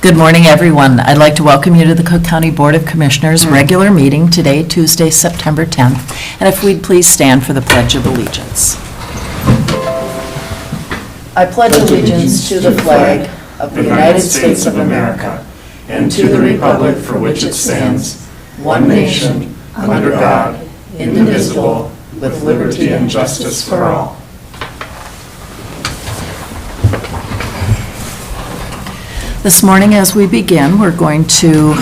Good morning, everyone. I'd like to welcome you to the Cook County Board of Commissioners regular meeting today, Tuesday, September 10th. And if we'd please stand for the Pledge of Allegiance. I pledge allegiance to the flag of the United States of America and to the republic for which it stands, one nation, under God, indivisible, with liberty and justice for all. This morning, as we begin, we're going to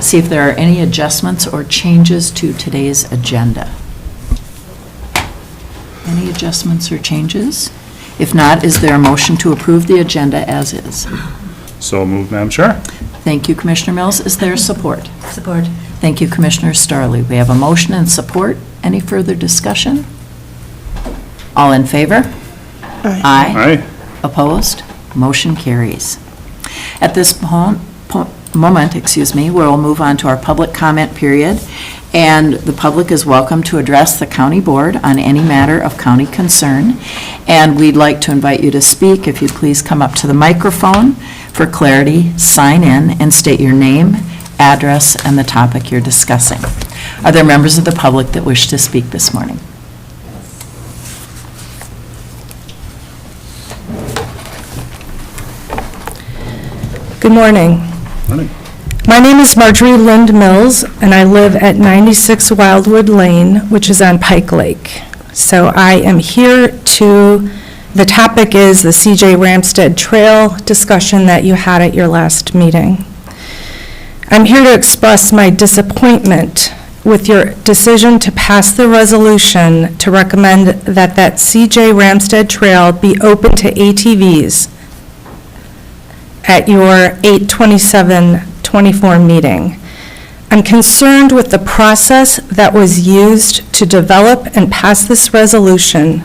see if there are any adjustments or changes to today's agenda. Any adjustments or changes? If not, is there a motion to approve the agenda as is? So moved, Madam Chair. Thank you, Commissioner Mills. Is there support? Support. Thank you, Commissioner Starley. We have a motion and support. Any further discussion? All in favor? Aye. Aye. Opposed? Motion carries. At this moment, we'll move on to our public comment period, and the public is welcome to address the county board on any matter of county concern. And we'd like to invite you to speak. If you'd please come up to the microphone for clarity, sign in, and state your name, address, and the topic you're discussing. Are there members of the public that wish to speak this morning? Good morning. Morning. My name is Marjorie Lind Mills, and I live at 96 Wildwood Lane, which is on Pike Lake. So I am here the topic is the C.J. Ramstead Trail discussion that you had at your last meeting. I'm here to express my disappointment with your decision to pass the resolution to recommend that C.J. Ramstead Trail be open to ATVs at your 8/27/24 meeting. I'm concerned with the process that was used to develop and pass this resolution,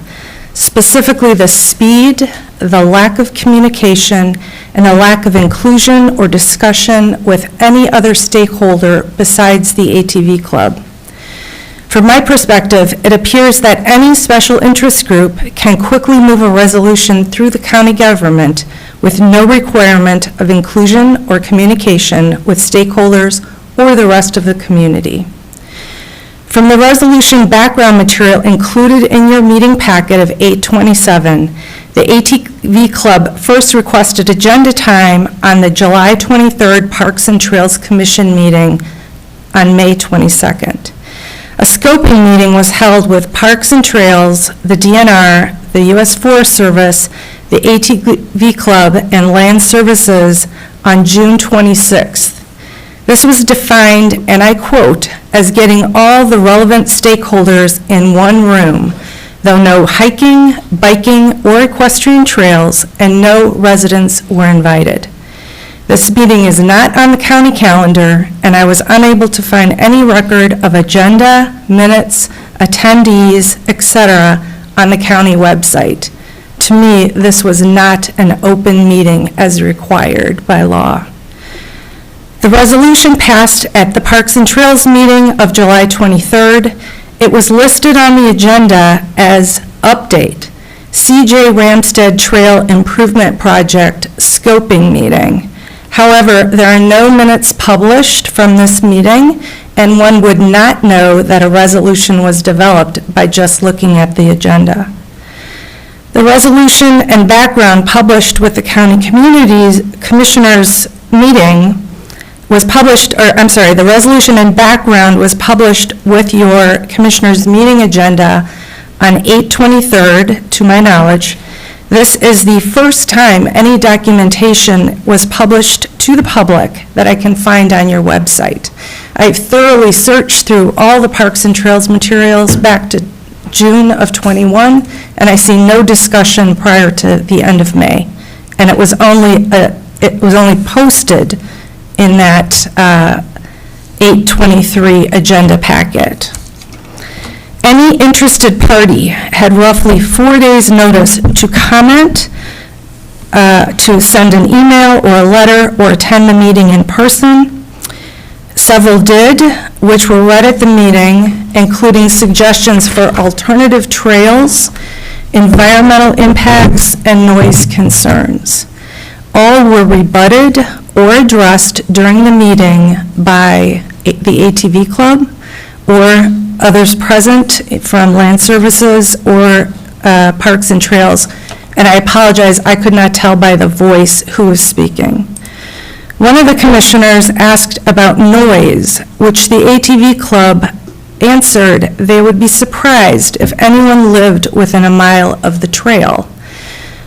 specifically the speed, the lack of communication, and the lack of inclusion or discussion with any other stakeholder besides the ATV Club. From my perspective, it appears that any special interest group can quickly move a resolution through the county government with no requirement of inclusion or communication with stakeholders or the rest of the community. From the resolution background material included in your meeting packet of 8/27, the ATV Club first requested agenda time on the July 23rd Parks and Trails Commission meeting on May 22nd. A scoping meeting was held with Parks and Trails, the DNR, the U.S. Forest Service, the ATV Club, and Land Services on June 26th. This was defined, and I quote, as getting all the relevant stakeholders in one room, though no hiking, biking, or equestrian trails, and no residents were invited. This meeting is not on the county calendar, and I was unable to find any record of agenda, minutes, attendees, etc. on the county website. To me, this was not an open meeting as required by law. The resolution passed at the Parks and Trails meeting of July 23rd. It was listed on the agenda as update, C.J. Ramstead Trail Improvement Project Scoping Meeting. However, there are no minutes published from this meeting, and one would not know that a resolution was developed by just looking at the agenda. The resolution and background published with the County Commissioners meeting was published, the resolution and background was published with your Commissioners meeting agenda on 8/23rd, to my knowledge. This is the first time any documentation was published to the public that I can find on your website. I've thoroughly searched through all the Parks and Trails materials back to June of 21, and I see no discussion prior to the end of May. And it was only posted in that 8/23 agenda packet. Any interested party had roughly 4 days' notice to comment, to send an email or a letter or attend the meeting in person. Several did, which were read at the meeting, including suggestions for alternative trails, environmental impacts, and noise concerns. All were rebutted or addressed during the meeting by the ATV Club or others present from Land Services or Parks and Trails. And I apologize, I could not tell by the voice who was speaking. One of the commissioners asked about noise, which the ATV Club answered they would be surprised if anyone lived within a mile of the trail.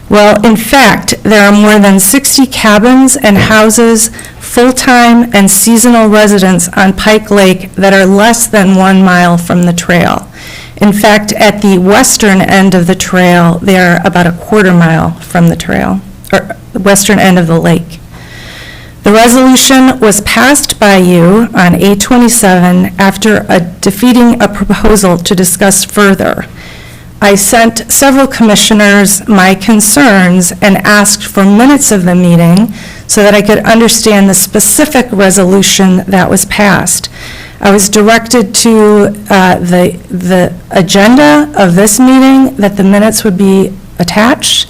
Well, in fact, there are more than 60 cabins and houses, full-time and seasonal residents on Pike Lake that are less than 1 mile from the trail. In fact, at the western end of the trail, they are about a 1/4 mile from the trail, or the western end of the lake. The resolution was passed by you on 8/27 after defeating a proposal to discuss further. I sent several commissioners my concerns and asked for minutes of the meeting so that I could understand the specific resolution that was passed. I was directed to the agenda of this meeting that the minutes would be attached.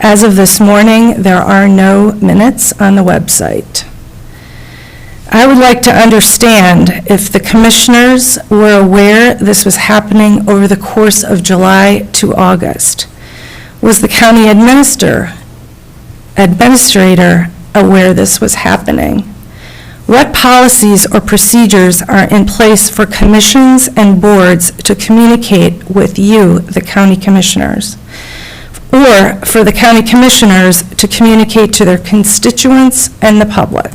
As of this morning, there are no minutes on the website. I would like to understand if the commissioners were aware this was happening over the course of July to August. Was the county administrator aware this was happening? What policies or procedures are in place for commissions and boards to communicate with you, the county commissioners? Or for the county commissioners to communicate to their constituents and the public?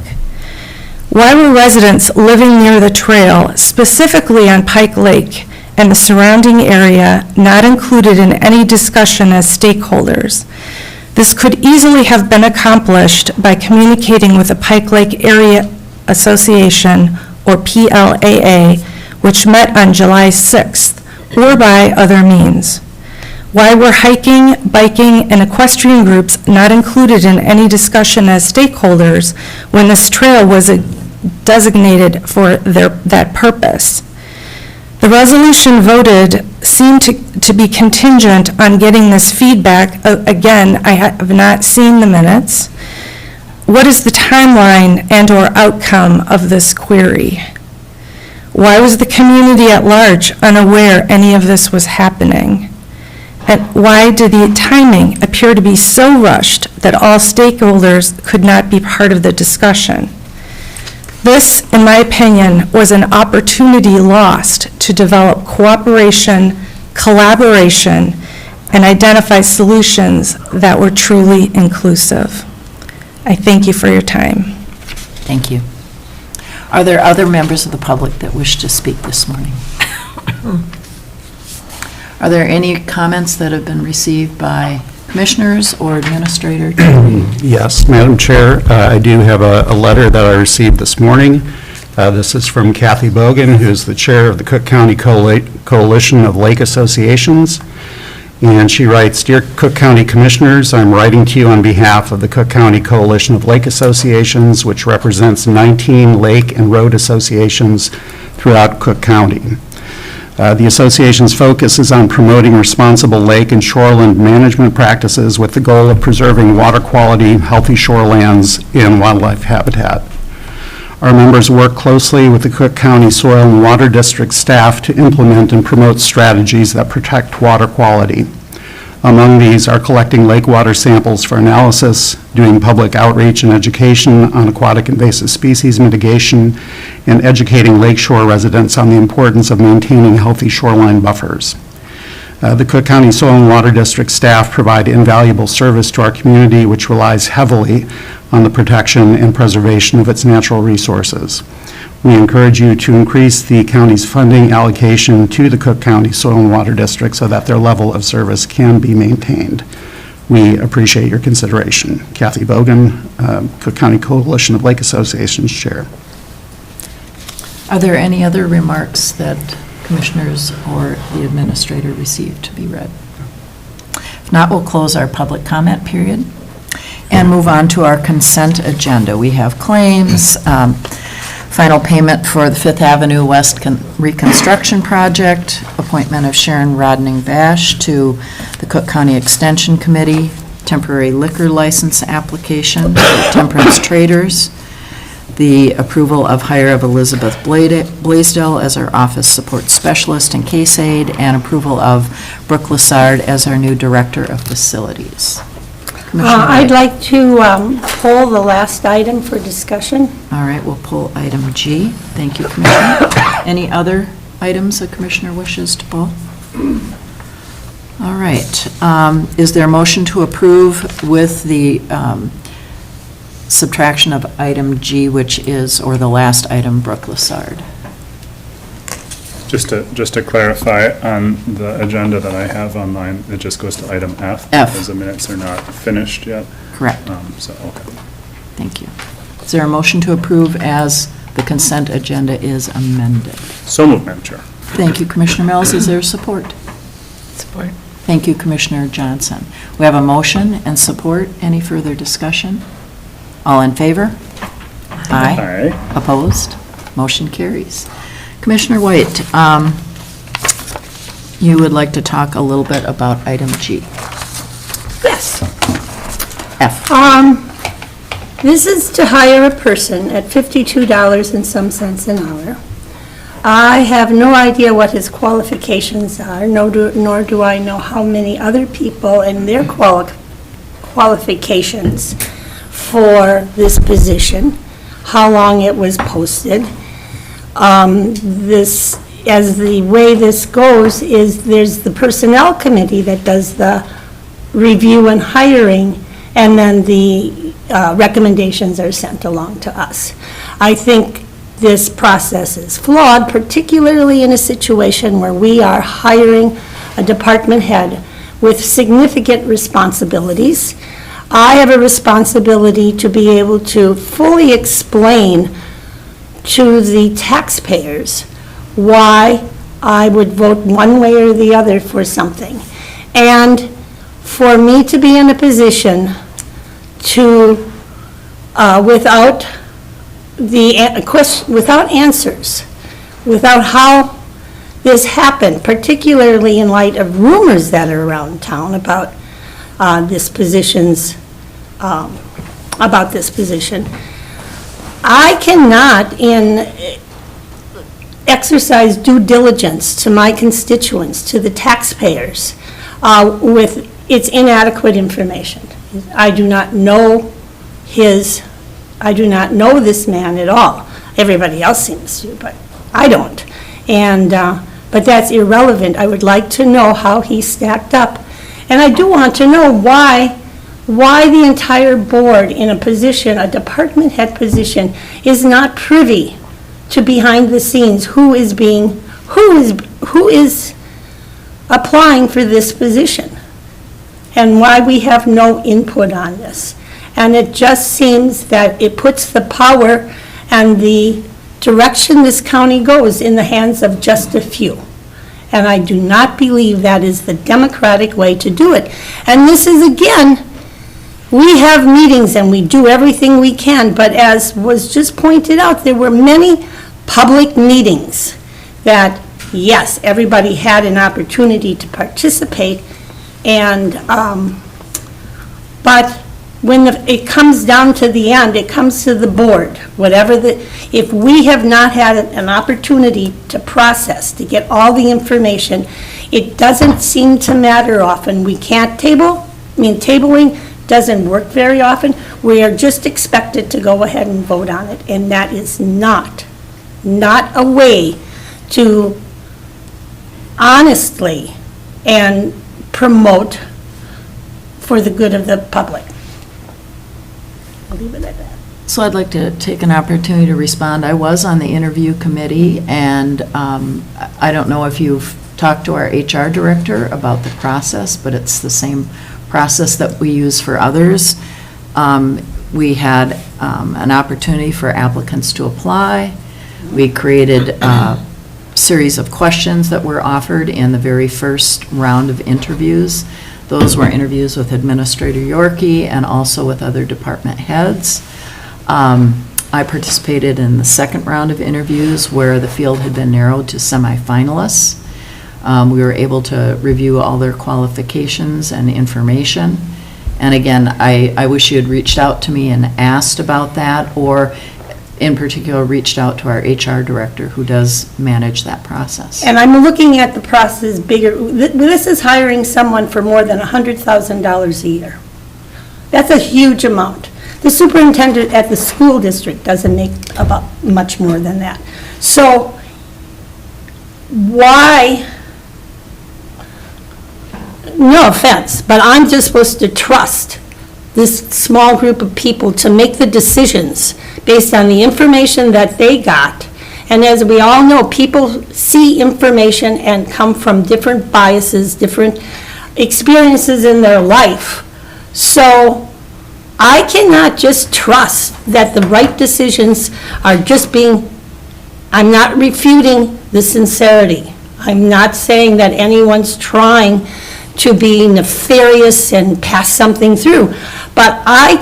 Why were residents living near the trail, specifically on Pike Lake and the surrounding area, not included in any discussion as stakeholders? This could easily have been accomplished by communicating with the Pike Lake Area Association, or PLAA, which met on July 6th, or by other means. Why were hiking, biking, and equestrian groups not included in any discussion as stakeholders when this trail was designated for that purpose? The resolution voted seemed to be contingent on getting this feedback. Again, I have not seen the minutes. What is the timeline and/or outcome of this query? Why was the community at large unaware any of this was happening? And why did the timing appear to be so rushed that all stakeholders could not be part of the discussion? This, in my opinion, was an opportunity lost to develop cooperation, collaboration, and identify solutions that were truly inclusive. I thank you for your time. Thank you. Are there other members of the public that wish to speak this morning? Are there any comments that have been received by commissioners or administrator? Yes, Madam Chair, I do have a letter that I received this morning. This is from Kathy Bogan, who is the chair of the Cook County Coalition of Lake Associations. And she writes, "Dear Cook County Commissioners, I'm writing to you on behalf of the Cook County Coalition of Lake Associations, which represents 19 lake and road associations throughout Cook County. The association's focus is on promoting responsible lake and shoreland management practices with the goal of preserving water quality, healthy shorelands, and wildlife habitat. Our members work closely with the Cook County Soil and Water District staff to implement and promote strategies that protect water quality. Among these are collecting lake water samples for analysis, doing public outreach and education on aquatic invasive species mitigation, and educating lakeshore residents on the importance of maintaining healthy shoreline buffers. The Cook County Soil and Water District staff provide invaluable service to our community, which relies heavily on the protection and preservation of its natural resources. We encourage you to increase the county's funding allocation to the Cook County Soil and Water District so that their level of service can be maintained. We appreciate your consideration." Kathy Bogan, Cook County Coalition of Lake Associations Chair. Are there any other remarks that commissioners or the administrator received to be read? If not, we'll close our public comment period and move on to our consent agenda. We have claims, final payment for the Fifth Avenue West Reconstruction Project, appointment of Sharon Rodning to the Cook County Extension Committee, temporary liquor license application for Temperance Traders, the approval of hire of Elizabeth Blaisdell as our office support specialist and case aide, and approval of Brook Lessard as our new director of facilities. Commissioner I'd White. like to pull the last item for discussion. All right, we'll pull item G. Thank you, Commissioner. Any other items the Commissioner wishes to pull? All right. Is there a motion to approve with the subtraction of item G, which is, or the last item, Brook Lessard? Just to clarify, on the agenda that I have online, it just goes to item F. F. Because the minutes are not finished yet. Correct. So, okay. Thank you. Is there a motion to approve as the consent agenda is amended? So moved, Madam Chair. Thank you, Commissioner Mills. Is there support? Support. Thank you, Commissioner Johnson. We have a motion and support. Any further discussion? All in favor? Aye. Aye. Opposed? Motion carries. Commissioner White, you would like to talk a little bit about item G. Yes. F. This is to hire a person at $52 and some cents an hour. I have no idea what his qualifications are, nor do I know how many other people and their qualifications for this position, how long it was posted. As the way this goes is there's the personnel committee that does the review and hiring, and then the recommendations are sent along to us. I think this process is flawed, particularly in a situation where we are hiring a department head with significant responsibilities. I have a responsibility to be able to fully explain to the taxpayers why I would vote one way or the other for something. And for me to be in a position to, without answers, without how this happened, particularly in light of rumors that are around town about this position, I cannot exercise due diligence to my constituents, to the taxpayers, with its inadequate information. I do not know this man at all. Everybody else seems to, but I don't. And, but that's irrelevant. I would like to know how he stacked up. And I do want to know why the entire board in a position, a department head position, is not privy to behind the scenes who is applying for this position, and why we have no input on this. And it just seems that it puts the power and the direction this county goes in the hands of just a few. And I do not believe that is the democratic way to do it. And this is, again, we have meetings and we do everything we can, but as was just pointed out, there were many public meetings that, yes, everybody had an opportunity to participate, and but when it comes down to the end, it comes to the board, if we have not had an opportunity to process, to get all the information, it doesn't seem to matter often. We can't tabling doesn't work very often. We are just expected to go ahead and vote on it, and that is not a way to honestly and promote for the good of the public. I'll leave it at that. So I'd like to take an opportunity to respond. I was on the interview committee, and I don't know if you've talked to our HR director about the process, but it's the same process that we use for others. We had an opportunity for applicants to apply. We created a series of questions that were offered in the very first round of interviews. Those were interviews with Administrator Yorkie and also with other department heads. I participated in the second round of interviews where the field had been narrowed to semifinalists. We were able to review all their qualifications and information, And again, I wish you had reached out to me and asked about that, or in particular, reached out to our HR director who does manage that process. And I'm looking at the process bigger, this is hiring someone for more than $100,000 a year. That's a huge amount. The superintendent at the school district doesn't make about much more than that. So why, no offense, but I'm just supposed to trust this small group of people to make the decisions based on the information that they got. And as we all know, people see information and come from different biases, different experiences in their life. So I cannot just trust that the right decisions are just being, I'm not refuting the sincerity. I'm not saying that anyone's trying to be nefarious and pass something through. But I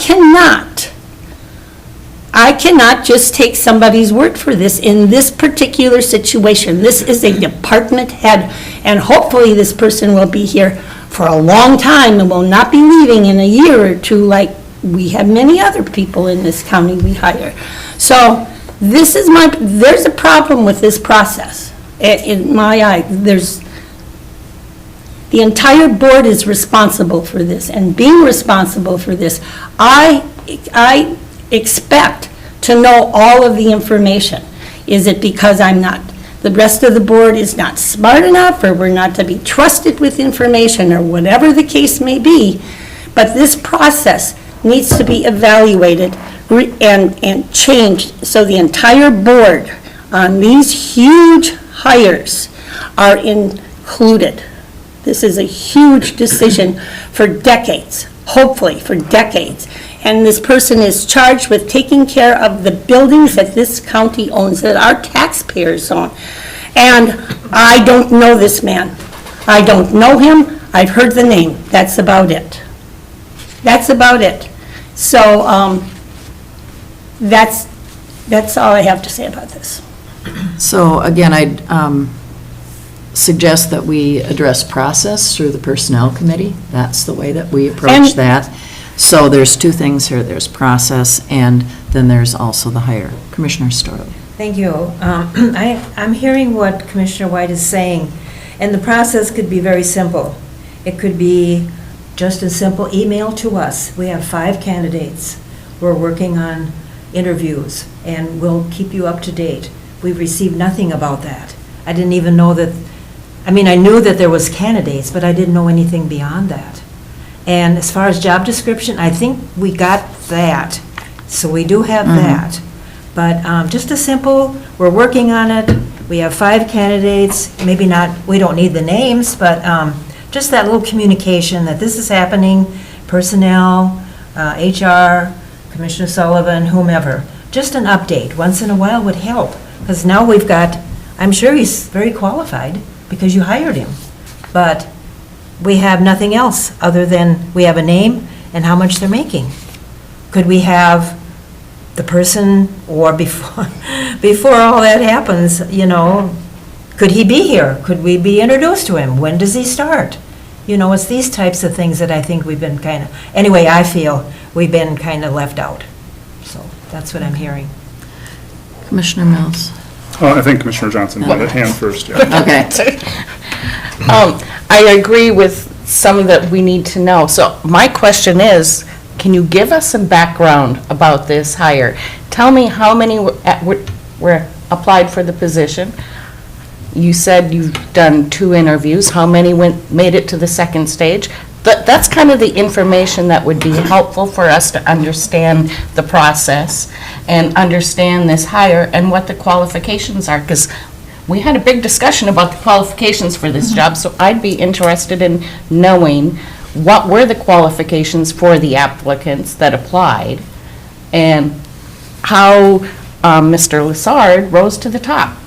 cannot just take somebody's word for this in this particular situation. This is a department head, and hopefully this person will be here for a long time and will not be leaving in a year or two like we have many other people in this county we hire. So this is there's a problem with this process. In my eye, the entire board is responsible for this, and being responsible for this, I expect to know all of the information. Is it because the rest of the board is not smart enough, or we're not to be trusted with information, or whatever the case may be? But this process needs to be evaluated and changed so the entire board on these huge hires are included. This is a huge decision for decades, hopefully for decades. And this person is charged with taking care of the buildings that this county owns, that our taxpayers own. And I don't know this man. I don't know him. I've heard the name. That's about it. That's about it. So that's all I have to say about this. So again, I'd suggest that we address process through the Personnel Committee. That's the way that we approach And- that. So there's two things here. There's process, and then there's also the hire. Commissioner Storley. Thank you. I'm hearing what Commissioner White is saying, and the process could be very simple. It could be just a simple email to us. We have 5 candidates. We're working on interviews, and we'll keep you up to date. We've received nothing about that. I didn't even know that, I knew that there was candidates, but I didn't know anything beyond that. And as far as job description, I think we got that. So we do have that. But just a simple, we're working on it. We have 5 candidates, maybe not, we don't need the names, but just that little communication that this is happening, personnel, HR, Commissioner Sullivan, whomever. Just an update once in a while would help. Because now we've got, I'm sure he's very qualified because you hired him. But we have nothing else other than we have a name and how much they're making. Could we have the person, or before all that happens, could he be here? Could we be introduced to him? When does he start? It's these types of things that I think we've been anyway, I feel we've been kind of left out. So that's what I'm hearing. Commissioner Mills. I think Commissioner Johnson had a hand first, yeah. Okay. I agree with some that we need to know. So my question is, can you give us some background about this hire? Tell me how many were applied for the position. You said you've done 2 interviews. How many made it to the second stage? That's kind of the information that would be helpful for us to understand the process and understand this hire and what the qualifications are, because we had a big discussion about the qualifications for this job, so I'd be interested in knowing what were the qualifications for the applicants that applied and how Mr. Lessard rose to the top.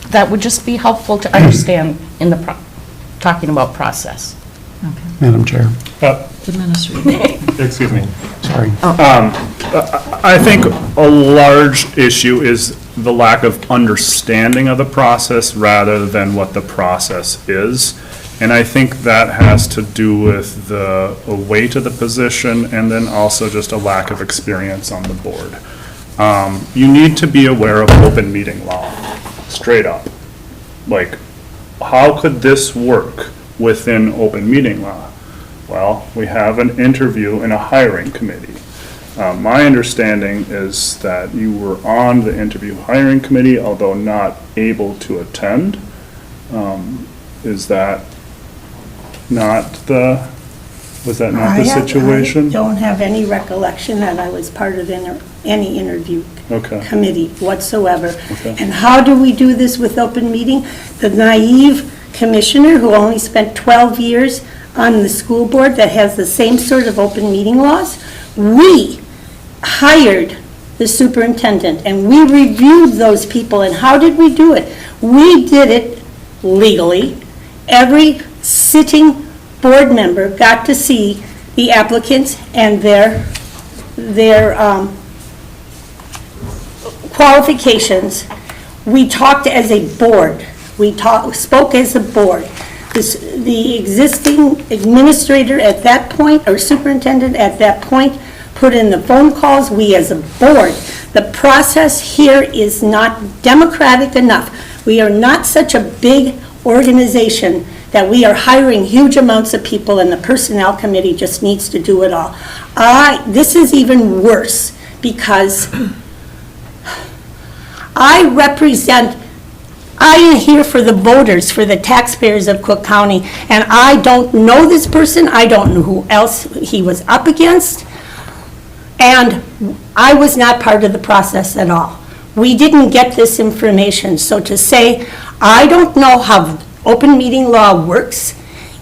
That would just be helpful to understand in the talking about process. Madam Chair, Administrator. Excuse me. sorry. I think a large issue is the lack of understanding of the process rather than what the process is. And I think that has to do with the weight of the position and then also just a lack of experience on the board. You need to be aware of open meeting law, straight up. Like, how could this work within open meeting law? Well, we have an interview and a hiring committee. My understanding is that you were on the interview hiring committee, although not able to attend. Is that not the, was that not the situation? I don't have any recollection that I was part of any interview Okay. committee whatsoever. Okay. And how do we do this with open meeting? The naive commissioner who only spent 12 years on the school board that has the same sort of open meeting laws, we hired the superintendent and we reviewed those people. And how did we do it? We did it legally. Every sitting board member got to see the applicants and their qualifications. We talked as a board. We spoke as a board. The existing administrator at that point, or superintendent at that point, put in the phone calls. We as a board. The process here is not democratic enough. We are not such a big organization that we are hiring huge amounts of people and the personnel committee just needs to do it all. This is even worse because I am here for the voters, for the taxpayers of Cook County, and I don't know this person, I don't know who else he was up against, and I was not part of the process at all. We didn't get this information, so to say, I don't know how open meeting law works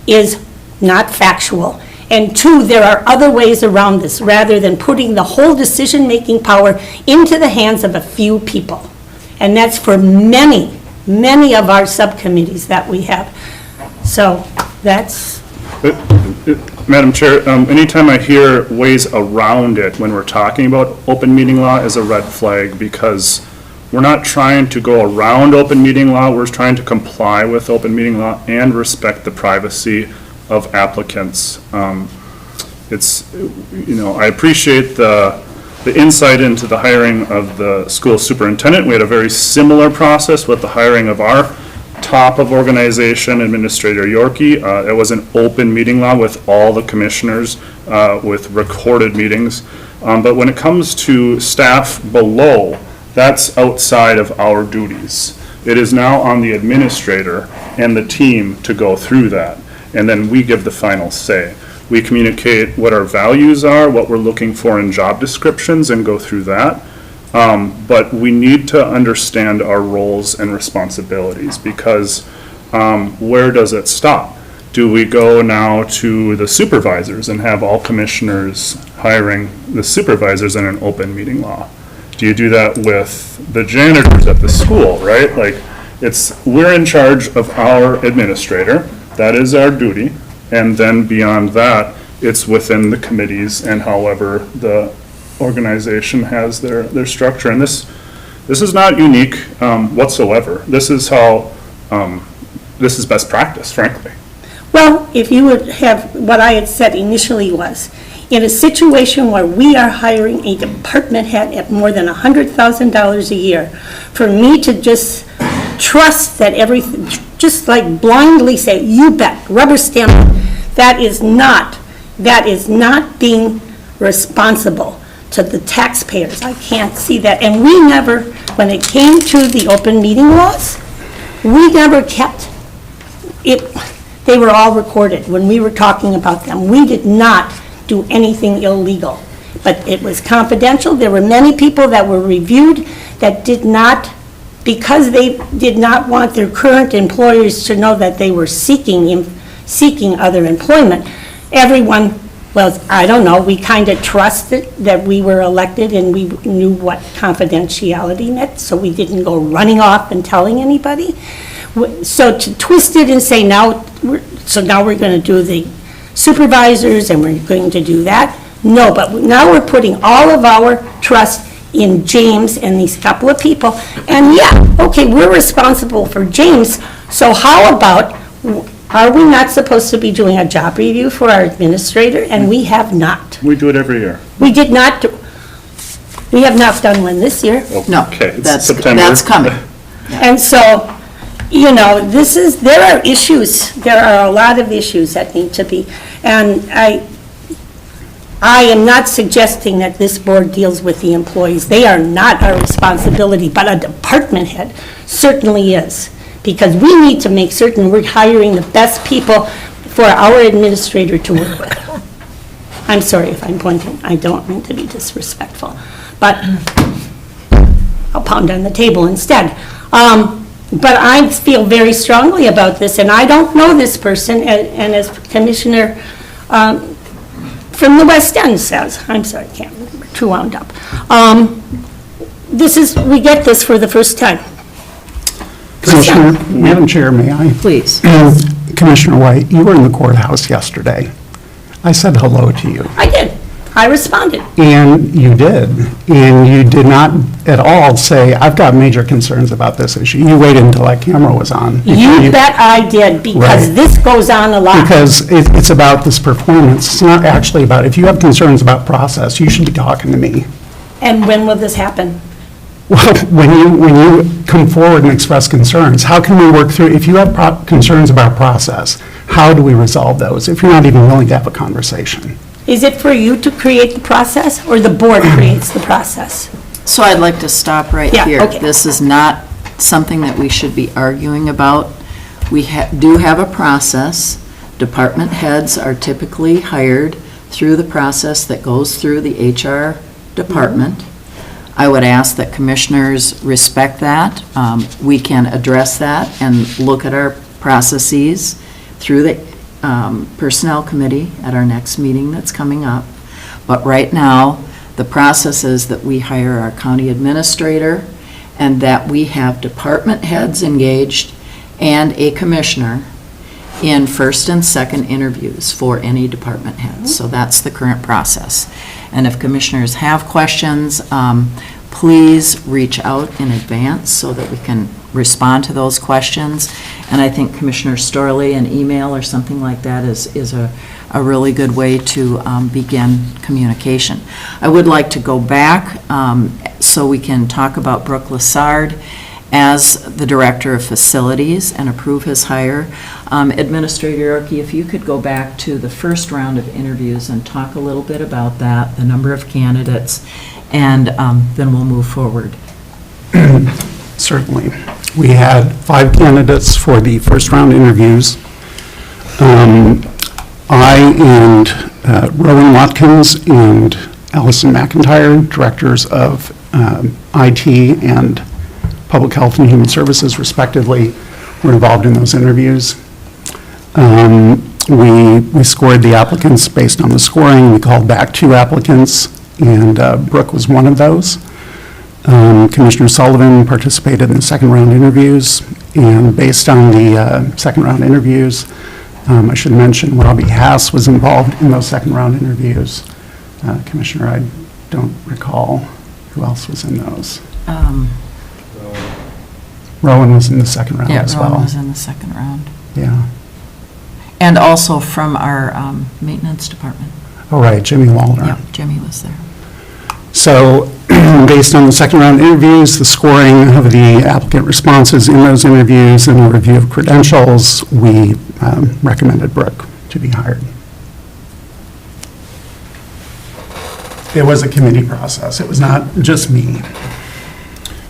is not factual. And two, there are other ways around this, rather than putting the whole decision-making power into the hands of a few people. And that's for many, many of our subcommittees that we have. So that's... Madam Chair, anytime I hear ways around it when we're talking about open meeting law is a red flag, because we're not trying to go around open meeting law, we're trying to comply with open meeting law and respect the privacy of applicants. It's, I appreciate the insight into the hiring of the school superintendent. We had a very similar process with the hiring of our top of organization, Administrator Yorkie. It was an open meeting law with all the commissioners, with recorded meetings. But when it comes to staff below, that's outside of our duties. It is now on the administrator and the team to go through that, and then we give the final say. We communicate what our values are, what we're looking for in job descriptions, and go through that. But we need to understand our roles and responsibilities, because where does it stop? Do we go now to the supervisors and have all commissioners hiring the supervisors in an open meeting law? Do you do that with the janitors at the school, right? Like, we're in charge of our administrator, that is our duty, and then beyond that, it's within the committees and however the organization has their structure. And this is not unique whatsoever. This is how, this is best practice, frankly. Well, if you would have, what I had said initially was, in a situation where we are hiring a department head at more than $100,000 a year, for me to just trust that everything, just like blindly say, you bet, rubber stamp, that is not being responsible to the taxpayers. I can't see that. And we never, when it came to the open meeting laws, we never kept it, they were all recorded when we were talking about them. We did not do anything illegal, but it was confidential. There were many people that were reviewed that did not, because they did not want their current employers to know that they were seeking other employment. Everyone, well, I don't know, we kind of trusted that we were elected and we knew what confidentiality meant, so we didn't go running off and telling anybody. So to twist it and say now we're going to do the supervisors and we're going to do that, no, but now we're putting all of our trust in James and these couple of people. And yeah, okay, we're responsible for James, so how about Are we not supposed to be doing a job review for our administrator? And we have not. We do it every year. We did not, we have not done one this year. No, Okay, it's that's, September. that's coming. And so, you know, there are issues, there are a lot of issues that need to be, and I am not suggesting that this board deals with the employees. They are not our responsibility, but a department head certainly is. Because we need to make certain we're hiring the best people for our administrator to work with. I'm sorry if I'm pointing, I don't mean to be disrespectful, but I'll pound on the table instead. But I feel very strongly about this, and I don't know this person, and as Commissioner from the West End says, I'm sorry, can't remember, too wound up. We get this for the first time. Commissioner, Madam Chair, may I? Please. Commissioner White, you were in the courthouse yesterday. I said hello to you. I did. I responded. And you did. And you did not at all say, I've got major concerns about this issue. You waited until that camera was on. You bet I did, because Right. this goes on a lot. Because it's about this performance. It's not actually about, if you have concerns about process, you should be talking to me. And when will this happen? Well, when you come forward and express concerns, how can we work through, if you have concerns about process, how do we resolve those if you're not even willing to have a conversation? Is it for you to create the process, or the board creates the process? So I'd like to stop right Yeah, here. okay. This is not something that we should be arguing about. We do have a process. Department heads are typically hired through the process that goes through the HR department. I would ask that commissioners respect that. We can address that and look at our processes through the Personnel Committee at our next meeting that's coming up. But right now, the process is that we hire our county administrator and that we have department heads engaged and a commissioner in first and second interviews for any department heads. So that's the current process. And if commissioners have questions, please reach out in advance so that we can respond to those questions. And I think Commissioner Storley, an email or something like that is a really good way to begin communication. I would like to go back so we can talk about Brook Lessard as the Director of Facilities and approve his hire. Administrator Yorkie, if you could go back to the first round of interviews and talk a little bit about that, the number of candidates, and then we'll move forward. Certainly. We had 5 candidates for the first round interviews. I and Rowan Watkins and Allison McIntyre, directors of IT and Public Health and Human Services respectively, were involved in those interviews. We scored the applicants based on the scoring. We called back 2 applicants, and Brook was one of those. Commissioner Sullivan participated in the second round interviews, and based on the second round interviews, I should mention Robbie Hass was involved in those second round interviews. Commissioner, I don't recall who else was in those. Rowan was in the second round as well. Rowan was in the second round. Yeah. And also from our maintenance department. Oh, right, Jimmy Wallner. Yep, Jimmy was there. So, based on the second round interviews, the scoring of the applicant responses in those interviews, and a review of credentials, we recommended Brook to be hired. It was a committee process. It was not just me.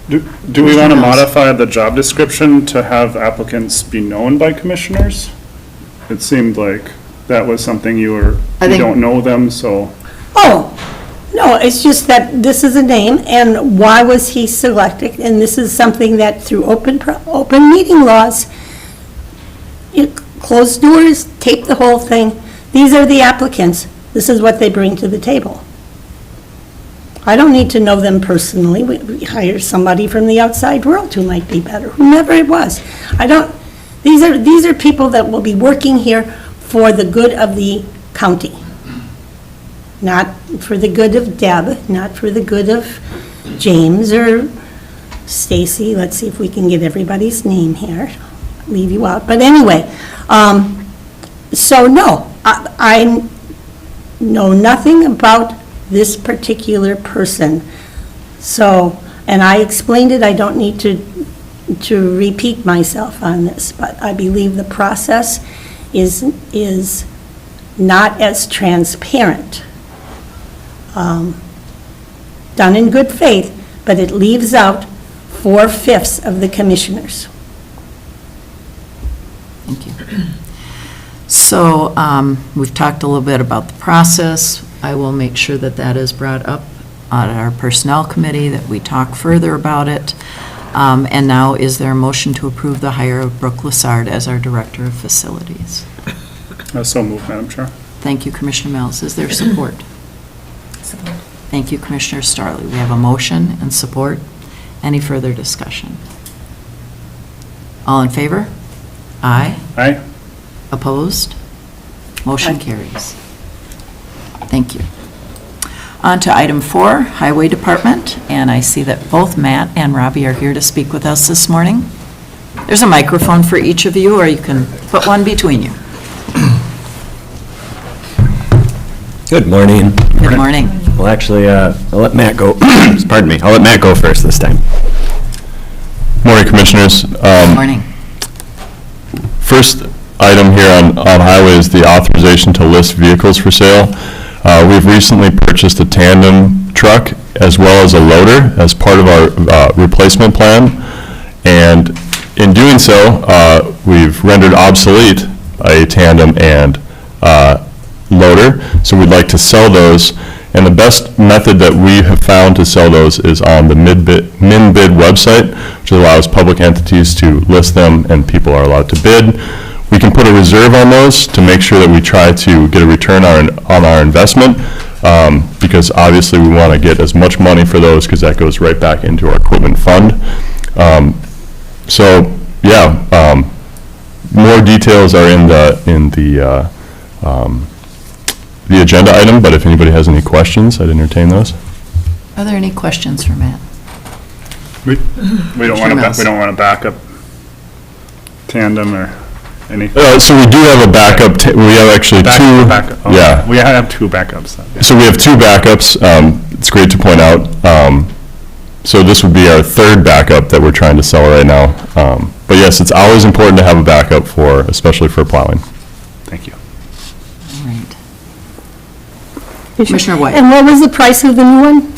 Do we want to modify the job description to have applicants be known by commissioners? It seemed like that was something you don't know them, so. Oh, no, it's just that this is a name, and why was he selected? And this is something that through open meeting laws, closed doors, tape the whole thing. These are the applicants. This is what they bring to the table. I don't need to know them personally. We hire somebody from the outside world who might be better, whomever it was. These are people that will be working here for the good of the county. Not for the good of Deb, not for the good of James or Stacy. Let's see if we can get everybody's name here. leave you out. But anyway, so no, I know nothing about this particular person. So, and I explained it, I don't need to repeat myself on this, but I believe the process is not as transparent. Done in good faith, but it leaves out 4/5 of the commissioners. Thank you. So we've talked a little bit about the process. I will make sure that that is brought up at our Personnel Committee, that we talk further about it. And now, is there a motion to approve the hire of Brook Lessard as our Director of Facilities? So moved, Madam Chair. Thank you, Commissioner Mills. Is there support? Support. Thank you, Commissioner Starley. We have a motion and support. Any further discussion? All in favor? Aye. Aye. Opposed? Motion carries. Thank you. On to item 4, Highway Department, and I see that both Matt and Robbie are here to speak with us this morning. There's a microphone for each of you, or you can put one between you. Good morning. Good morning. Well, actually, I'll let Matt go. Pardon me. I'll let Matt go first this time. Morning, Commissioners. Good morning. First item here on highway is the authorization to list vehicles for sale. We've recently purchased a tandem truck as well as a loader as part of our replacement plan. And in doing so, we've rendered obsolete a tandem and loader. So we'd like to sell those. And the best method that we have found to sell those is on the MinBid website, which allows public entities to list them and people are allowed to bid. We can put a reserve on those to make sure that we try to get a return on our investment, because obviously we want to get as much money for those because that goes right back into our equipment fund. More details are in the agenda item, but if anybody has any questions, I'd entertain those. Are there any questions for Matt? We don't want Mills. to back up tandem or anything. So we do have a backup, we have actually two. Backup. Oh, Yeah. We have 2 backups. Yeah. So we have 2 backups. It's great to point out. So this would be our 3rd backup that we're trying to sell right now. But yes, it's always important to have a backup especially for plowing. Thank you. All right. Commissioner White. And what was the price of the new one?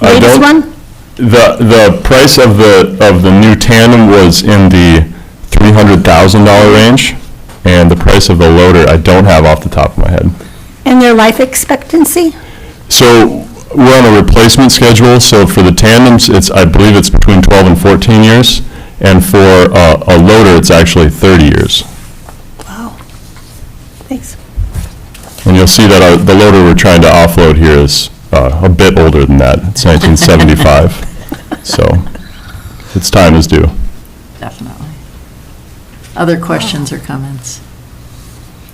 Latest one? The price of the new tandem was in the $300,000 range, and the price of the loader I don't have off the top of my head. And their life expectancy? So we're on a replacement schedule, so for the tandems, I believe it's between 12 and 14 years, and for a loader, it's actually 30 years. Wow. Thanks. And you'll see that the loader we're trying to offload here is a bit older than that. It's 1975. So its time is due. Definitely. Other questions or comments?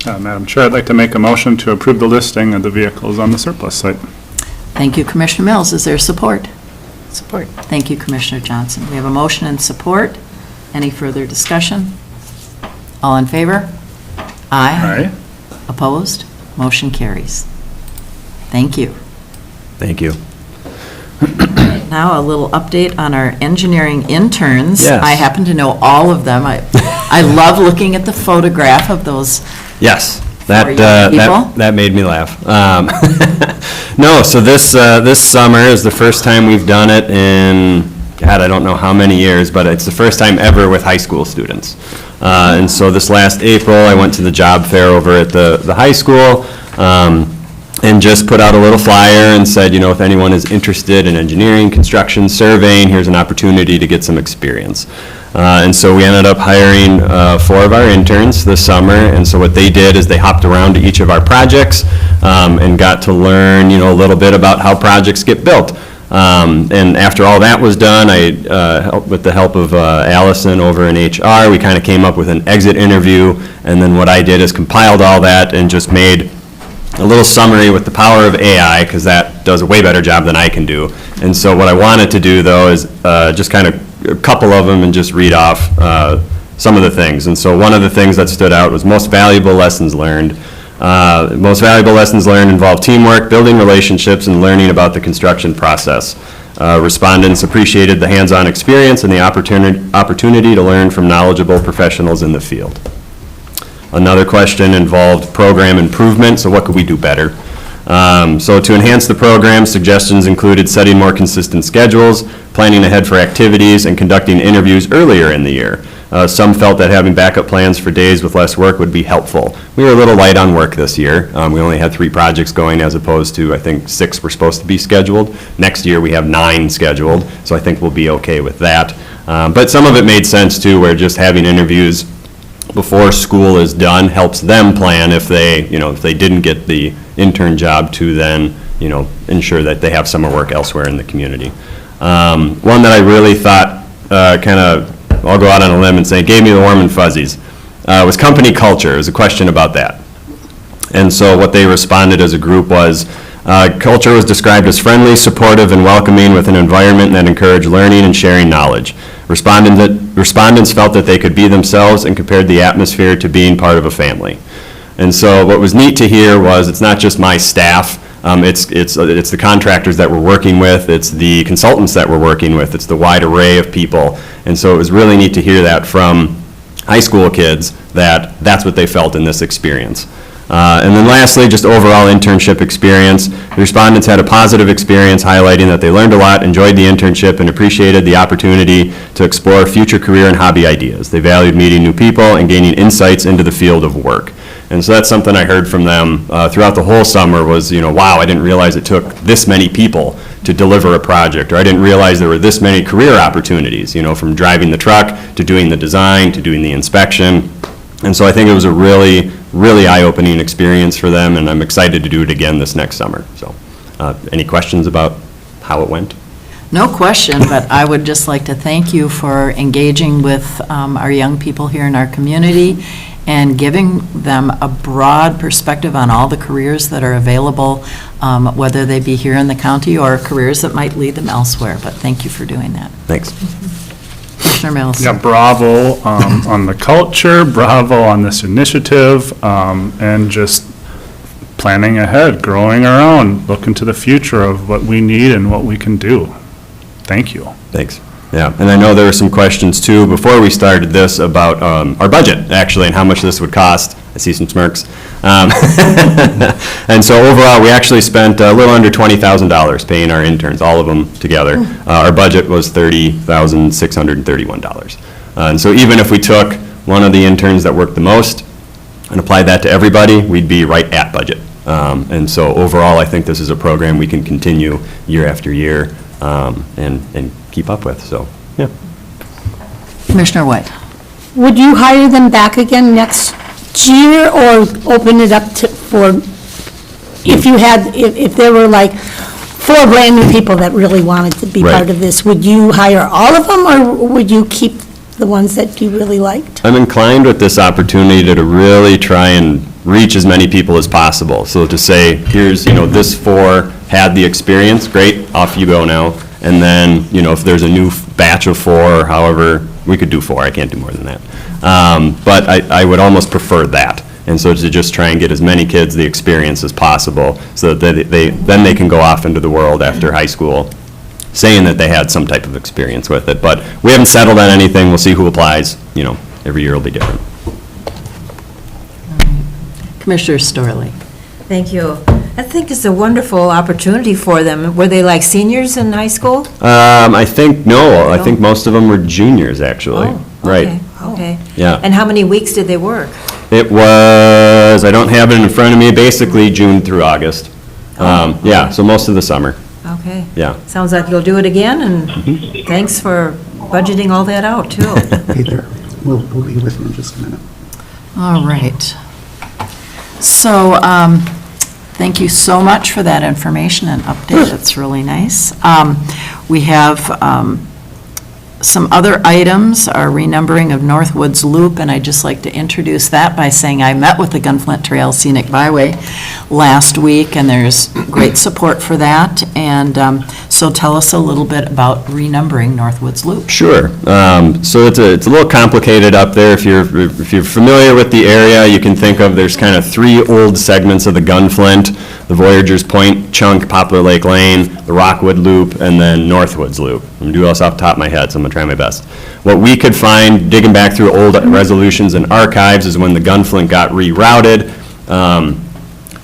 Madam Chair, I'd like to make a motion to approve the listing of the vehicles on the surplus site. Thank you, Commissioner Mills. Is there support? Support. Thank you, Commissioner Johnson. We have a motion and support. Any further discussion? All in favor? Aye. Aye. Opposed? Motion carries. Thank you. Thank you. Now, a little update on our engineering interns. Yes. I happen to know all of them. I love looking at the photograph of those. Yes, For young people? that made me laugh. No, so this summer is the first time we've done it in, God, I don't know how many years, but it's the first time ever with high school students. And so this last April, I went to the job fair over at the high school, and just put out a little flyer and said, if anyone is interested in engineering, construction, surveying, here's an opportunity to get some experience. And so we ended up hiring 4 of our interns this summer, and so what they did is they hopped around to each of our projects and got to learn, a little bit about how projects get built. And after all that was done, with the help of Allison over in HR, we kind of came up with an exit interview, and then what I did is compiled all that and just made a little summary with the power of AI, because that does a way better job than I can do. And so what I wanted to do, though, is just kind of a couple of them and just read off some of the things. And so one of the things that stood out was most valuable lessons learned. Most valuable lessons learned involve teamwork, building relationships, and learning about the construction process. Respondents appreciated the hands-on experience and the opportunity to learn from knowledgeable professionals in the field. Another question involved program improvement, so what could we do better? So to enhance the program, suggestions included setting more consistent schedules, planning ahead for activities, and conducting interviews earlier in the year. Some felt that having backup plans for days with less work would be helpful. We were a little light on work this year. We only had 3 projects going as opposed to, I think, 6 were supposed to be scheduled. Next year, we have 9 scheduled, so I think we'll be okay with that. But some of it made sense, too, where just having interviews before school is done helps them plan if they, if they didn't get the intern job to then, ensure that they have summer work elsewhere in the community. One that I really thought I'll go out on a limb and say, gave me the warm and fuzzies, was company culture. It was a question about that. And so what they responded as a group was, culture was described as friendly, supportive, and welcoming with an environment that encouraged learning and sharing knowledge. Respondents felt that they could be themselves and compared the atmosphere to being part of a family. And so what was neat to hear was it's not just my staff, it's the contractors that we're working with, it's the consultants that we're working with, it's the wide array of people. And so it was really neat to hear that from high school kids, that that's what they felt in this experience. And then lastly, just overall internship experience. The respondents had a positive experience highlighting that they learned a lot, enjoyed the internship, and appreciated the opportunity to explore future career and hobby ideas. They valued meeting new people and gaining insights into the field of work. And so that's something I heard from them throughout the whole summer was, wow, I didn't realize it took this many people to deliver a project, or I didn't realize there were this many career opportunities, from driving the truck to doing the design to doing the inspection. And so I think it was a really, really eye-opening experience for them, and I'm excited to do it again this next summer. So any questions about how it went? No question, but I would just like to thank you for engaging with our young people here in our community and giving them a broad perspective on all the careers that are available, whether they be here in the county or careers that might lead them elsewhere. But thank you for doing that. Thanks. Commissioner Mills. Yeah, bravo on the culture, bravo on this initiative, and just planning ahead, growing our own, looking to the future of what we need and what we can do. Thank you. Thanks. Yeah, and I know there were some questions too before we started this about our budget actually and how much this would cost. I see some smirks. And so overall, we actually spent a little under $20,000 paying our interns, all of them together. Our budget was $30,631. And so even if we took one of the interns that worked the most and applied that to everybody, we'd be right at budget. And so overall, I think this is a program we can continue year after year and keep up with, so, yeah. Commissioner White. Would you hire them back again next year, or open it up for, if there were like 4 brand-new people that really wanted to be Right. part of this, would you hire all of them, or would you keep the ones that you really liked? I'm inclined with this opportunity to really try and reach as many people as possible. So to say, here's, this 4 had the experience, great, off you go now. And then, if there's a new batch of 4, or however, we could do 4, I can't do more than that. But I would almost prefer that. And so to just try and get as many kids the experience as possible so that then they can go off into the world after high school saying that they had some type of experience with it. But we haven't settled on anything. We'll see who applies. Every year will be different. Commissioner Storley. Thank you. I think it's a wonderful opportunity for them. Were they like seniors in high school? I think, no, I think most of them were juniors, actually. Oh, Right. okay, okay. Yeah. And how many weeks did they work? It was, I don't have it in front of me, basically June through August. Yeah, so most of the summer, Okay. yeah. Sounds like you'll do it again, and thanks for budgeting all that out, too. Hey there, we'll be with you in just a minute. All right. So, thank you so much for that information and update. That's really nice. We have some other items, our renumbering of Northwoods Loop, and I'd just like to introduce that by saying I met with the Gunflint Trail Scenic Byway last week, and there's great support for that. And so So tell us a little bit about renumbering Northwoods Loop. Sure. So it's a little complicated up there. If you're familiar with the area, you can think of, there's kind of three old segments of the Gunflint: the Voyagers Point chunk, Poplar Lake Lane, the Rockwood Loop, and then Northwoods Loop. I'm going to do this off the top of my head, so I'm going to try my best. What we could find digging back through old resolutions and archives is when the Gunflint got rerouted,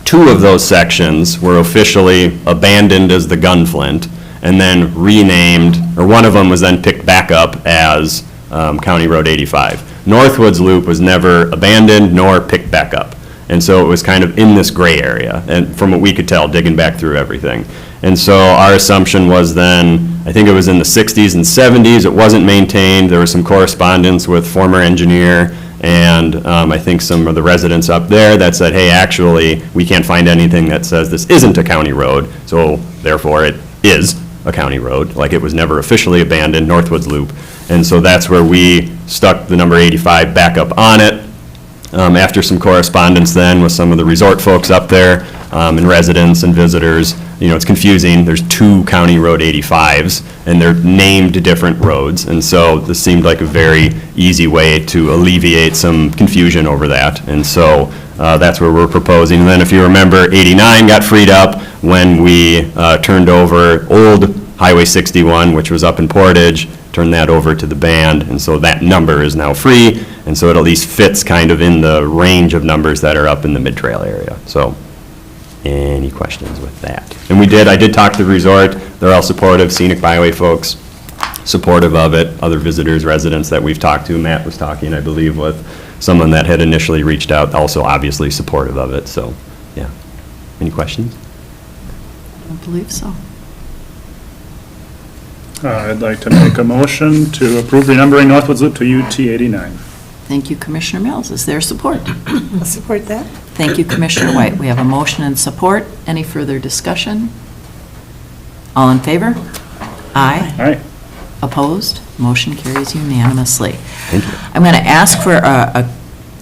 two of those sections were officially abandoned as the Gunflint and then renamed, or one of them was then picked back up as County Road 85. Northwoods Loop was never abandoned nor picked back up. And so it was kind of in this gray area, and from what we could tell, digging back through everything. And so our assumption was then, I think it was in the 60s and 70s, it wasn't maintained. There was some correspondence with former engineer and I think some of the residents up there that said, hey, actually, we can't find anything that says this isn't a county road, so therefore it is a county road, like it was never officially abandoned, Northwoods Loop. And so that's where we stuck the number 85 back up on it. After some correspondence then with some of the resort folks up there and residents and visitors, it's confusing. There's two County Road 85s and they're named different roads. And so this seemed like a very easy way to alleviate some confusion over that. And so that's where we're proposing. And then if you remember, 89 got freed up when we turned over old Highway 61, which was up in Portage, turned that over to the band, and so that number is now free, and so it at least fits kind of in the range of numbers that are up in the mid-trail area. So, any questions with that? And I did talk to the resort. They're all supportive, Scenic Byway folks, supportive of it. Other visitors, residents that we've talked to, Matt was talking, I believe, with someone that had initially reached out, also obviously supportive of it, so, yeah. Any questions? I don't believe so. I'd like to make a motion to approve renumbering Northwoods Loop to UT 89. Thank you, Commissioner Mills. Is there support? I'll support that. Thank you, Commissioner White. We have a motion and support. Any further discussion? All in favor? Aye. All right. Opposed? Motion carries unanimously. Thank you. I'm going to ask for a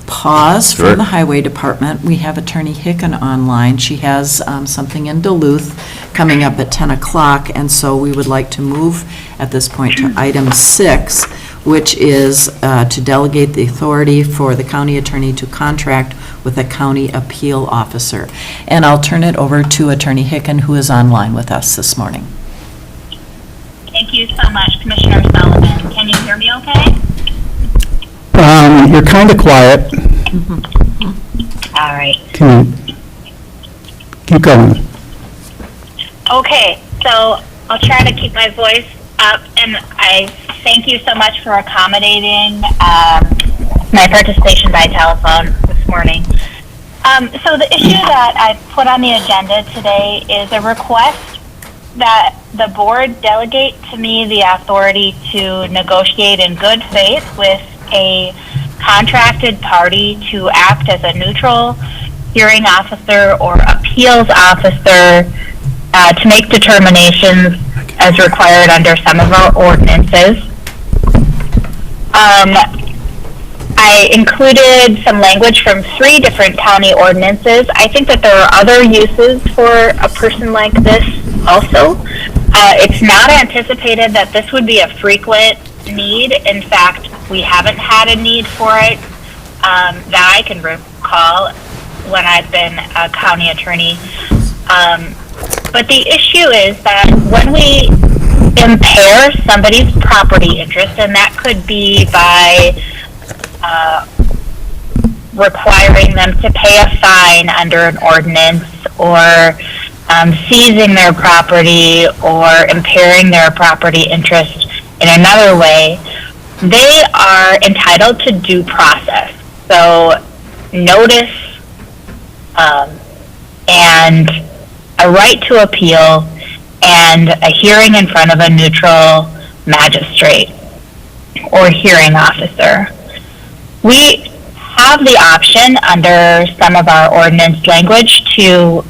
pause Sure. from the Highway Department. We have Attorney Hicken online. She has something in Duluth coming up at 10 o'clock, and so we would like to move at this point to item 6, which is to delegate the authority for the county attorney to contract with a county appeal officer. And I'll turn it over to Attorney Hicken, who is online with us this morning. Thank you so much, Commissioner Sullivan. Can you hear me okay? You're kind of quiet. All right. Keep going. Okay, so I'll try to keep my voice up, and I thank you so much for accommodating my participation by telephone this morning. So the issue that I put on the agenda today is a request that the board delegate to me the authority to negotiate in good faith with a contracted party to act as a neutral hearing officer or appeals officer to make determinations as required under some of our ordinances. I included some language from 3 different county ordinances. I think that there are other uses for a person like this also. It's not anticipated that this would be a frequent need. In fact, we haven't had a need for it that I can recall when I've been a county attorney. But the issue is that when we impair somebody's property interest, and that could be by requiring them to pay a fine under an ordinance, or seizing their property, or impairing their property interest in another way, they are entitled to due process. So notice and a right to appeal and a hearing in front of a neutral magistrate or hearing officer. We have the option under some of our ordinance language to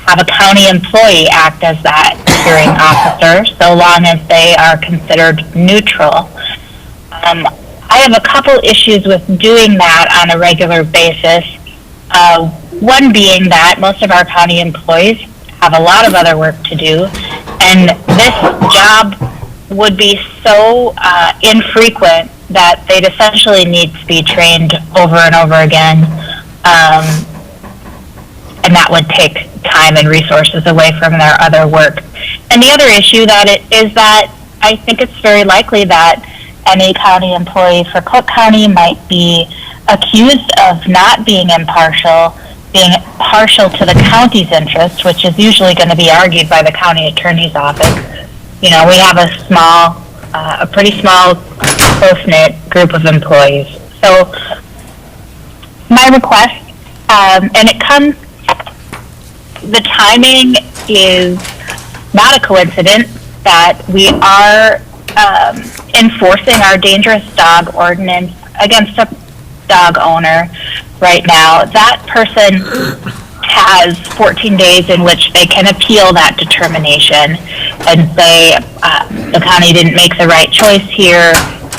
have a county employee act as that hearing officer, so long as they are considered neutral. I have a couple issues with doing that on a regular basis. One being that most of our county employees have a lot of other work to do, And this job would be so infrequent that they'd essentially need to be trained over and over again. And that would take time and resources away from their other work. And the other issue is that I think it's very likely that any county employee for Cook County might be accused of not being impartial, being partial to the county's interest, which is usually going to be argued by the county attorney's office. You know, we have a pretty small, close-knit group of employees. So my request, the timing is not a coincidence that we are enforcing our dangerous dog ordinance against a dog owner right now. That person has 14 days in which they can appeal that determination and say, the county didn't make the right choice here,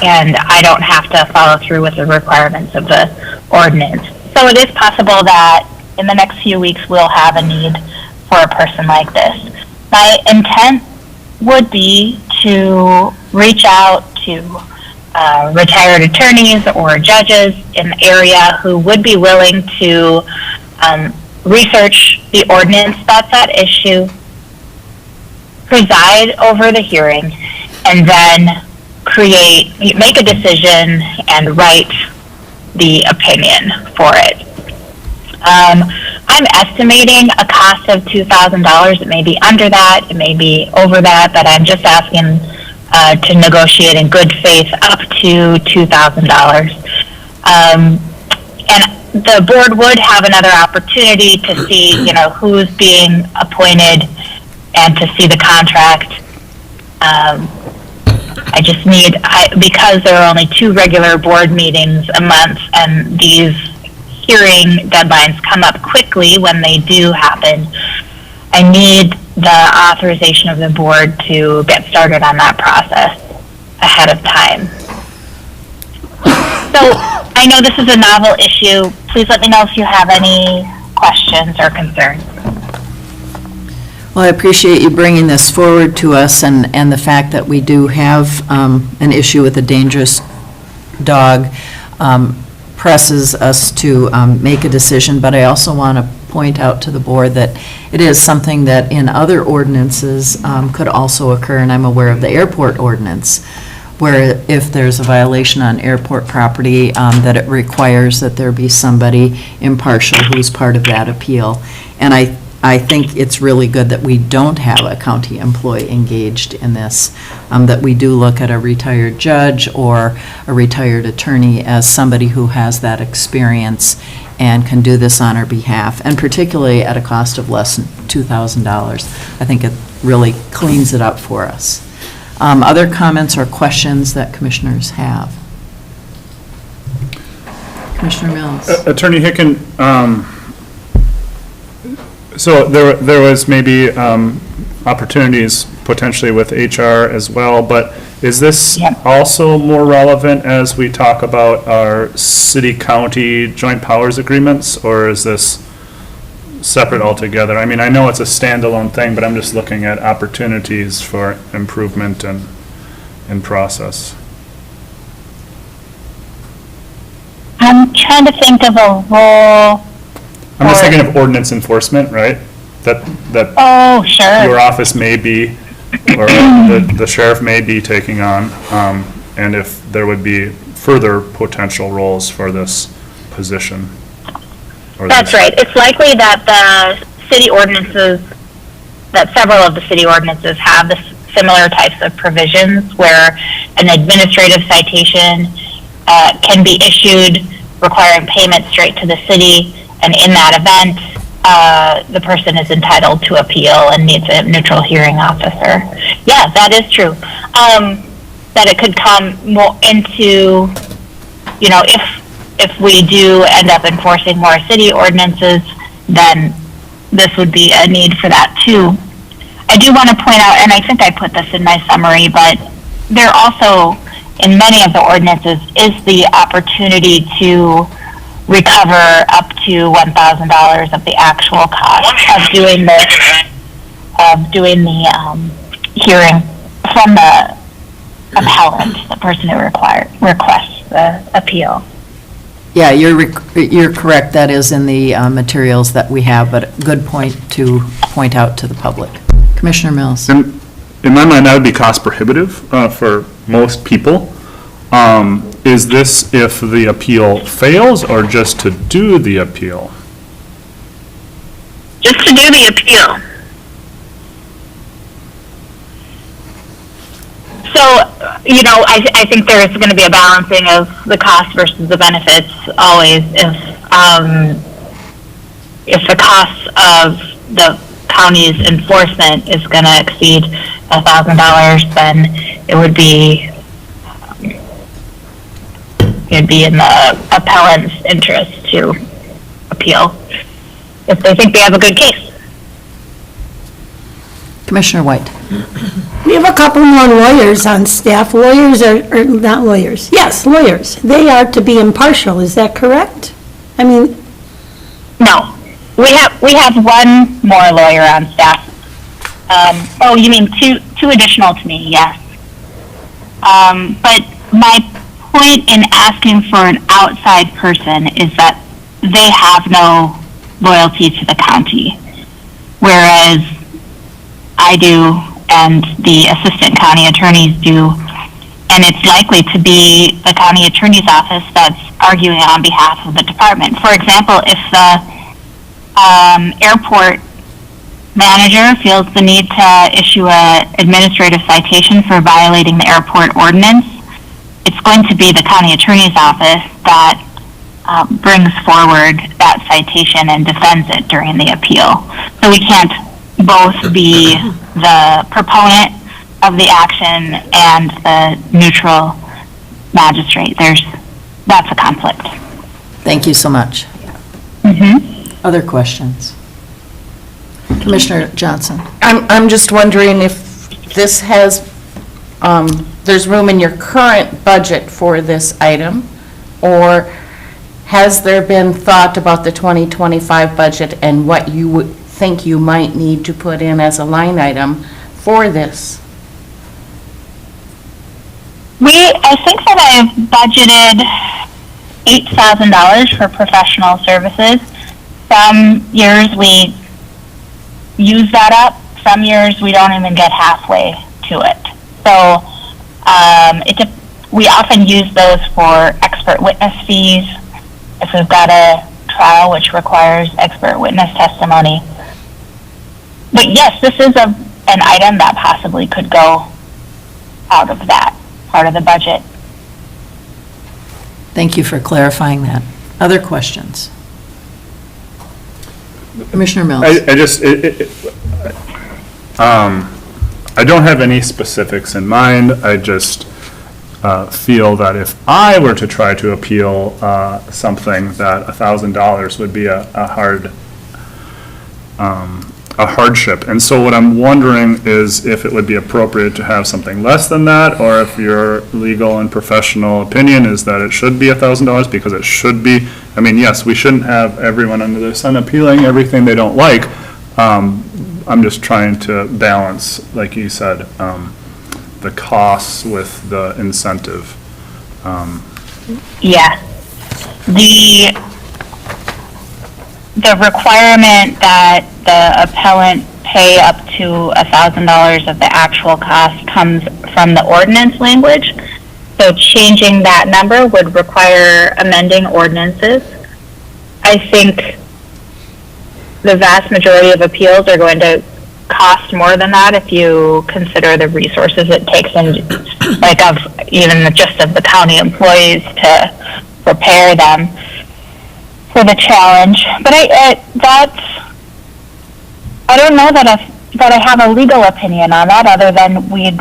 and I don't have to follow through with the requirements of the ordinance. So it is possible that in the next few weeks we'll have a need for a person like this. My intent would be to reach out to retired attorneys or judges in the area who would be willing to research the ordinance that's at issue, preside over the hearing, and then make a decision and write the opinion for it. I'm estimating a cost of $2,000. It may be under that, it may be over that, but I'm just asking to negotiate in good faith up to $2,000. And the board would have another opportunity to see, who's being appointed and to see the contract. I just need, because there are only 2 regular board meetings a month, and these hearing deadlines come up quickly when they do happen, I need the authorization of the board to get started on that process ahead of time. So I know this is a novel issue. Please let me know if you have any questions or concerns. Well, I appreciate you bringing this forward to us, and the fact that we do have an issue with a dangerous dog presses us to make a decision, but I also want to point out to the board that it is something that in other ordinances could also occur, and I'm aware of the airport ordinance, where if there's a violation on airport property, that it requires that there be somebody impartial who's part of that appeal. And I think it's really good that we don't have a county employee engaged in this, that we do look at a retired judge or a retired attorney as somebody who has that experience and can do this on our behalf, and particularly at a cost of less than $2,000. I think it really cleans it up for us. Other comments or questions that commissioners have? Commissioner Mills. Attorney Hicken, so there was maybe opportunities potentially with HR as well, but is this also more relevant as we talk about our city-county joint powers agreements, or is this separate altogether? I mean, I know it's a standalone thing, but I'm just looking at opportunities for improvement and in process. I'm trying to think of a role. I'm just thinking of ordinance enforcement, right? That Oh, sure. your office may be, or the sheriff may be taking on, and if there would be further potential roles for this position. That's right. It's likely that the city ordinances, that several of the city ordinances have the similar types of provisions where an administrative citation can be issued requiring payment straight to the city, and in that event, the person is entitled to appeal and needs a neutral hearing officer. Yeah, that is true. That it could come more into, if we do end up enforcing more city ordinances, then this would be a need for that too. I do want to point out, and I think I put this in my summary, but there also, in many of the ordinances, is the opportunity to recover up to $1,000 of the actual cost of doing the hearing from the appellant, the person who requests the appeal. Yeah, you're correct, that is in the materials that we have, but a good point to point out to the public. Commissioner Mills? In my mind, that would be cost prohibitive for most people. Is this if the appeal fails or just to do the appeal? Just to do the appeal. So, I think there's going to be a balancing of the cost versus the benefits always. If the cost of the county's enforcement is going to exceed $1,000, then it'd be in the appellant's interest to appeal if they think they have a good case. Commissioner White? We have a couple more lawyers on staff. Lawyers or not lawyers? Yes, lawyers. They are to be impartial, is that correct? I mean, No, we have one more lawyer on staff. Oh, you mean two additional to me? Yes. But my point in asking for an outside person is that they have no loyalty to the county, whereas I do and the assistant county attorneys do, and it's likely to be the county attorney's office that's arguing on behalf of the department. For example, if the airport manager feels the need to issue an administrative citation for violating the airport ordinance, it's going to be the county attorney's office that brings forward that citation and defends it during the appeal. So we can't both be the proponent of the action and the neutral magistrate. That's a conflict. Thank you so much. Other questions? Commissioner Johnson? I'm just wondering if this has, there's room in your current budget for this item, or has there been thought about the 2025 budget and what you would think you might need to put in as a line item for this? I think that I've budgeted $8,000 for professional services. Some years we use that up. Some years we don't even get halfway to it. So we often use those for expert witness fees. If we've got a trial which requires expert witness testimony. But yes, this is an item that possibly could go out of that part of the budget. Thank you for clarifying that. Other questions? Commissioner Mills? I don't have any specifics in mind. I just feel that if I were to try to appeal something, that $1,000 would be a hardship. And so what I'm wondering is if it would be appropriate to have something less than that, or if your legal and professional opinion is that it should be $1,000, because it should be. I mean, yes, we shouldn't have everyone under the sun appealing everything they don't like. I'm just trying to balance, like you said, the costs with the incentive. Yeah. The requirement that the appellant pay up to $1,000 of the actual cost comes from the ordinance language. So changing that number would require amending ordinances. I think the vast majority of appeals are going to cost more than that if you consider the resources it takes, and like of even just of the county employees to prepare them for the challenge. But I don't know that I have a legal opinion on that, other than we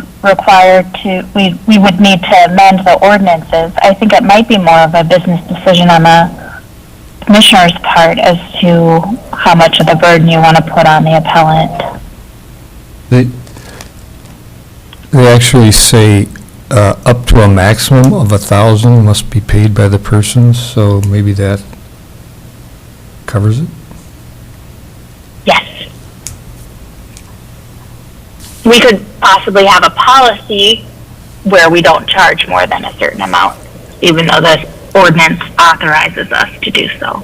would need to amend the ordinances. I think it might be more of a business decision on the commissioner's part as to how much of the burden you want to put on the appellant. They actually say up to a maximum of 1,000 must be paid by the person, so maybe that covers it? Yes. We could possibly have a policy where we don't charge more than a certain amount, even though the ordinance authorizes us to do so.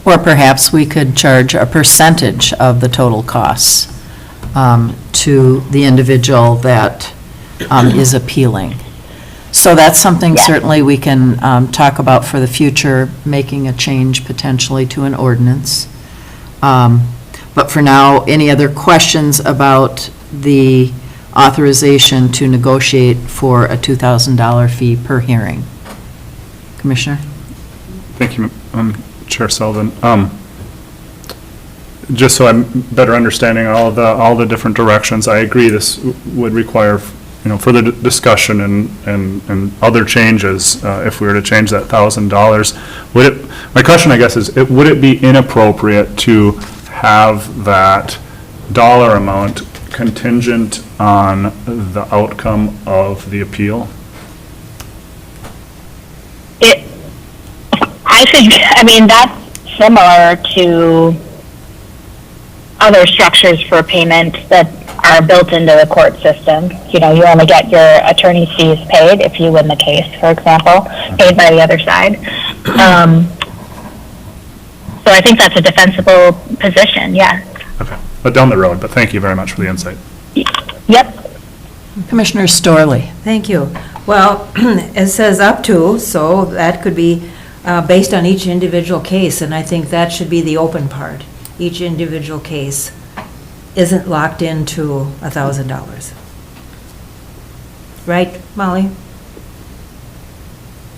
Or perhaps we could charge a percentage of the total costs to the individual that is appealing. So that's something Yeah. certainly we can talk about for the future, making a change potentially to an ordinance. But for now, any other questions about the authorization to negotiate for a $2,000 fee per hearing? Commissioner? Thank you, Chair Sullivan. Just so I'm better understanding all the different directions, I agree this would require, further discussion and other changes if we were to change that $1,000. My question, I guess, is, would it be inappropriate to have that dollar amount contingent on the outcome of the appeal? That's similar to other structures for payment that are built into the court system. You only get your attorney's fees paid if you win the case, for example, paid by the other side. So I think that's a defensible position, yes. Okay, but down the road, but thank you very much for the insight. Yep. Commissioner Storley? Thank you. Well, it says up to, so that could be based on each individual case, and I think that should be the open part. Each individual case isn't locked into $1,000. Right, Molly?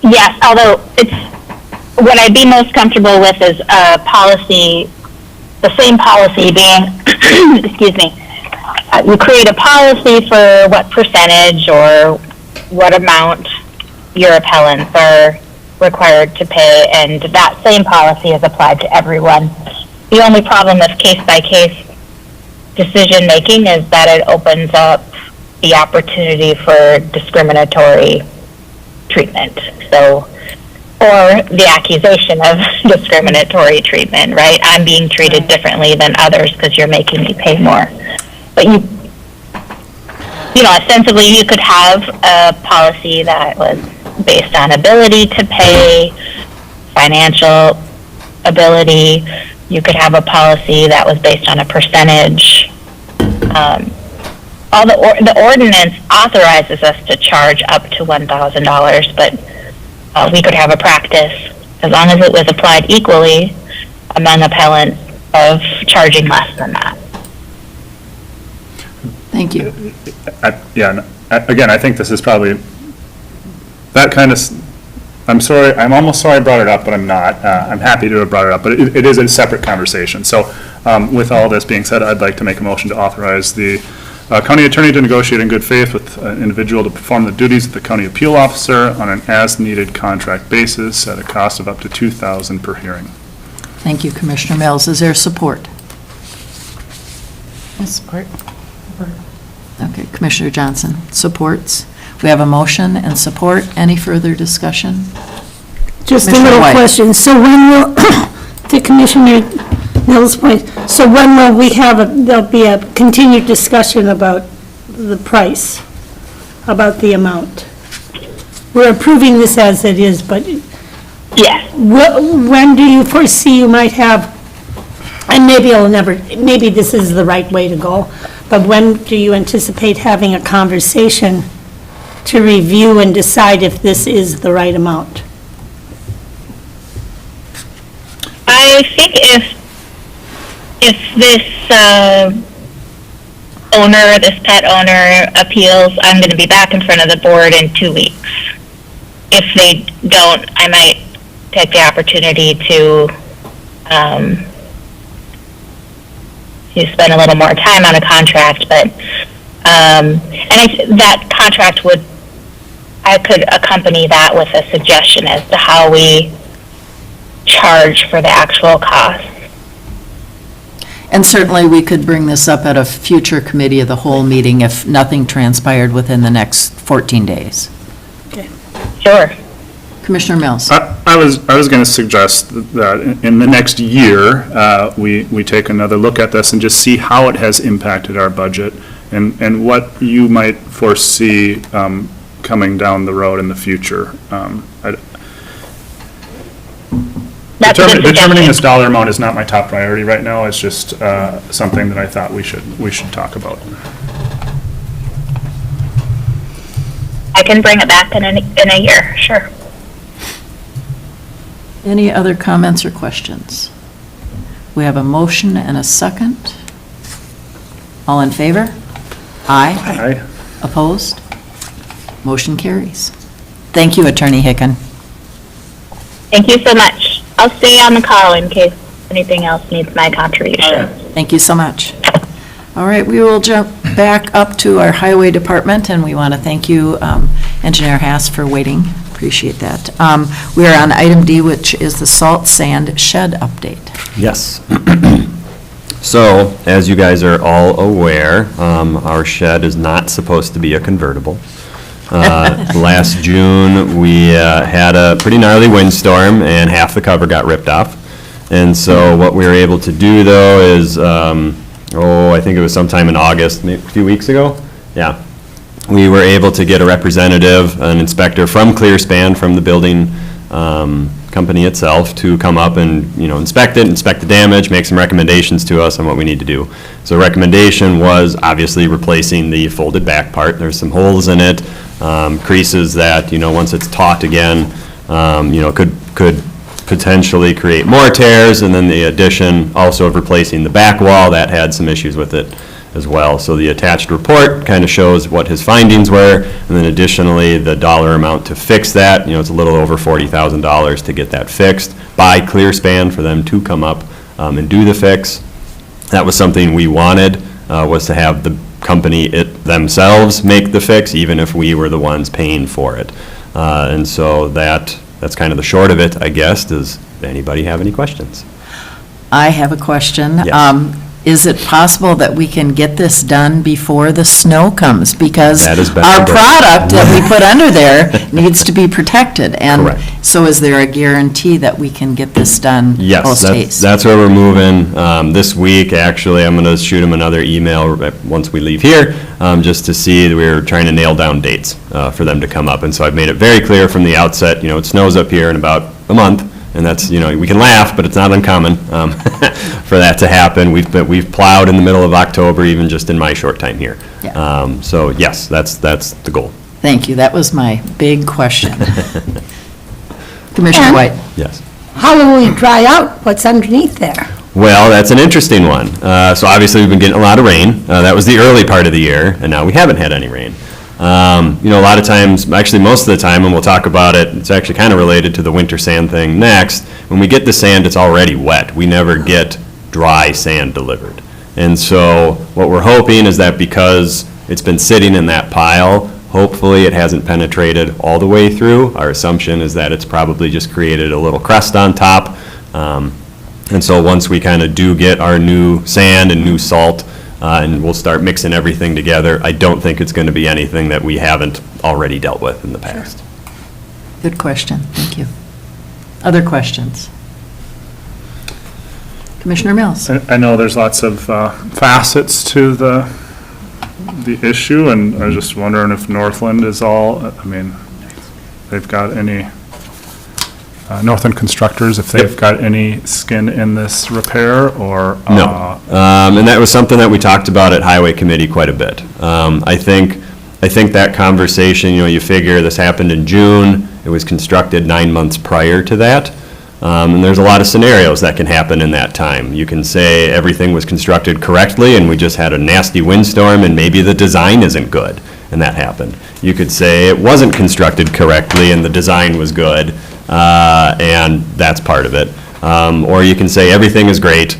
Yes, although what I'd be most comfortable with is a policy, the same policy being, excuse me, you create a policy for what percentage or what amount your appellants are required to pay, and that same policy is applied to everyone. The only problem with case-by-case decision-making is that it opens up the opportunity for discriminatory treatment. So, or the accusation of discriminatory treatment, right? I'm being treated differently than others because you're making me pay more. But ostensibly you could have a policy that was based on ability to pay, financial ability. You could have a policy that was based on a percentage. The ordinance authorizes us to charge up to $1,000, but we could have a practice, as long as it was applied equally among appellants, of charging less than that. Thank you. Again, I think this is probably, that kind of, I'm sorry, I'm almost sorry I brought it up, but I'm not. I'm happy to have brought it up, but it is a separate conversation. So with all this being said, I'd like to make a motion to authorize the county attorney to negotiate in good faith with an individual to perform the duties of the county appeal officer on an as-needed contract basis at a cost of up to $2,000 per hearing. Thank you, Commissioner Mills. Is there support? Support. Okay, Commissioner Johnson supports. We have a motion and support. Any further discussion? Just a Commissioner little White. question. So when will, to Commissioner Mills' point, so when will we there'll be a continued discussion about the price, about the amount? We're approving this as it is, but Yes. when do you foresee you might have, and maybe this is the right way to go, but when do you anticipate having a conversation to review and decide if this is the right amount? I think if this this pet owner appeals, I'm going to be back in front of the board in 2 weeks. If they don't, I might take the opportunity to spend a little more time on a contract, but that contract I could accompany that with a suggestion as to how we charge for the actual cost. And certainly, we could bring this up at a future committee of the whole meeting if nothing transpired within the next 14 days. Sure. Commissioner Mills? I was going to suggest that in the next year, we take another look at this and just see how it has impacted our budget and what you might foresee coming down the road in the future. That's a good Determining this suggestion. dollar amount is not my top priority right now. It's just something that I thought we should talk about. I can bring it back in a year, sure. Any other comments or questions? We have a motion and a second. All in favor? Aye. Opposed? Motion carries. Thank you, Attorney Hicken. Thank you so much. I'll stay on the call in case anything else needs my contribution. Thank you so much. All right, we will jump back up to our Highway Department, and we want to thank you, Engineer Haas, for waiting. Appreciate that. We are on item D, which is the salt sand shed update. Yes. So, as you guys are all aware, our shed is not supposed to be a convertible. Last June, we had a pretty gnarly windstorm, and half the cover got ripped off. And so what we were able to do, though, is, I think it was sometime in August, maybe a few weeks ago? Yeah. We were able to get a representative, an inspector from Clearspan, from the building company itself, to come up and, inspect it, inspect the damage, make some recommendations to us on what we need to do. So the recommendation was obviously replacing the folded back part. There's some holes in it, creases that, once it's taut again, could potentially create more tears, and then the addition also of replacing the back wall, that had some issues with it as well. So the attached report kind of shows what his findings were, and then additionally, the dollar amount to fix that, it's a little over $40,000 to get that fixed by Clearspan for them to come up and do the fix. That was something we wanted, was to have the company themselves make the fix, even if we were the ones paying for it. And so that's kind of the short of it, I guess. Does anybody have any questions? I have a question. Yes. Is it possible that we can get this done before the snow comes? Because That has been our our goal. product that we put under there needs to be protected. And Correct. so is there a guarantee that we can get this done Yes, post-haste? that's where we're moving. This week, actually, I'm going to shoot him another email once we leave here, just to see that we're trying to nail down dates for them to come up. And so I've made it very clear from the outset, it snows up here in about a month, and that's, we can laugh, but it's not uncommon for that to happen. We've plowed in the middle of October, even just in my short time here. Yeah. So yes, that's the goal. Thank you. That was my big question. Commissioner And- White? Yes. How will we dry out what's underneath there? Well, that's an interesting one. So obviously, we've been getting a lot of rain. That was the early part of the year, and now we haven't had any rain. A lot of times, actually most of the time, and we'll talk about it, it's actually kind of related to the winter sand thing next. When we get the sand, it's already wet. We never get dry sand delivered. And so what we're hoping is that because it's been sitting in that pile, hopefully it hasn't penetrated all the way through. Our assumption is that it's probably just created a little crust on top. And so once we kind of do get our new sand and new salt, and we'll start mixing everything together, I don't think it's going to be anything that we haven't already dealt with in the past. Good question. Thank you. Other questions? Commissioner Mills? I know there's lots of facets to the issue, and I was just wondering if Northland is they've got any, Northland Constructors, if they've got any skin in this repair, or? No. And that was something that we talked about at Highway Committee quite a bit. I think that conversation, you figure this happened in June, it was constructed 9 months prior to that. And there's a lot of scenarios that can happen in that time. You can say everything was constructed correctly and we just had a nasty windstorm and maybe the design isn't good, and that happened. You could say it wasn't constructed correctly and the design was good, and that's part of it. Or you can say everything is great.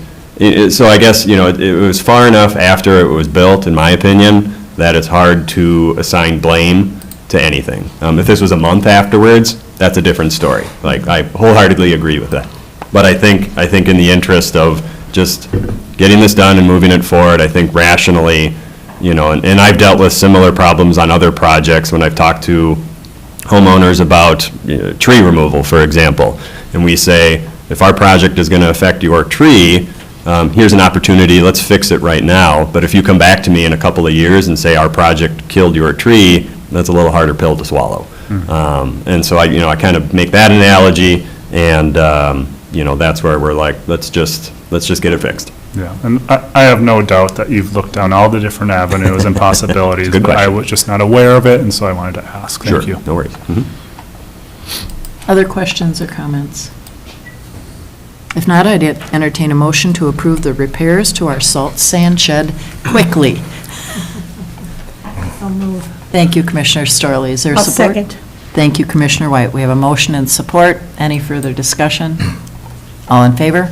So I guess, it was far enough after it was built, in my opinion, that it's hard to assign blame to anything. If this was a month afterwards, that's a different story. Like, I wholeheartedly agree with that. But I think in the interest of just getting this done and moving it forward, I think rationally, and I've dealt with similar problems on other projects when I've talked to homeowners about tree removal, for example. And we say, if our project is going to affect your tree, here's an opportunity, let's fix it right now. But if you come back to me in a couple of years and say our project killed your tree, that's a little harder pill to swallow. And so I kind of make that analogy, and, that's where we're like, let's just get it fixed. Yeah, and I have no doubt that you've looked down all the different avenues and possibilities. Good but I question. was just not aware of it, and so I wanted to ask. Thank you. Sure, no worries. Other questions or comments? If not, I'd entertain a motion to approve the repairs to our salt sand shed quickly. I'll move. Thank you, Commissioner Storley. Is there I'll support? second. Thank you, Commissioner White. We have a motion and support. Any further discussion? All in favor?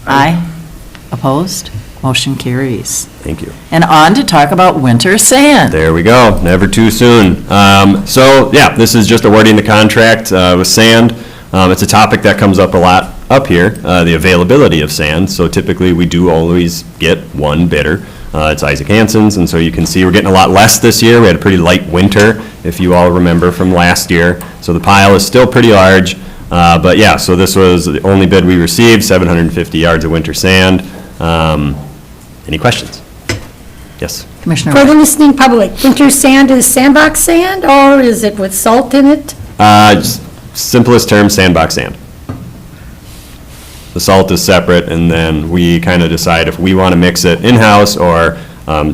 Aye. Opposed? Motion carries. Thank you. And on to talk about winter sand. There we go, never too soon. This is just awarding the contract with sand. It's a topic that comes up a lot up here, the availability of sand. So typically, we do always get one bidder. It's Isaac Hansen's, and so you can see we're getting a lot less this year. We had a pretty light winter, if you all remember from last year. So the pile is still pretty large. So this was the only bid we received, 750 yards of winter sand. Any questions? Yes. Commissioner For the White. listening public, winter sand is sandbox sand, or is it with salt in it? Simplest term, sandbox sand. The salt is separate, and then we kind of decide if we want to mix it in-house, or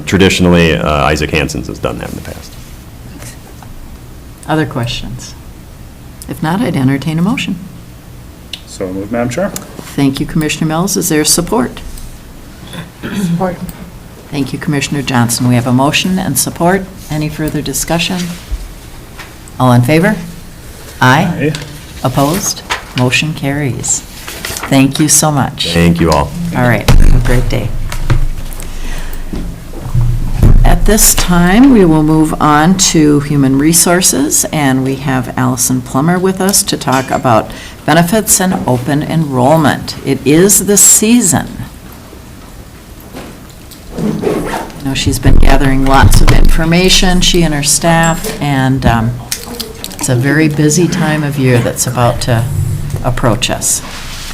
traditionally, Isaac Hansen's has done that in the past. Other questions? If not, I'd entertain a motion. So moved, Madam Chair. Thank you, Commissioner Mills. Is there support? Support. Thank you, Commissioner Johnson. We have a motion and support. Any further discussion? All in favor? Aye. Opposed? Motion carries. Thank you so much. Thank you all. All right, have a great day. At this time, we will move on to Human Resources, and we have Allison Plummer with us to talk about benefits and open enrollment. It is the season. I know she's been gathering lots of information, she and her staff, and it's a very busy time of year that's about to approach us.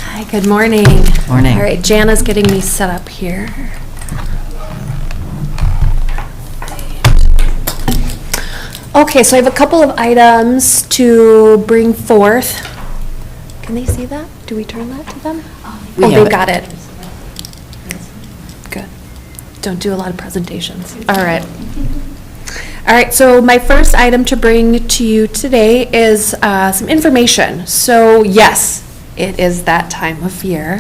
Hi, good morning. Morning. All right, Jana's getting me set up here. Okay, so I have a couple of items to bring forth. Can they see that? Do we turn that to them? We Oh, have they've it. got it. Good. Don't do a lot of presentations. All right. All right, so my first item to bring to you today is some information. So yes, it is that time of year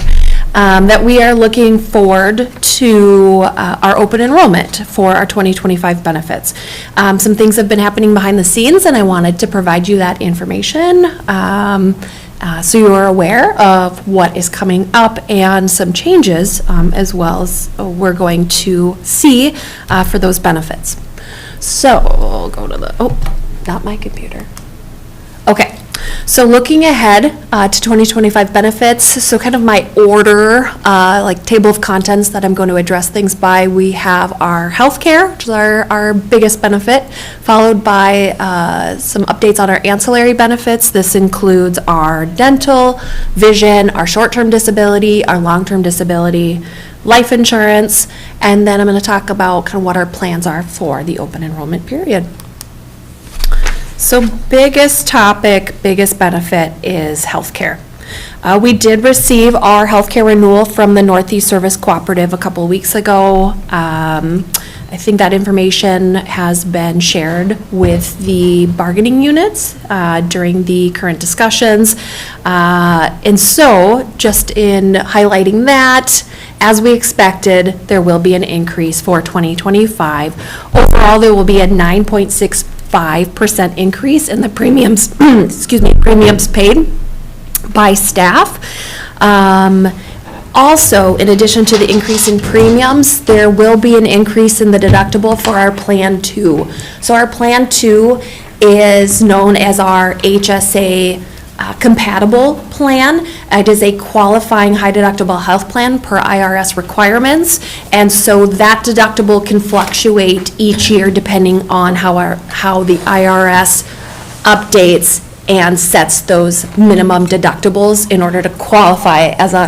that we are looking forward to our open enrollment for our 2025 benefits. Some things have been happening behind the scenes, and I wanted to provide you that information so you are aware of what is coming up and some changes as well as we're going to see for those benefits. So, I'll go to not my computer. Okay, so looking ahead to 2025 benefits, so kind of my order, like table of contents that I'm going to address things by, we have our healthcare, which is our biggest benefit, followed by some updates on our ancillary benefits. This includes our dental, vision, our short-term disability, our long-term disability, life insurance, and then I'm going to talk about kind of what our plans are for the open enrollment period. So biggest topic, biggest benefit is healthcare. We did receive our healthcare renewal from the Northeast Service Cooperative a couple of weeks ago. I think that information has been shared with the bargaining units during the current discussions. And so, just in highlighting that, as we expected, there will be an increase for 2025. Overall, there will be a 9.65% increase in the premiums, premiums paid by staff. Also, in addition to the increase in premiums, there will be an increase in the deductible for our Plan 2. So our Plan 2 is known as our HSA compatible plan. It is a qualifying high deductible health plan per IRS requirements, and so that deductible can fluctuate each year depending on how the IRS updates and sets those minimum deductibles in order to qualify as a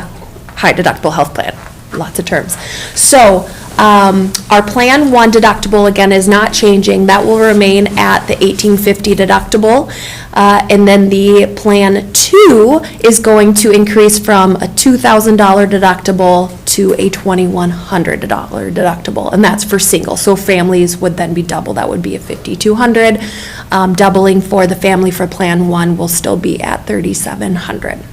high deductible health plan. Lots of terms. So our Plan 1 deductible, again, is not changing. That will remain at the $1,850 deductible. And then the Plan 2 is going to increase from a $2,000 deductible to a $2,100 deductible, and that's for single. So families would then be double. That would be a $5,200. Doubling for the family for Plan 1 will still be at $3,700.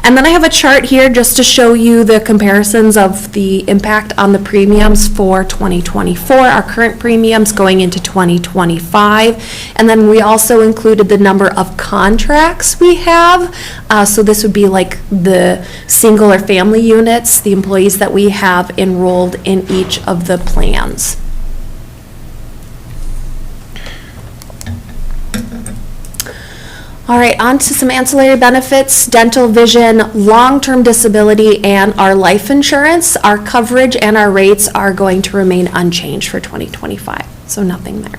And then I have a chart here just to show you the comparisons of the impact on the premiums for 2024, our current premiums going into 2025. And then we also included the number of contracts we have. So this would be like the single or family units, the employees that we have enrolled in each of the plans. All right, on to some ancillary benefits, dental, vision, long-term disability, and our life insurance. Our coverage and our rates are going to remain unchanged for 2025, so nothing there.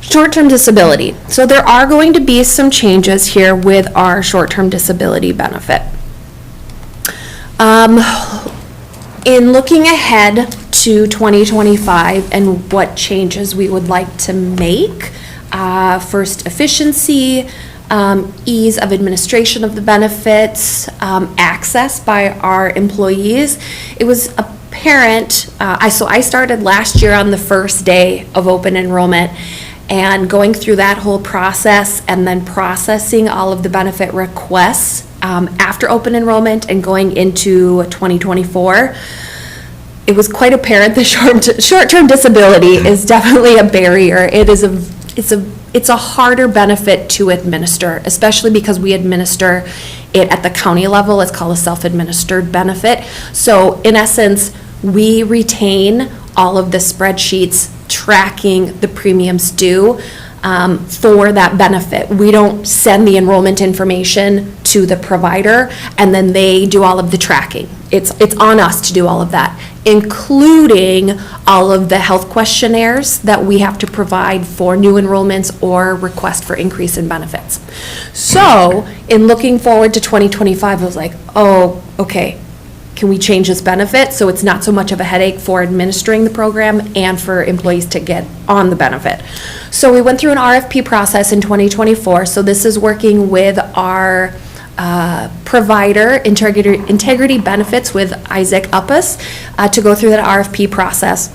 Short-term disability. So there are going to be some changes here with our short-term disability benefit. In looking ahead to 2025 and what changes we would like to make, first, efficiency, ease of administration of the benefits, access by our employees. It was apparent, so I started last year on the first day of open enrollment, and going through that whole process and then processing all of the benefit requests after open enrollment and going into 2024. It was quite apparent the short-term disability is definitely a barrier. It's a harder benefit to administer, especially because we administer it at the county level. It's called a self-administered benefit. So in essence, we retain all of the spreadsheets tracking the premiums due for that benefit. We don't send the enrollment information to the provider and then they do all of the tracking. It's on us to do all of that, including all of the health questionnaires that we have to provide for new enrollments or request for increase in benefits. So in looking forward to 2025, I was like, oh, okay, can we change this benefit so it's not so much of a headache for administering the program and for employees to get on the benefit? So we went through an RFP process in 2024. So this is working with our provider, Integrity Benefits with Isaac Uppus, to go through that RFP process.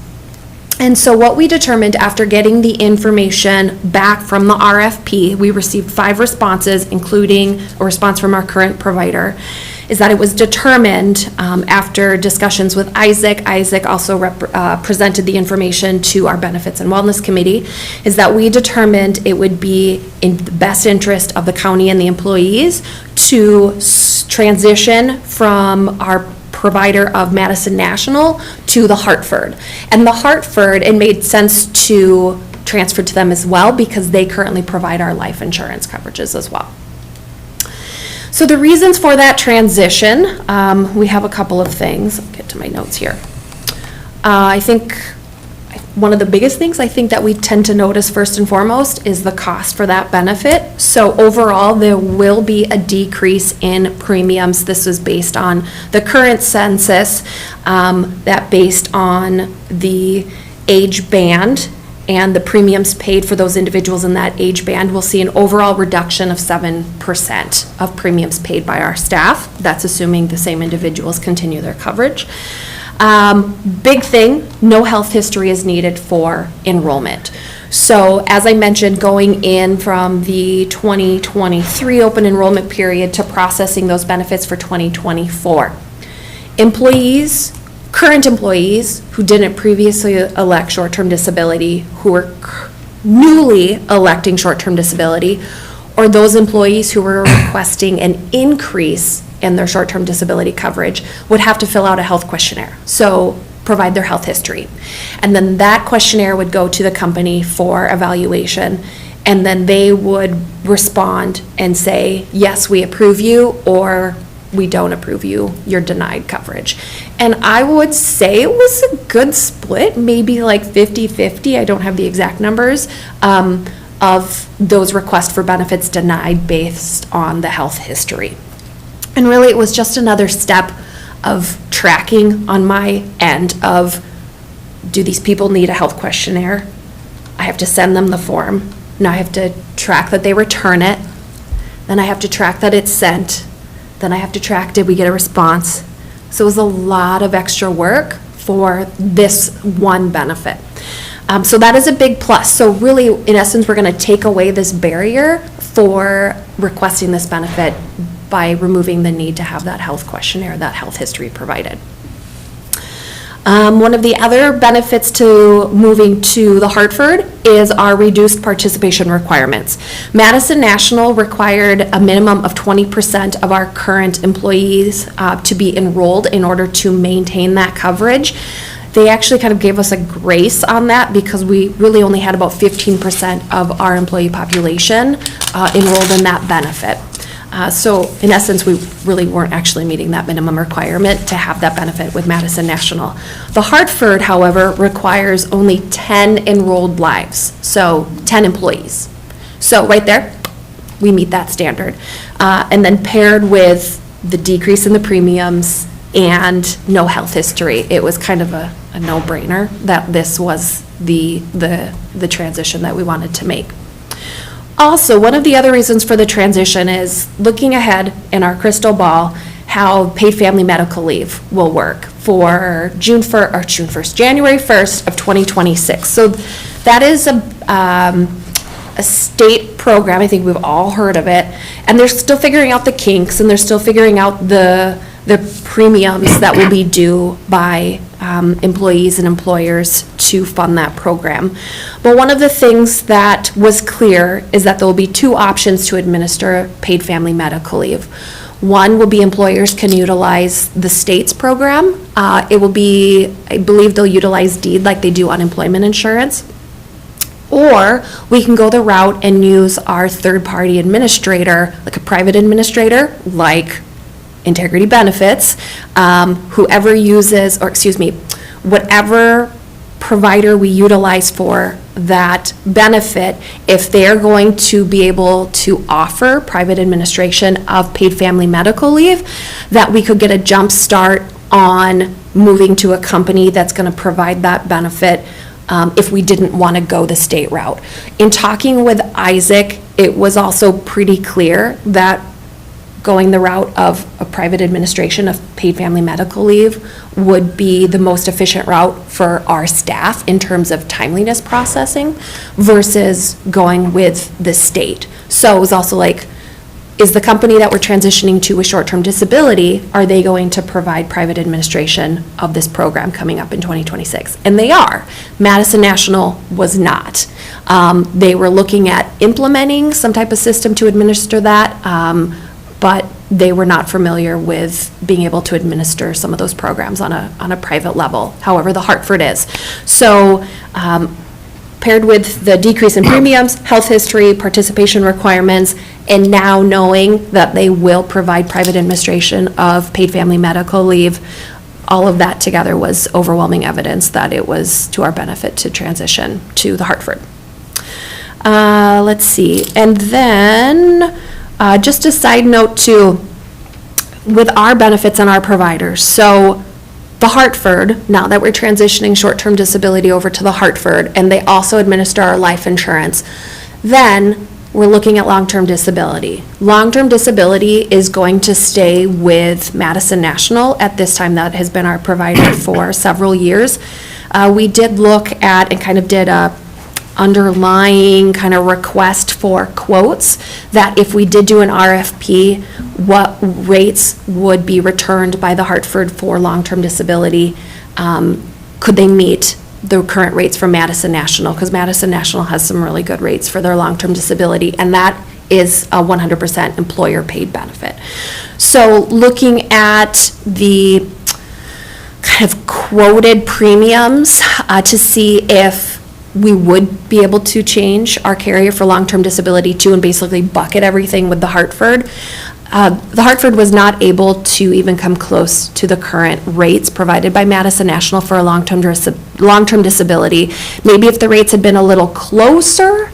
And so what we determined after getting the information back from the RFP, we received 5 responses, including a response from our current provider, is that it was determined after discussions with Isaac also presented the information to our Benefits and Wellness Committee, is that we determined it would be in the best interest of the county and the employees to transition from our provider of Madison National to the Hartford. And the Hartford, it made sense to transfer to them as well because they currently provide our life insurance coverages as well. So the reasons for that transition, we have a couple of things. I'll get to my notes here. I think one of the biggest things I think that we tend to notice first and foremost is the cost for that benefit. So overall, there will be a decrease in premiums. This is based on the current census, that based on the age band and the premiums paid for those individuals in that age band, we'll see an overall reduction of 7% of premiums paid by our staff. That's assuming the same individuals continue their coverage. Big thing, no health history is needed for enrollment. So as I mentioned, going in from the 2023 open enrollment period to processing those benefits for 2024. Current employees who didn't previously elect short-term disability, who are newly electing short-term disability, or those employees who were requesting an increase in their short-term disability coverage would have to fill out a health questionnaire. So provide their health history. And then that questionnaire would go to the company for evaluation. And then they would respond and say, yes, we approve you, or we don't approve you, you're denied coverage. And I would say it was a good split, maybe like 50-50, I don't have the exact numbers, of those requests for benefits denied based on the health history. And really, it was just another step of tracking on my end of, do these people need a health questionnaire? I have to send them the form. Now I have to track that they return it. Then I have to track that it's sent. Then I have to track, did we get a response? So it was a lot of extra work for this one benefit. So that is a big plus. So really, in essence, we're going to take away this barrier for requesting this benefit by removing the need to have that health questionnaire, that health history provided. One of the other benefits to moving to the Hartford is our reduced participation requirements. Madison National required a minimum of 20% of our current employees to be enrolled in order to maintain that coverage. They actually kind of gave us a grace on that because we really only had about 15% of our employee population enrolled in that benefit. So in essence, we really weren't actually meeting that minimum requirement to have that benefit with Madison National. The Hartford, however, requires only 10 enrolled lives, so 10 employees. So right there, we meet that standard. And then paired with the decrease in the premiums and no health history, it was kind of a no-brainer that this was the transition that we wanted to make. Also, one of the other reasons for the transition is looking ahead in our crystal ball how paid family medical leave will work for January 1st of 2026. So that is a state program. I think we've all heard of it, and they're still figuring out the kinks, and they're still figuring out the premiums that will be due by employees and employers to fund that program. But one of the things that was clear is that there will be two options to administer paid family medical leave. One will be employers can utilize the state's program. It will be, I believe they'll utilize Deed like they do unemployment insurance. Or we can go the route and use our third-party administrator, like a private administrator, like Integrity Benefits, whoever uses, or excuse me, whatever provider we utilize for that benefit, if they're going to be able to offer private administration of paid family medical leave, that we could get a jump start on moving to a company that's going to provide that benefit if we didn't want to go the state route. In talking with Isaac, it was also pretty clear that going the route of a private administration of paid family medical leave would be the most efficient route for our staff in terms of timeliness processing versus going with the state. So it was also like, is the company that we're transitioning to with short-term disability, are they going to provide private administration of this program coming up in 2026? And they are. Madison National was not. They were looking at implementing some type of system to administer that, but they were not familiar with being able to administer some of those programs on a private level. However, the Hartford is. So paired with the decrease in premiums, health history, participation requirements, and now knowing that they will provide private administration of paid family medical leave, all of that together was overwhelming evidence that it was to our benefit to transition to the Hartford. Let's see. And then just a side note too, with our benefits and our providers. So the Hartford, now that we're transitioning short-term disability over to the Hartford, and they also administer our life insurance, then we're looking at long-term disability. Long-term disability is going to stay with Madison National at this time. That has been our provider for several years. We did look at and kind of did a underlying kind of request for quotes that if we did do an RFP, what rates would be returned by the Hartford for long-term disability? Could they meet the current rates from Madison National? Because Madison National has some really good rates for their long-term disability, and that is a 100% employer-paid benefit. So looking at the kind of quoted premiums to see if we would be able to change our carrier for long-term disability to and basically bucket everything with the Hartford. The Hartford was not able to even come close to the current rates provided by Madison National for a long-term disability. Maybe if the rates had been a little closer,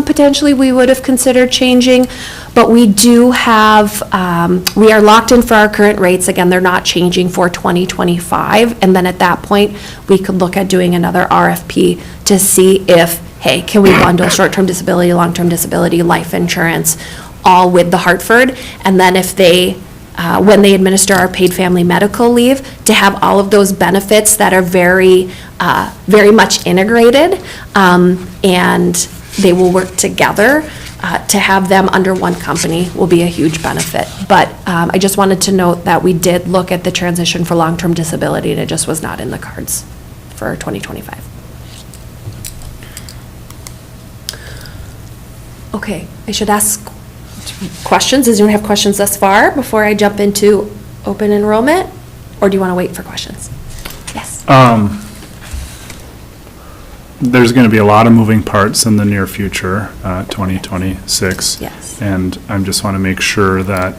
potentially we would have considered changing, but we do have, we are locked in for our current rates. Again, they're not changing for 2025. And then at that point, we could look at doing another RFP to see if, hey, can we bundle short-term disability, long-term disability, life insurance, all with the Hartford? And then if they, when they administer our paid family medical leave, to have all of those benefits that are very, very much integrated, and they will work together, to have them under one company will be a huge benefit. But I just wanted to note that we did look at the transition for long-term disability, and it just was not in the cards for 2025. Okay, I should ask questions. Does anyone have questions thus far before I jump into open enrollment? Or do you want to wait for questions? Yes. There's going to be a lot of moving parts in the near future, 2026. Yes. And I just want to make sure that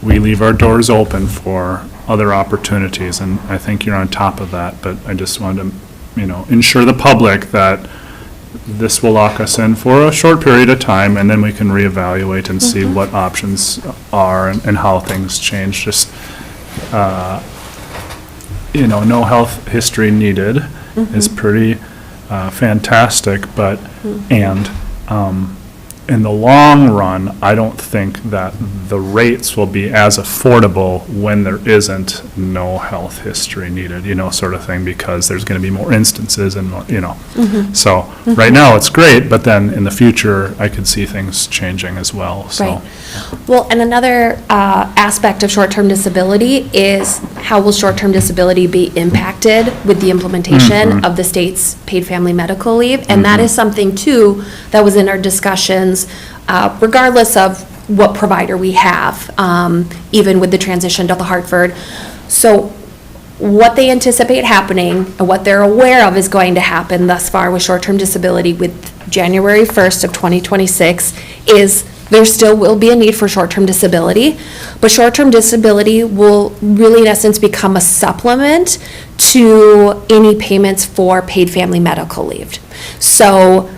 we leave our doors open for other opportunities, and I think you're on top of that, but I just wanted to, ensure the public that this will lock us in for a short period of time, and then we can reevaluate and see what options are and how things change. Just, no health history needed is pretty fantastic, but, in the long run, I don't think that the rates will be as affordable when there isn't no health history needed, sort of thing, because there's going to be more instances and, So, right now, it's great, but then in the future, I could see things changing as well, so. Right. Well, and another aspect of short-term disability is how will short-term disability be impacted with the implementation of the state's paid family medical leave? And that is something, too, that was in our discussions, regardless of what provider we have, even with the transition to the Hartford. So what they anticipate happening and what they're aware of is going to happen thus far with short-term disability with January 1st of 2026 is there still will be a need for short-term disability, but short-term disability will really, in essence, become a supplement to any payments for paid family medical leave. So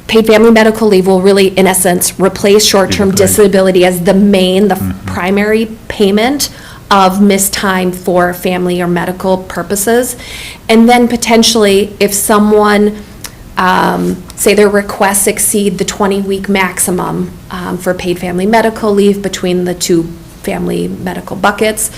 paid family medical leave will really, in essence, replace short-term disability as the main, the primary payment of missed time for family or medical purposes. And then potentially, if someone, say their requests exceed the 20-week maximum for paid family medical leave between the two family medical buckets,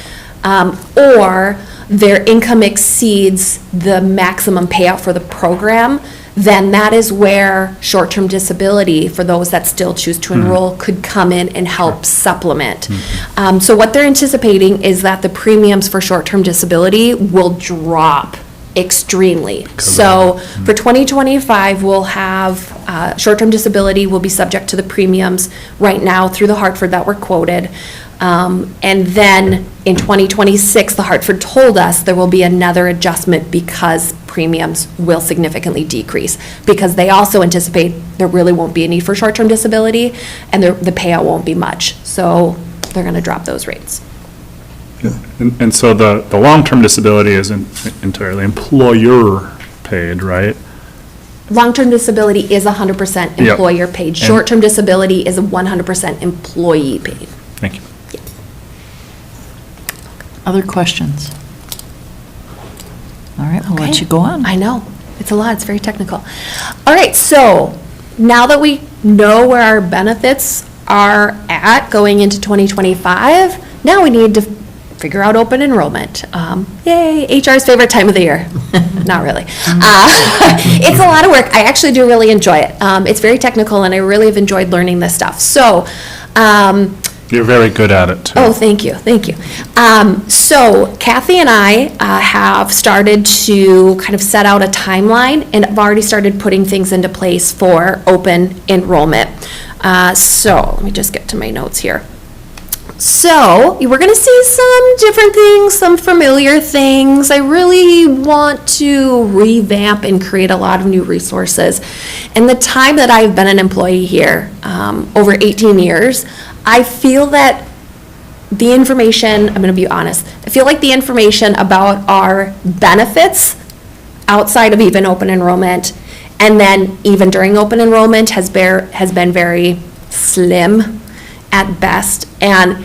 or their income exceeds the maximum payout for the program, then that is where short-term disability, for those that still choose to enroll, could come in and help supplement. So what they're anticipating is that the premiums for short-term disability will drop extremely. So for 2025, we'll have, short-term disability will be subject to the premiums right now through the Hartford that were quoted. And then in 2026, the Hartford told us there will be another adjustment because premiums will significantly decrease, because they also anticipate there really won't be a need for short-term disability and the payout won't be much. So they're going to drop those rates. And so the long-term disability is entirely employer paid, right? Long-term disability is 100% employer paid. Short-term disability is 100% employee paid. Thank you. Other questions? All right, we'll let Okay. you go on. I know, it's a lot, it's very technical. All right, so now that we know where our benefits are at going into 2025, now we need to figure out open enrollment. Yay, HR's favorite time of the year. Not really. It's a lot of work. I actually do really enjoy it. It's very technical, and I really have enjoyed learning this stuff. So, You're very good at it, too. oh, thank you, thank you. So Kathy and I have started to kind of set out a timeline, and I've already started putting things into place for open enrollment. So let me just get to my notes here. So we're going to see some different things, some familiar things. I really want to revamp and create a lot of new resources. In the time that I've been an employee here, over 18 years, I feel that the information, I'm going to be honest, I feel like the information about our benefits outside of even open enrollment And then even during open enrollment has been very slim at best. And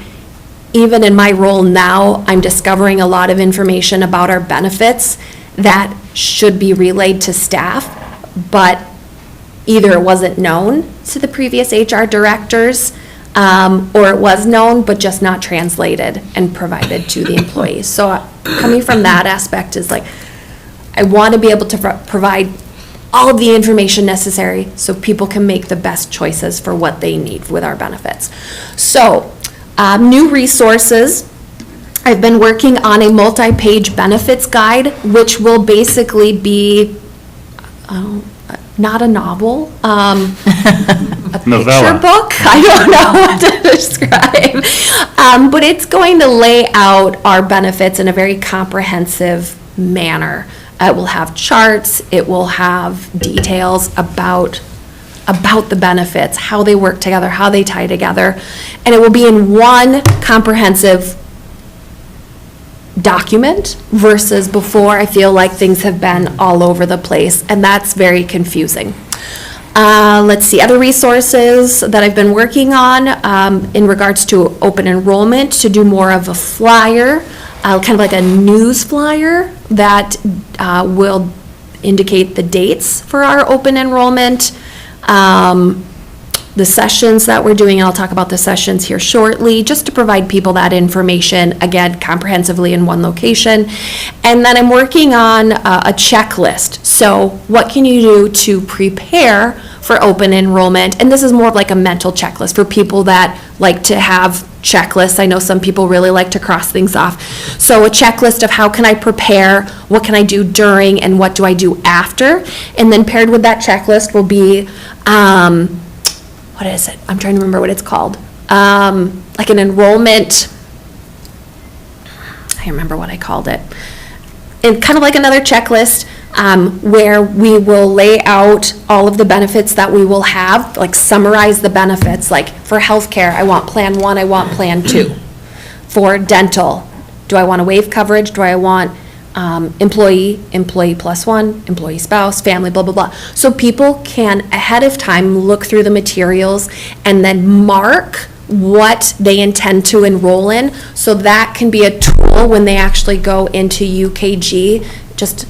even in my role now, I'm discovering a lot of information about our benefits that should be relayed to staff, but either it wasn't known to the previous HR directors, or it was known, but just not translated and provided to the employees. So coming from that aspect is like, I want to be able to provide all of the information necessary so people can make the best choices for what they need with our benefits. So, new resources. I've been working on a multi-page benefits guide, which will basically be, not a novel, a Novella. picture book. I don't know what to describe. But it's going to lay out our benefits in a very comprehensive manner. It will have charts, it will have details about the benefits, how they work together, how they tie together, and it will be in one comprehensive document versus before I feel like things have been all over the place, and that's very confusing. Let's see, other resources that I've been working on in regards to open enrollment, to do more of a flyer, kind of like a news flyer that will indicate the dates for our open enrollment, the sessions that we're doing, and I'll talk about the sessions here shortly, just to provide people that information, again, comprehensively in one location. And then I'm working on a checklist. So what can you do to prepare for open enrollment? And this is more of like a mental checklist for people that like to have checklists. I know some people really like to cross things off. So a checklist of how can I prepare, what can I do during, and what do I do after? And then paired with that checklist will be, what is it? I'm trying to remember what it's called. Like an enrollment, I remember what I called it. And kind of like another checklist where we will lay out all of the benefits that we will have, like summarize the benefits. Like for healthcare, I want Plan 1, I want Plan 2. For dental, do I want a waive coverage? Do I want employee plus one, employee spouse, family, blah, blah, blah. So people can ahead of time look through the materials and then mark what they intend to enroll in. So that can be a tool when they actually go into UKG. Just,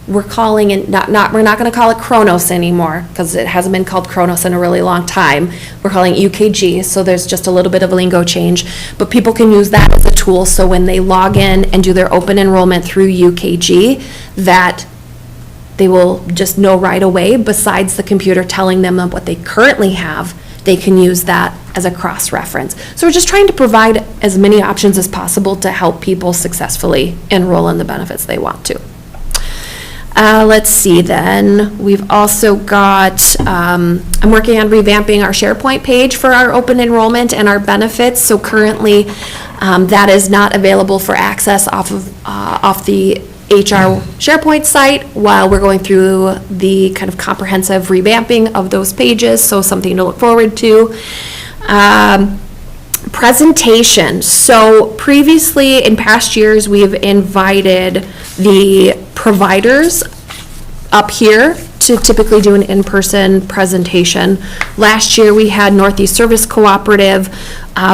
we're calling it, we're not gonna call it Kronos anymore because it hasn't been called Kronos in a really long time. We're calling it UKG, so there's just a little bit of a lingo change. But people can use that as a tool, so when they log in and do their open enrollment through UKG, that they will just know right away, besides the computer telling them of what they currently have, they can use that as a cross-reference. So we're just trying to provide as many options as possible to help people successfully enroll in the benefits they want to. Let's see then, we've also got, I'm working on revamping our SharePoint page for our open enrollment and our benefits. So currently, that is not available for access off the HR SharePoint site while we're going through the kind of comprehensive revamping of those pages, so something to look forward to. Presentation. So previously, in past years, we've invited the providers up here to typically do an in-person presentation. Last year, we had Northeast Service Cooperative,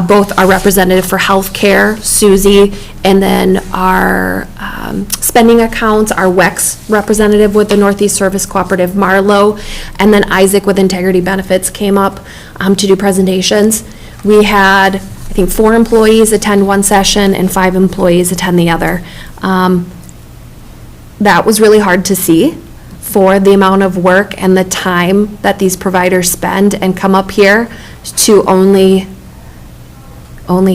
both our representative for healthcare, Susie, and then our spending accounts, our WEX representative with the Northeast Service Cooperative, Marlo, and then Isaac with Integrity Benefits came up to do presentations. We had, I think, 4 employees attend one session and 5 employees attend the other. That was really hard to see for the amount of work and the time that these providers spend and come up here to only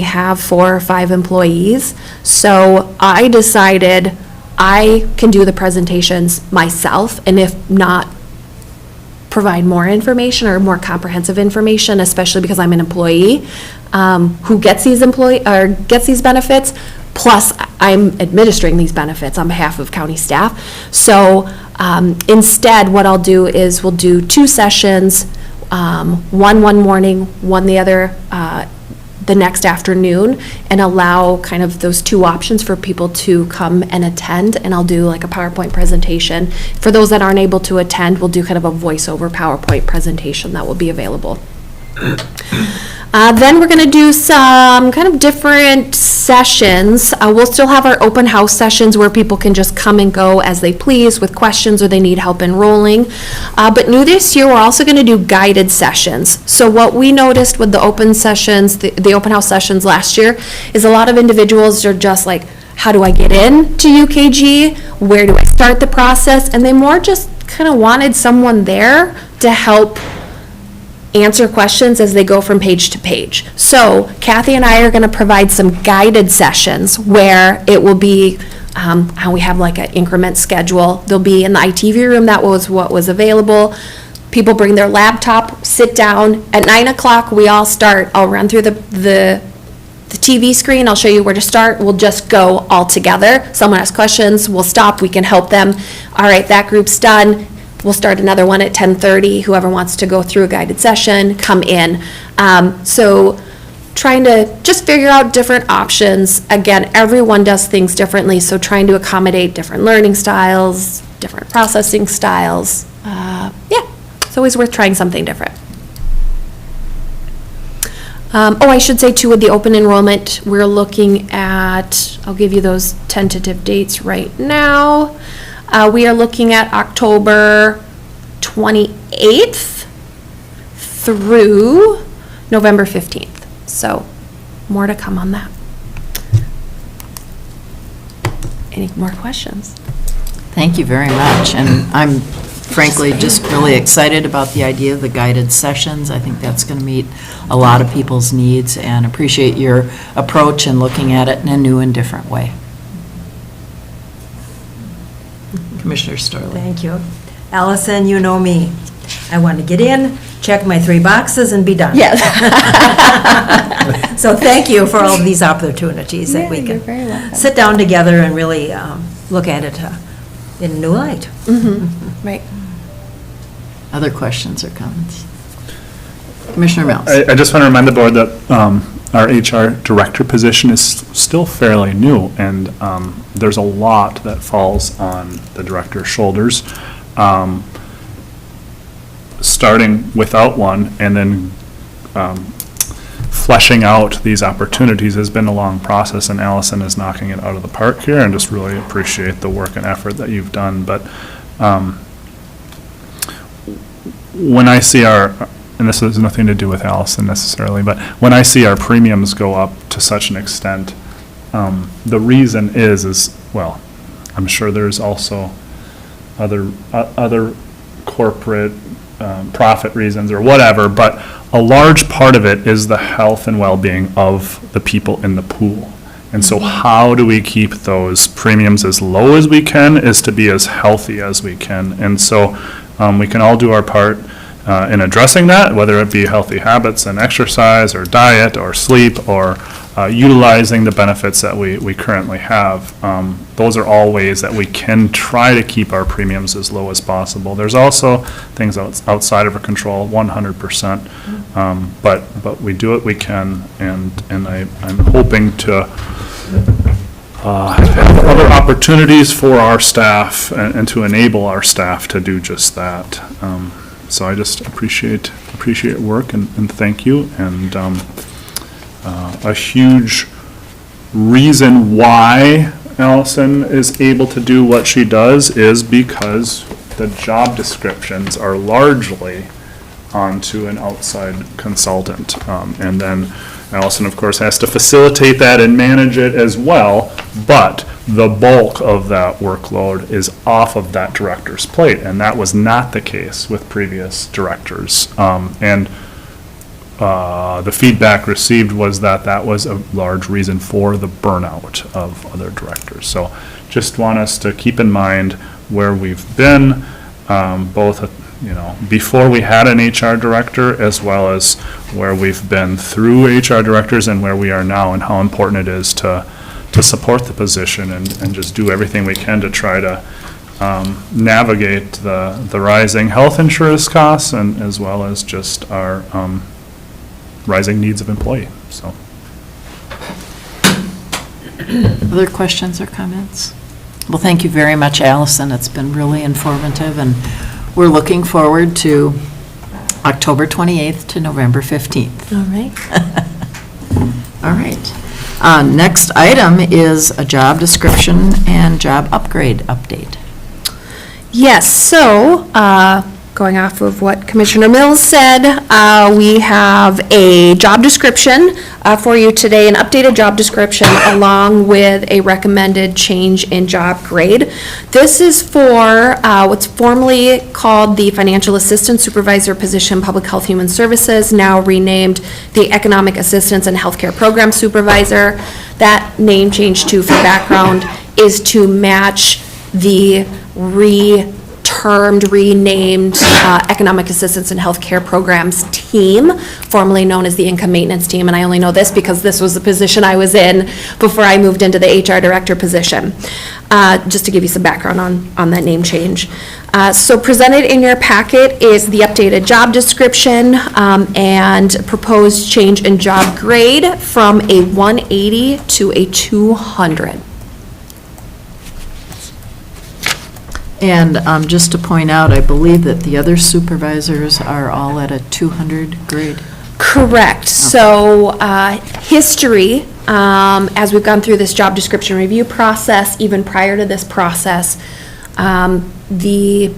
have 4 or 5 employees. So I decided I can do the presentations myself, and if not, provide more information or more comprehensive information, especially because I'm an employee who gets these benefits, plus I'm administering these benefits on behalf of county staff. So instead, what I'll do is we'll do 2 sessions, one morning, one the other the next afternoon and allow kind of those two options for people to come and attend, and I'll do like a PowerPoint presentation. For those that aren't able to attend, we'll do kind of a voiceover PowerPoint presentation that will be available. Then we're going to do some kind of different sessions. We'll still have our open house sessions where people can just come and go as they please with questions or they need help enrolling. But new this year, we're also going to do guided sessions. So what we noticed with the open sessions, the open house sessions last year, is a lot of individuals are just like, how do I get in to UKG? Where do I start the process? And they more just kind of wanted someone there to help answer questions as they go from page to page. So Kathy and I are going to provide some guided sessions where it will be how we have like an increment schedule. They'll be in the ITV room. That was what was available. People bring their laptop, sit down. At 9 o'clock, we all start. I'll run through the TV screen. I'll show you where to start. We'll just go all together. Someone asks questions. We'll stop. We can help them. All right, that group's done. We'll start another one at 10:30. Whoever wants to go through a guided session, come in. So trying to just figure out different options. Again, everyone does things differently, so trying to accommodate different learning styles, different processing styles. Yeah, it's always worth trying something different. I should say too, with the open enrollment, we're looking at, I'll give you those tentative dates right now. We are looking at October 28th through November 15th. So more to come on that. Any more questions? Thank you very much, and I'm frankly just really excited about the idea of the guided sessions. I think that's going to meet a lot of people's needs, and appreciate your approach and looking at it in a new and different way. Commissioner Starley. Thank you. Allison, you know me. I want to get in, check my 3 boxes, and be done. Yes. So thank you for all of these opportunities that we you're can very welcome. sit down together and really look at it in a new light. Right. Other questions or comments? Commissioner Mills. I just want to remind the board that our HR director position is still fairly new, and there's a lot that falls on the director's shoulders. Starting without one and then fleshing out these opportunities has been a long process, and Allison is knocking it out of the park here, and just really appreciate the work and effort that you've done. But when I see and this has nothing to do with Allison necessarily, but when I see our premiums go up to such an extent, the reason is well, I'm sure there's also other corporate profit reasons or whatever, but a large part of it is the health and well-being of the people in the pool. And so how do we keep those premiums as low as we can is to be as healthy as we can. And so we can all do our part in addressing that, whether it be healthy habits and exercise or diet or sleep or utilizing the benefits that we currently have. Those are all ways that we can try to keep our premiums as low as possible. There's also things outside of our control, 100%, but we do what we can, and I'm hoping to have other opportunities for our staff and to enable our staff to do just that. So I just appreciate work and thank you. And a huge reason why Allison is able to do what she does is because the job descriptions are largely onto an outside consultant. And then Allison, of course, has to facilitate that and manage it as well, but the bulk of that workload is off of that director's plate, and that was not the case with previous directors. The feedback received was that was a large reason for the burnout of other directors. So just want us to keep in mind where we've been, both before we had an HR director, as well as where we've been through HR directors and where we are now, and how important it is to support the position and just do everything we can to try to navigate the rising health insurance costs, and as well as just our rising needs of employee. So Other questions or comments? Well, thank you very much, Allison. It's been really informative, and we're looking forward to October 28th to November 15th. All right. All right. Next item is a job description and job upgrade update. Yes, so, going off of what Commissioner Mills said, we have a job description for you today, an updated job description along with a recommended change in job grade. This is for what's formerly called the Financial Assistance Supervisor position, Public Health Human Services, now renamed the Economic Assistance and Healthcare Program Supervisor. That name change, too, for background, is to match the renamed Economic Assistance and Healthcare Programs team, formerly known as the Income Maintenance Team, and I only know this because this was the position I was in before I moved into the HR Director position. Just to give you some background on that name change. So presented in your packet is the updated job description and proposed change in job grade from a 180 to a 200. And just to point out, I believe that the other supervisors are all at a 200 grade. Correct. So, history, as we've gone through this job description review process, even prior to this process, the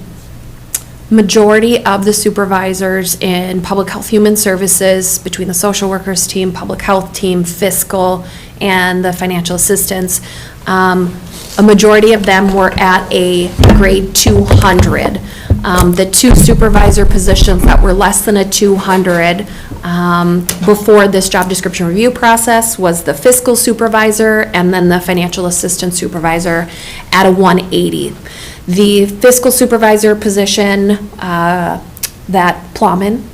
majority of the supervisors in Public Health Human Services, between the social workers team, public health team, fiscal, and the financial assistance, a majority of them were at a grade 200. The two supervisor positions that were less than a 200 before this job description review process was the fiscal supervisor and then the financial assistant supervisor at a 180. The fiscal supervisor position that Plowman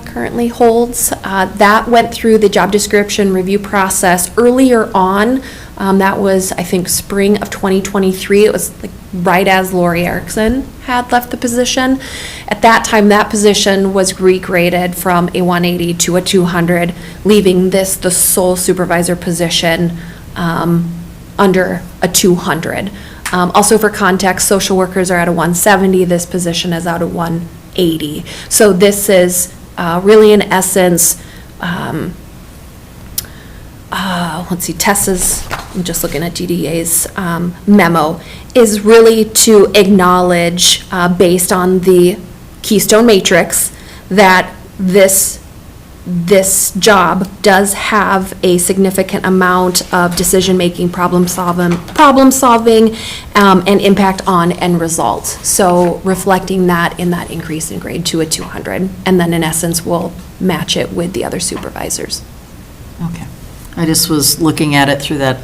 currently holds, that went through the job description review process earlier on. That was, I think, spring of 2023. It was like right as Lori Erickson had left the position. At that time, that position was regraded from a 180 to a 200, leaving this the sole supervisor position under a 200. Also for context, social workers are at a 170. This position is out at 180. So this is really, in essence, let's see, Tessa's, I'm just looking at DDA's memo, is really to acknowledge, based on the Keystone Matrix, that this job does have a significant amount of decision-making, problem-solving, and impact on end results. So reflecting that in that increase in grade to a 200, and then in essence, we'll match it with the other supervisors. Okay. I just was looking at it through that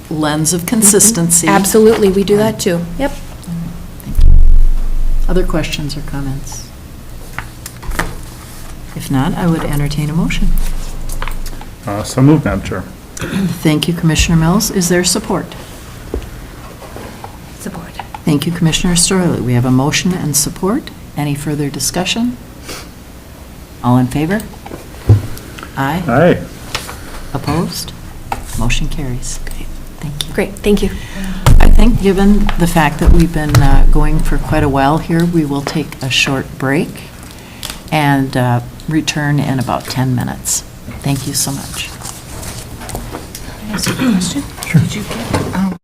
lens of consistency. Absolutely, we do that too. Yep. Other questions or comments? If not, I would entertain a motion. So moved, Madam Chair. Thank you, Commissioner Mills. Is there support? Support. Thank you, Commissioner Storley. We have a motion and support. Any further discussion? All in favor? Aye. Aye. Opposed? Motion carries. Great. Thank you. Great, thank you. I think, given the fact that we've been going for quite a while here, we will take a short break and return in about 10 minutes. Thank you so much. Can I ask you a question? Sure. Did you get,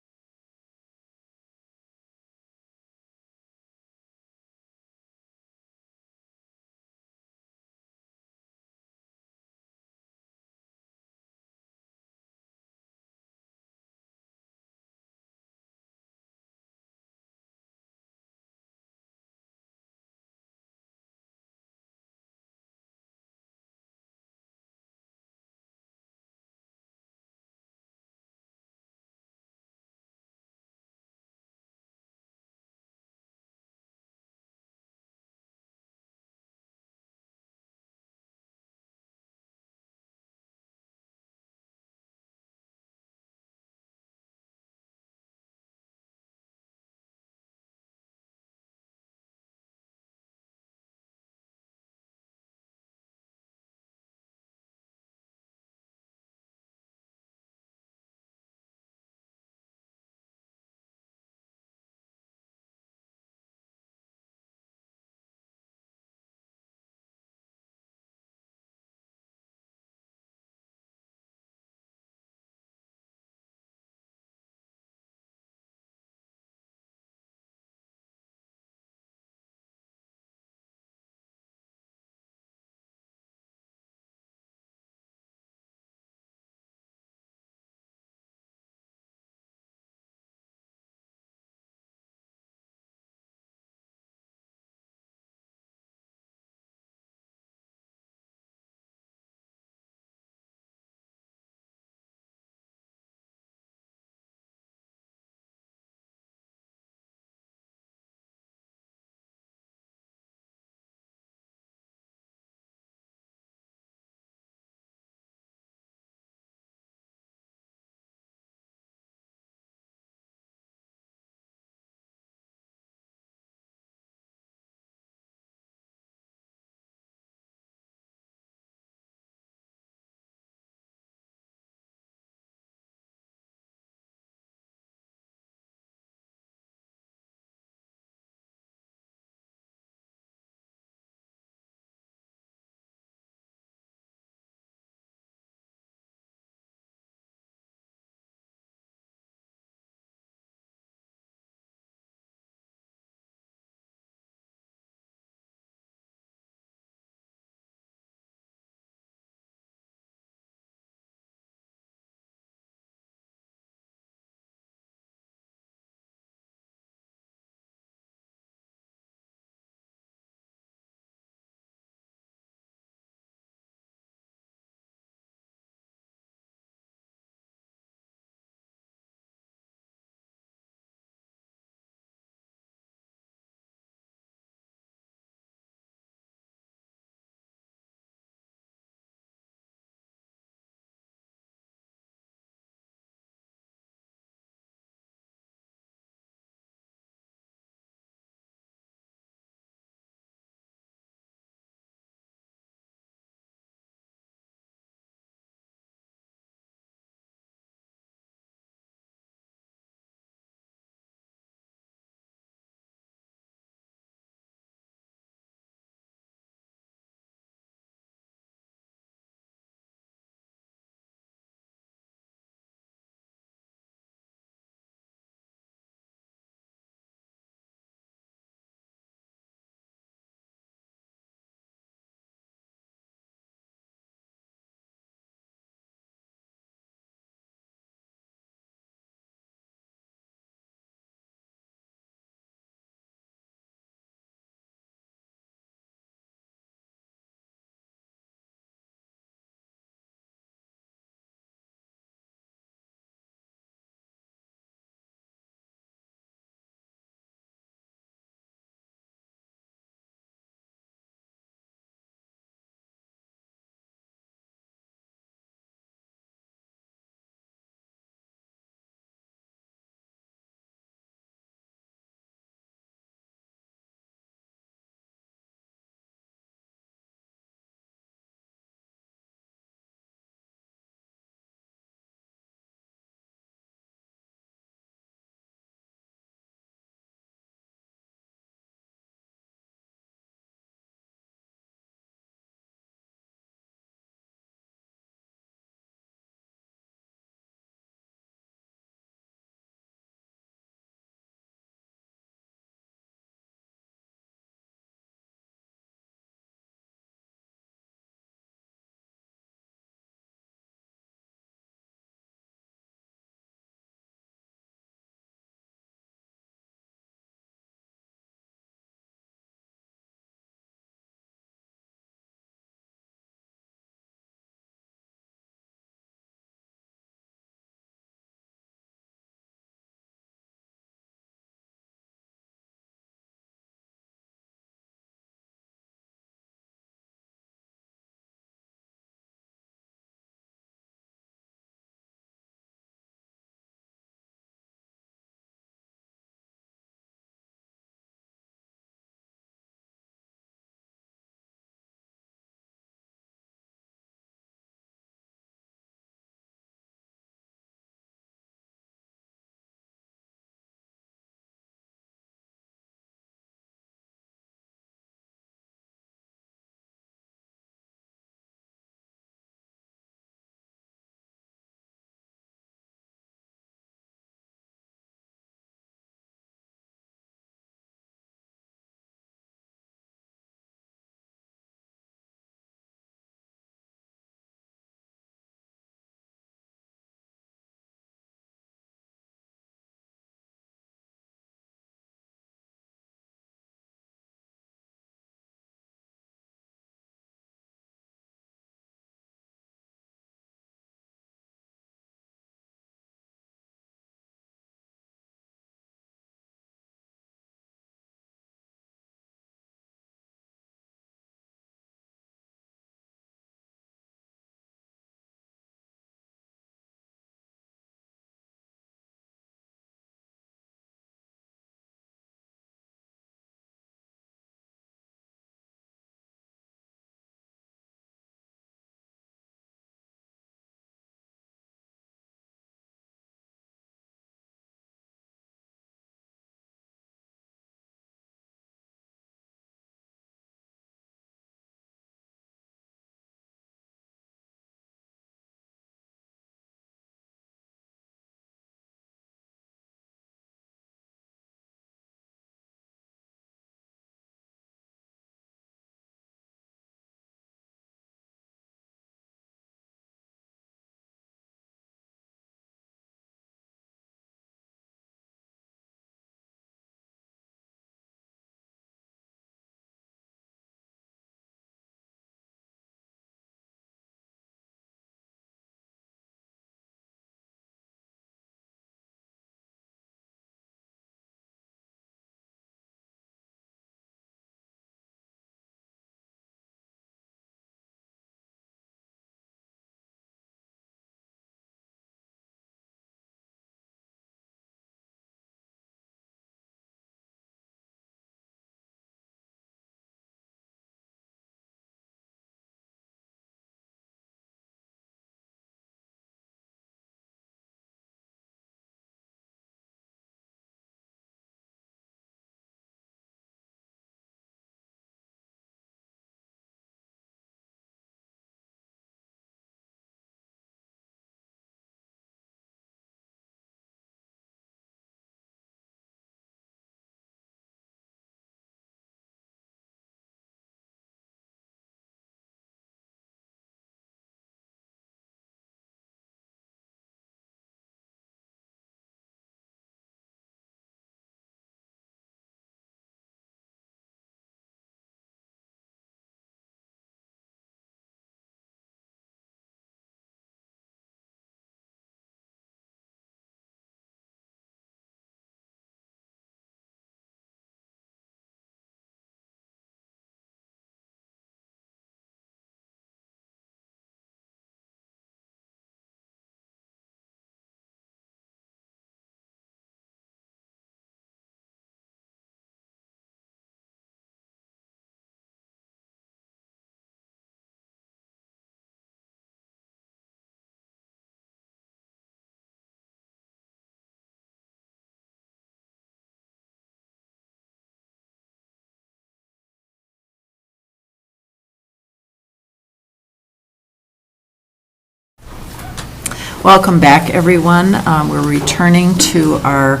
Welcome back, everyone. We're returning to our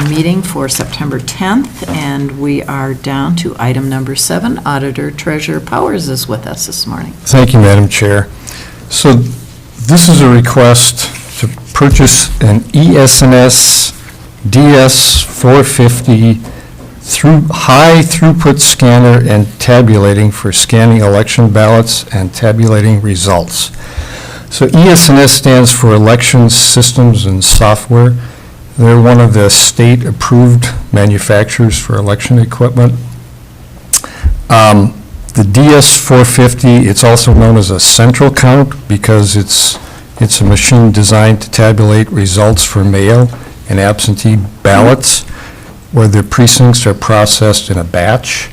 meeting for September 10th, and we are down to item number 7. Auditor Treasurer Powers is with us this morning. Thank you, Madam Chair. So this is a request to purchase an ES&S DS450 high throughput scanner and tabulating for scanning election ballots and tabulating results. So ES&S stands for Election Systems and Software. They're one of the state-approved manufacturers for election equipment. The DS450, it's also known as a central count because it's a machine designed to tabulate results for mail and absentee ballots where the precincts are processed in a batch.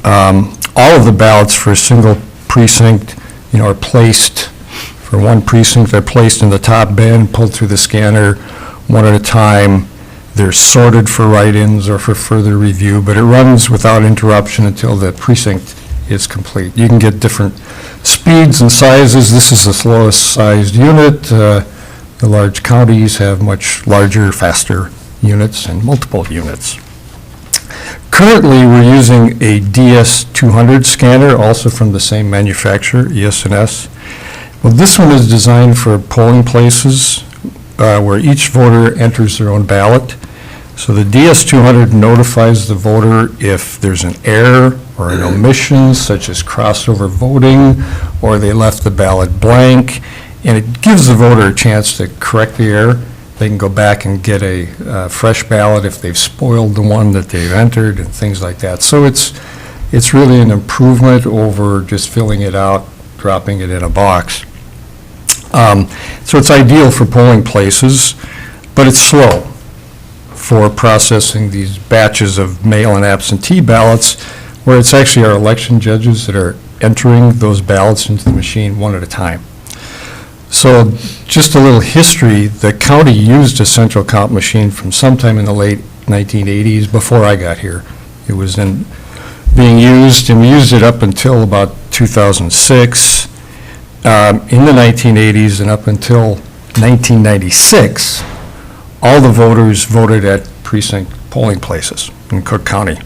All of the ballots for a single precinct, are placed, for one precinct, they're placed in the top bin, pulled through the scanner one at a time. They're sorted for write-ins or for further review, but it runs without interruption until the precinct is complete. You can get different speeds and sizes. This is the slowest sized unit. The large counties have much larger, faster units and multiple units. Currently, we're using a DS200 scanner, also from the same manufacturer, ES&S. Well, this one is designed for polling places where each voter enters their own ballot. So the DS200 notifies the voter if there's an error or an omission, such as crossover voting, or they left the ballot blank, and it gives the voter a chance to correct the error. They can go back and get a fresh ballot if they've spoiled the one that they've entered and things like that. So it's really an improvement over just filling it out, dropping it in a box. So it's ideal for polling places, but it's slow for processing these batches of mail and absentee ballots, where it's actually our election judges that are entering those ballots into the machine one at a time. So just a little history, the county used a central count machine from sometime in the late 1980s, before I got here. It was being used, and we used it up until about 2006. In the 1980s and up until 1996, all the voters voted at precinct polling places in Cook County.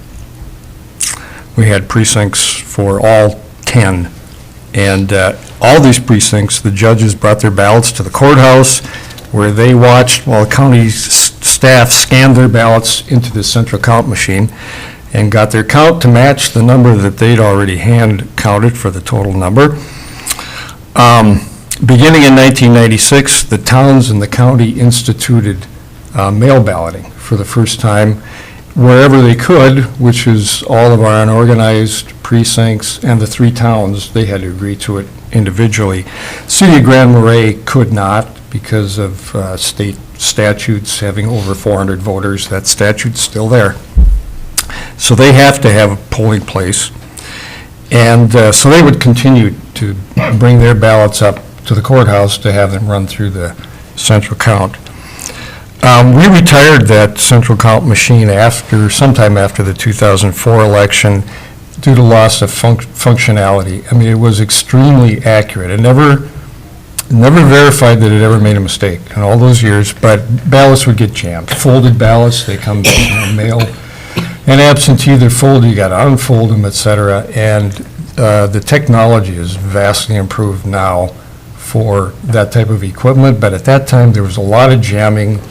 We had precincts for all 10, and all these precincts, the judges brought their ballots to the courthouse, where they watched while the county staff scanned their ballots into the central count machine and got their count to match the number that they'd already hand counted for the total number. Beginning in 1996, the towns and the county instituted mail balloting for the first time wherever they could, which is all of our unorganized precincts and the 3 towns. They had to agree to it individually. City of Grand Marais could not because of state statutes having over 400 voters. That statute's still there. So they have to have a polling place. And so they would continue to bring their ballots up to the courthouse to have them run through the central count. We retired that central count machine sometime after the 2004 election due to loss of functionality. I mean, it was extremely accurate. It never verified that it ever made a mistake in all those years, but ballots would get jammed. Folded ballots, they come in mail. And absentee, they're folded, you got to unfold them, et cetera. And the technology is vastly improved now for that type of equipment, but at that time, there was a lot of jamming,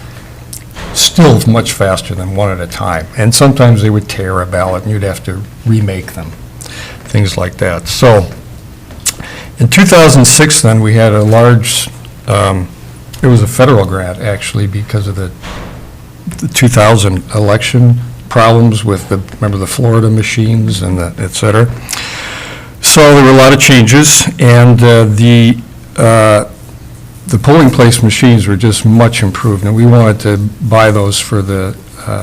still much faster than one at a time. And sometimes they would tear a ballot, and you'd have to remake them, things like that. So in 2006, then, we had a large, it was a federal grant, actually, because of the 2000 election problems with remember the Florida machines and et cetera. So there were a lot of changes, and the polling place machines were just much improved, and we wanted to buy those for the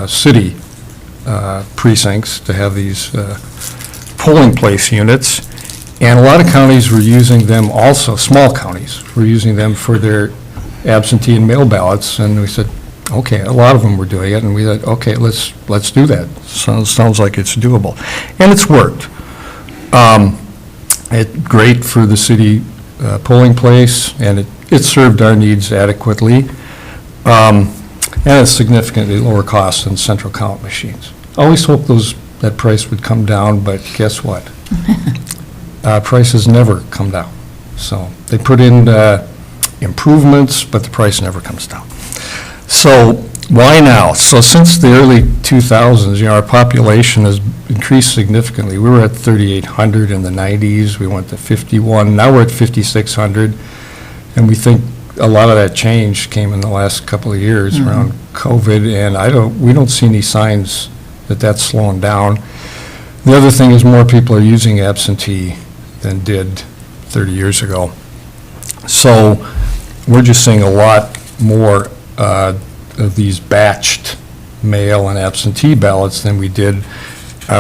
city precincts to have these polling place units. And a lot of counties were using them also, small counties were using them for their absentee and mail ballots, and we said, okay, a lot of them were doing it, and we said, okay, let's do that. Sounds like it's doable. And it's worked. It's great for the city polling place, and it served our needs adequately, and it's significantly lower cost than central count machines. I always hoped that price would come down, but guess what? Prices never come down. So they put in improvements, but the price never comes down. So why now? So since the early 2000s, our population has increased significantly. We were at 3,800 in the 90s. We went to 51. Now we're at 5,600. And we think a lot of that change came in the last couple of years around COVID. And we don't see any signs that that's slowing down. The other thing is more people are using absentee than did 30 years ago. So we're just seeing a lot more of these batched mail and absentee ballots than we did.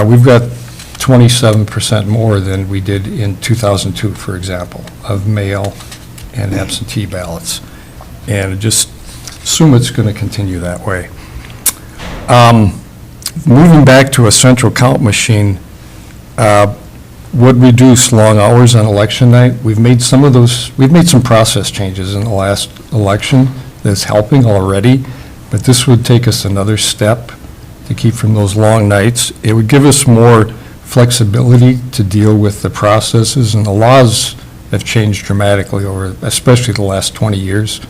We've got 27% more than we did in 2002, for example, of mail and absentee ballots. And just assume it's going to continue that way. Moving back to a central count machine would reduce long hours on election night. We've made some process changes in the last election that's helping already, but this would take us another step to keep from those long nights. It would give us more flexibility to deal with the processes, and the laws have changed dramatically over, especially the last 20 years,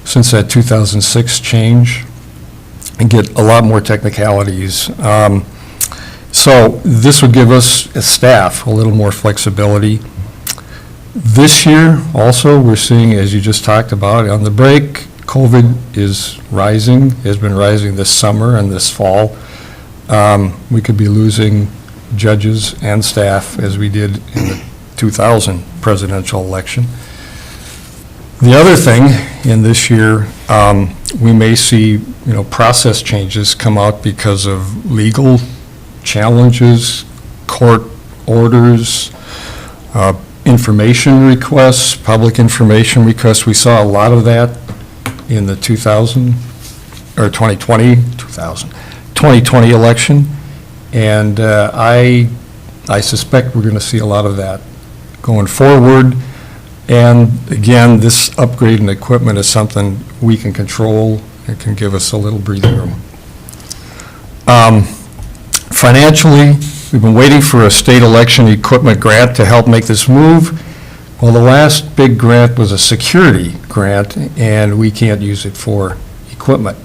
since that 2006 change, and get a lot more technicalities. So this would give us, as staff, a little more flexibility. This year, also, we're seeing, as you just talked about, on the break, COVID is rising, has been rising this summer and this fall. We could be losing judges and staff, as we did in the 2000 presidential election. The other thing in this year, we may see, process changes come out because of legal challenges, court orders, information requests, public information requests. We saw a lot of that in the 2020 election, and I suspect we're going to see a lot of that going forward. And again, this upgrade in equipment is something we can control. It can give us a little breathing room. Financially, we've been waiting for a state election equipment grant to help make this move. Well, the last big grant was a security grant, and we can't use it for equipment.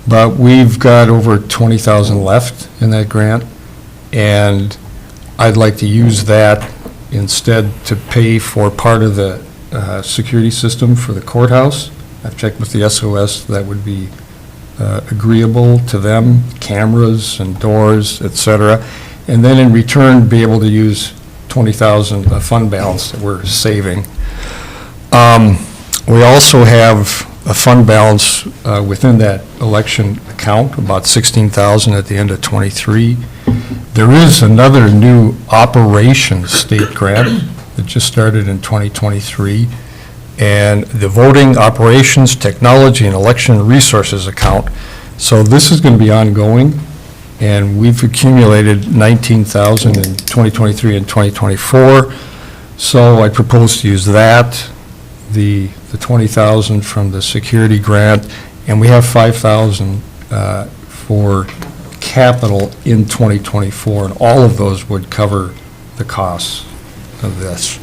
But we've got over 20,000 left in that grant, and I'd like to use that instead to pay for part of the security system for the courthouse. I've checked with the SOS, that would be agreeable to them, cameras and doors, et cetera. And then in return, be able to use 20,000 fund balance that we're saving. We also have a fund balance within that election account, about 16,000 at the end of '23. There is another new operations state grant that just started in 2023, and the Voting Operations Technology and Election Resources account. So this is going to be ongoing, and we've accumulated 19,000 in 2023 and 2024. So I propose to use that, the 20,000 from the security grant, and we have 5,000 for capital in 2024, and all of those would cover the costs of this.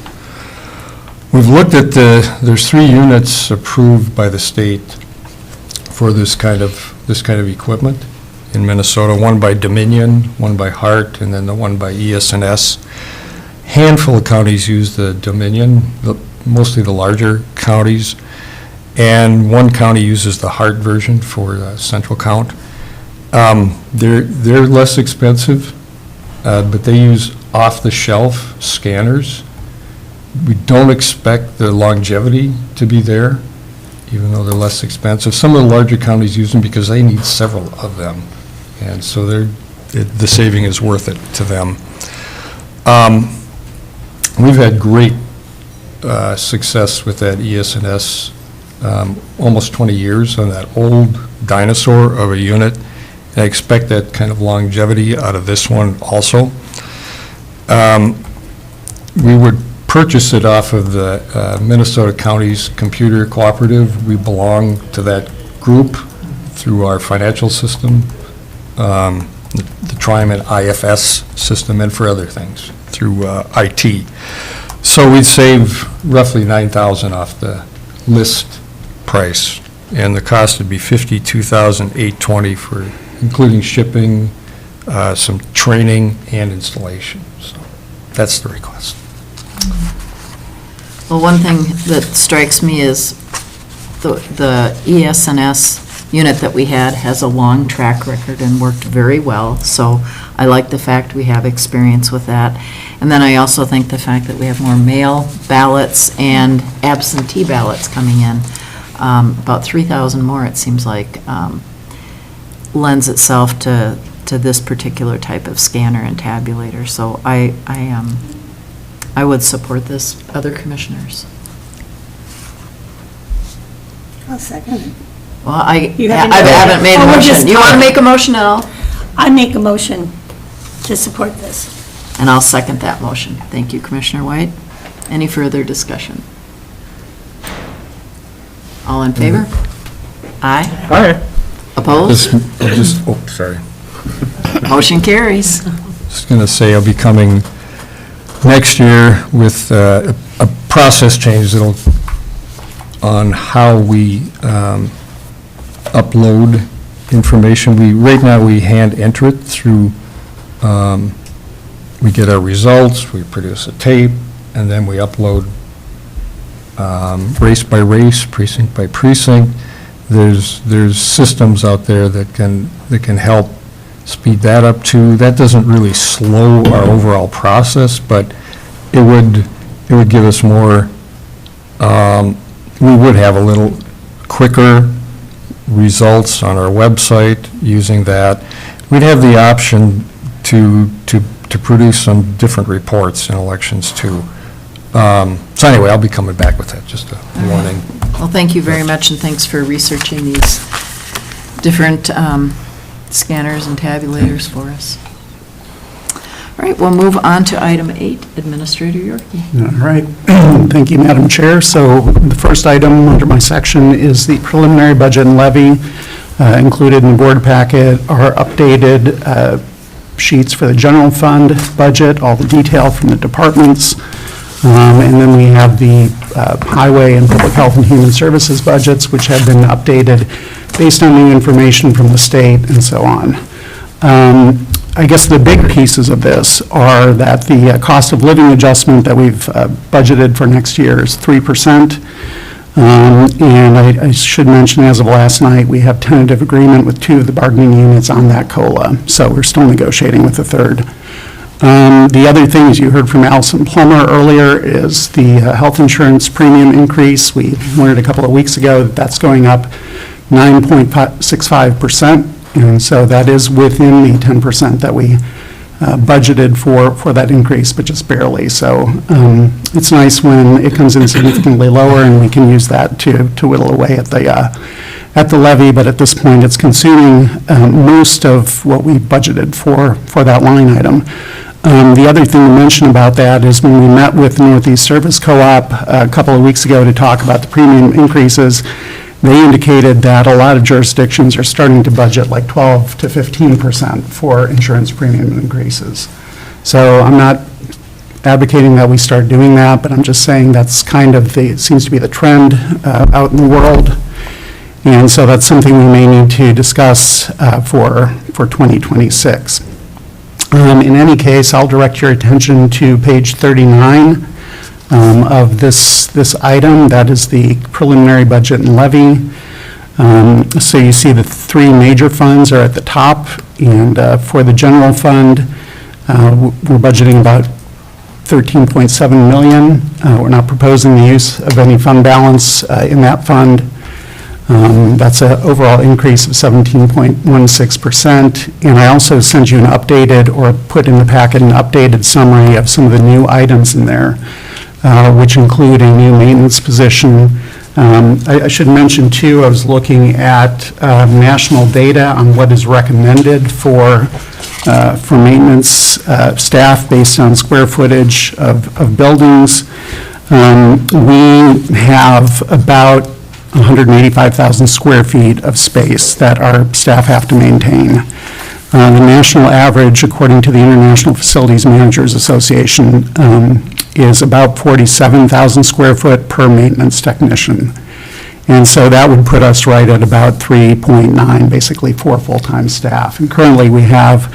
We've looked at there's 3 units approved by the state for this kind of equipment in Minnesota, one by Dominion, one by Hart, and then the one by ES&S. Handful of counties use the Dominion, mostly the larger counties, and one county uses the Hart version for central count. They're less expensive, but they use off-the-shelf scanners. We don't expect the longevity to be there, even though they're less expensive. Some of the larger counties use them because they need several of them, and so the saving is worth it to them. We've had great success with that ES&S, almost 20 years on that old dinosaur of a unit. I expect that kind of longevity out of this one also. We would purchased it off of the Minnesota Counties Computer Cooperative. We belong to that group through our financial system, the Triman IFS system, and for other things through IT. So we'd save roughly $9,000 off the list price, and the cost would be $52,820 for including shipping, some training, and installation. So that's the request. Well, one thing that strikes me is the ES&S unit that we had has a long track record and worked very well, so I like the fact we have experience with that. And then I also think the fact that we have more mail ballots and absentee ballots coming in, about 3,000 more, it seems like, lends itself to this particular type of scanner and tabulator. So I would support this. Other commissioners? I'll second it. Well, I You haven't haven't made a Oh, we're motion. just You want to talking. make a motion at all? I make a motion to support this. And I'll second that motion. Thank you, Commissioner White. Any further discussion? All in favor? Aye. Aye. Opposed? Sorry. Motion carries. Just going to say I'll be coming next year with a process change on how we upload information. Right now, we hand enter it through, we get our results, we produce a tape, and then we upload race by race, precinct by precinct. There's systems out there that can help speed that up too. That doesn't really slow our overall process, but it would give us more, we would have a little quicker results on our website using that. We'd have the option to produce some different reports in elections too. So anyway, I'll be coming back with that, just a warning. Well, thank you very much, and thanks for researching these different scanners and tabulators for us. All right, we'll move on to item 8, Administrator Yorkie. All right. Thank you, Madam Chair. So the first item under my section is the preliminary budget and levy. Included in the board packet are updated sheets for the general fund budget, all the detail from the departments. And then we have the highway and public health and human services budgets, which have been updated based on new information from the state and so on. I guess the big pieces of this are that the cost of living adjustment that we've budgeted for next year is 3%. And I should mention, as of last night, we have tentative agreement with 2 of the bargaining units on that COLA, so we're still negotiating with the 3rd. The other things you heard from Allison Plummer earlier is the health insurance premium increase. We learned a couple of weeks ago that that's going up 9.65%, and so that is within the 10% that we budgeted for that increase, but just barely. So it's nice when it comes in significantly lower, and we can use that to whittle away at the levy, but at this point, it's consuming most of what we budgeted for that line item. The other thing to mention about that is when we met with the Northeast Service Co-op a couple of weeks ago to talk about the premium increases, they indicated that a lot of jurisdictions are starting to budget like 12 to 15% for insurance premium increases. So I'm not advocating that we start doing that, but I'm just saying that's kind of seems to be the trend out in the world. And so that's something we may need to discuss for 2026. In any case, I'll direct your attention to page 39 of this item. That is the preliminary budget and levy. So you see the 3 major funds are at the top, and for the general fund, we're budgeting about $13.7 million. We're not proposing the use of any fund balance in that fund. That's an overall increase of 17.16%. And I also sent you an updated, or put in the packet, an updated summary of some of the new items in there, which include a new maintenance position, I should mention, too, I was looking at national data on what is recommended for maintenance staff based on square footage of buildings. We have about 185,000 square feet of space that our staff have to maintain. The national average, according to the International Facilities Managers Association, is about 47,000 square foot per maintenance technician. And so that would put us right at about 3.9, basically 4 full-time staff. And currently, we have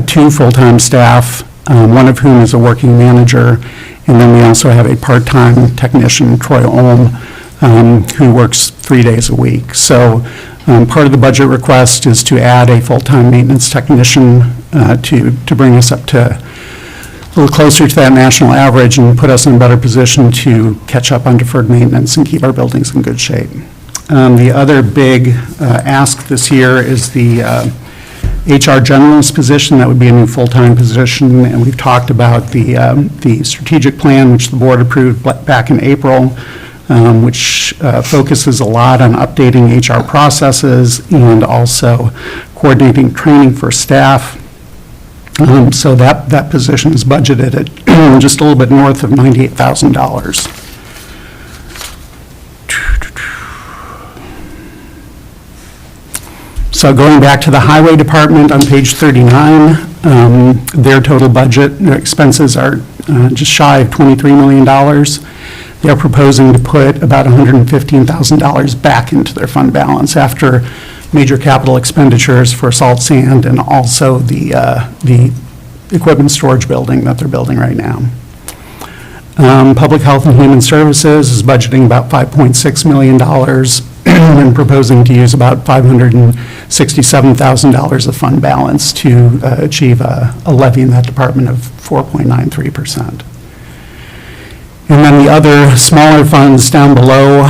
2 full-time staff, one of whom is a working manager, and then we also have a part-time technician, Troy Olm, who works 3 days a week. So part of the budget request is to add a full-time maintenance technician to bring us up to a little closer to that national average and put us in a better position to catch up on deferred maintenance and keep our buildings in good shape. The other big ask this year is the HR generalist position. That would be a new full-time position, and we've talked about the strategic plan, which the board approved back in April, which focuses a lot on updating HR processes and also coordinating training for staff. So that position is budgeted at just a little bit north of $98,000. So going back to the highway department on page 39, their total budget, their expenses are just shy of $23 million. They're proposing to put about $115,000 back into their fund balance after major capital expenditures for salt sand and also the equipment storage building that they're building right now. Public Health and Human Services is budgeting about $5.6 million and proposing to use about $567,000 of fund balance to achieve a levy in that department of 4.93%. And then the other smaller funds down below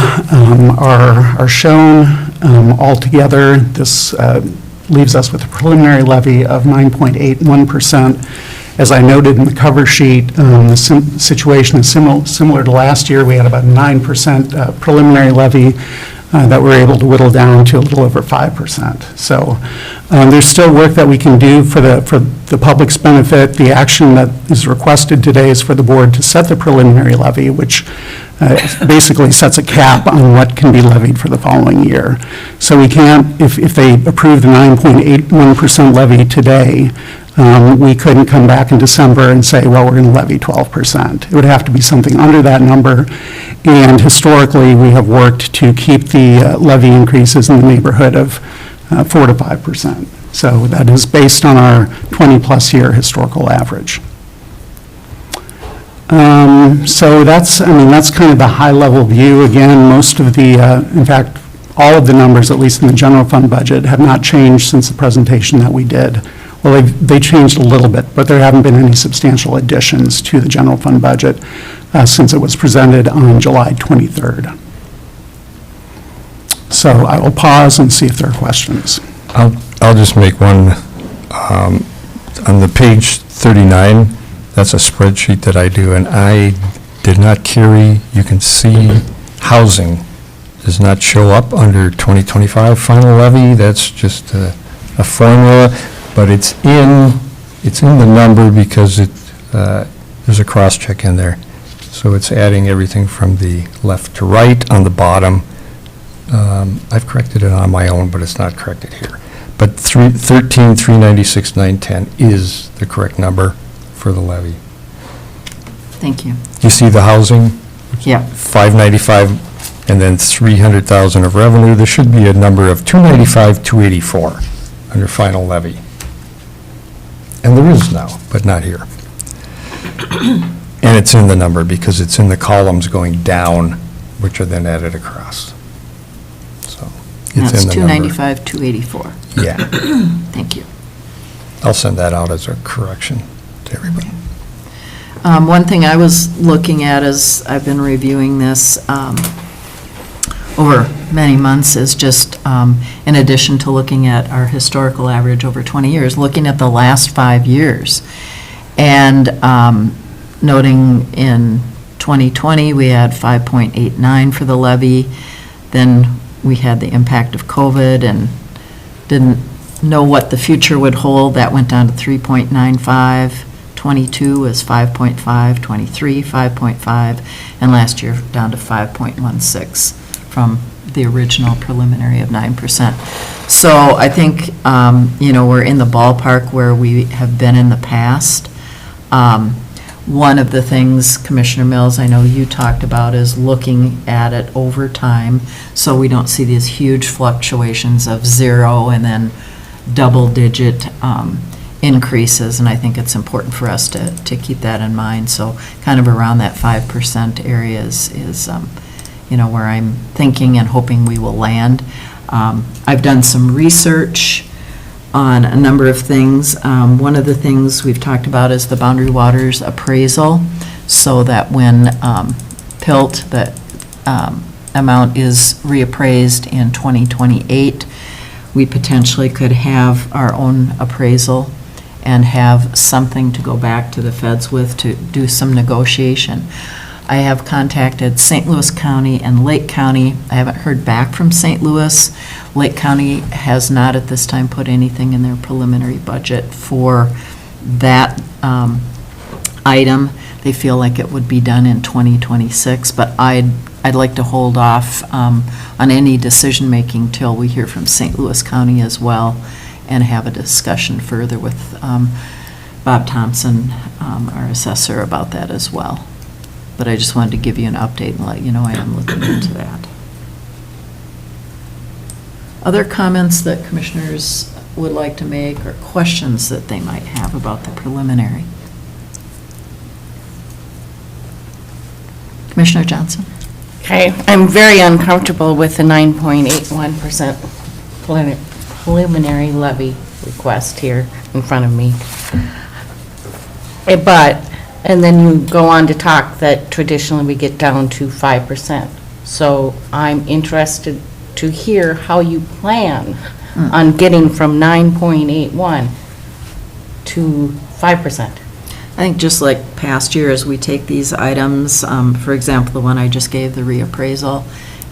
are shown. Altogether, this leaves us with a preliminary levy of 9.81%. As I noted in the cover sheet, the situation is similar to last year. We had about a 9% preliminary levy that we're able to whittle down to a little over 5%. So there's still work that we can do for the public's benefit. The action that is requested today is for the board to set the preliminary levy, which basically sets a cap on what can be levied for the following year. So we can't, if they approve the 9.81% levy today, we couldn't come back in December and say, well, we're going to levy 12%. It would have to be something under that number. And historically, we have worked to keep the levy increases in the neighborhood of 4 to 5%. So that is based on our 20-plus year historical average. So that's kind of the high-level view. Again, most of the, in fact, all of the numbers, at least in the general fund budget, have not changed since the presentation that we did. Well, they changed a little bit, but there haven't been any substantial additions to the general fund budget since it was presented on July 23rd. So I will pause and see if there are questions. I'll just make one. On the page 39, that's a spreadsheet that I do, and I did not carry, you can see housing does not show up under 2025 final levy. That's just a formula, but it's in the number because there's a cross-check in there. So it's adding everything from the left to right on the bottom. I've corrected it on my own, but it's not corrected here. But 13,396,910 is the correct number for the levy. Thank you. You see the housing? Yeah. 595, and then 300,000 of revenue. There should be a number of 295, 284 under final levy. And there is now, but not here. And it's in the number because it's in the columns going down, which are then added across. So it's That's in the number. 295, 284. Yeah. Thank you. I'll send that out as a correction to everybody. One thing I was looking at as I've been reviewing this over many months is just, in addition to looking at our historical average over 20 years, looking at the last 5 years. And noting in 2020, we had 5.89 for the levy. Then we had the impact of COVID and didn't know what the future would hold. That went down to 3.95. 22 was 5.5, 23, 5.5, and last year down to 5.16 from the original preliminary of 9%. So I think, we're in the ballpark where we have been in the past. One of the things, Commissioner Mills, I know you talked about is looking at it over time, so we don't see these huge fluctuations of 0 and then double-digit increases, and I think it's important for us to keep that in mind. So kind of around that 5% area is where I'm thinking and hoping we will land. I've done some research on a number of things. One of the things we've talked about is the Boundary Waters appraisal, so that when PILT, that amount is reappraised in 2028, we potentially could have our own appraisal and have something to go back to the feds with to do some negotiation. I have contacted St. Louis County and Lake County. I haven't heard back from St. Louis. Lake County has not at this time put anything in their preliminary budget for that item. They feel like it would be done in 2026, but I'd like to hold off on any decision-making till we hear from St. Louis County as well and have a discussion further with Bob Thompson, our assessor, about that as well. But I just wanted to give you an update and let you know I am looking into that. Other comments that commissioners would like to make or questions that they might have about the preliminary? Commissioner Johnson? Okay, I'm very uncomfortable with the 9.81% preliminary levy request here in front of me. And then you go on to talk that traditionally we get down to 5%. So I'm interested to hear how you plan on getting from 9.81 to 5%. I think just like past years, we take these items, for example, the one I just gave, the reappraisal,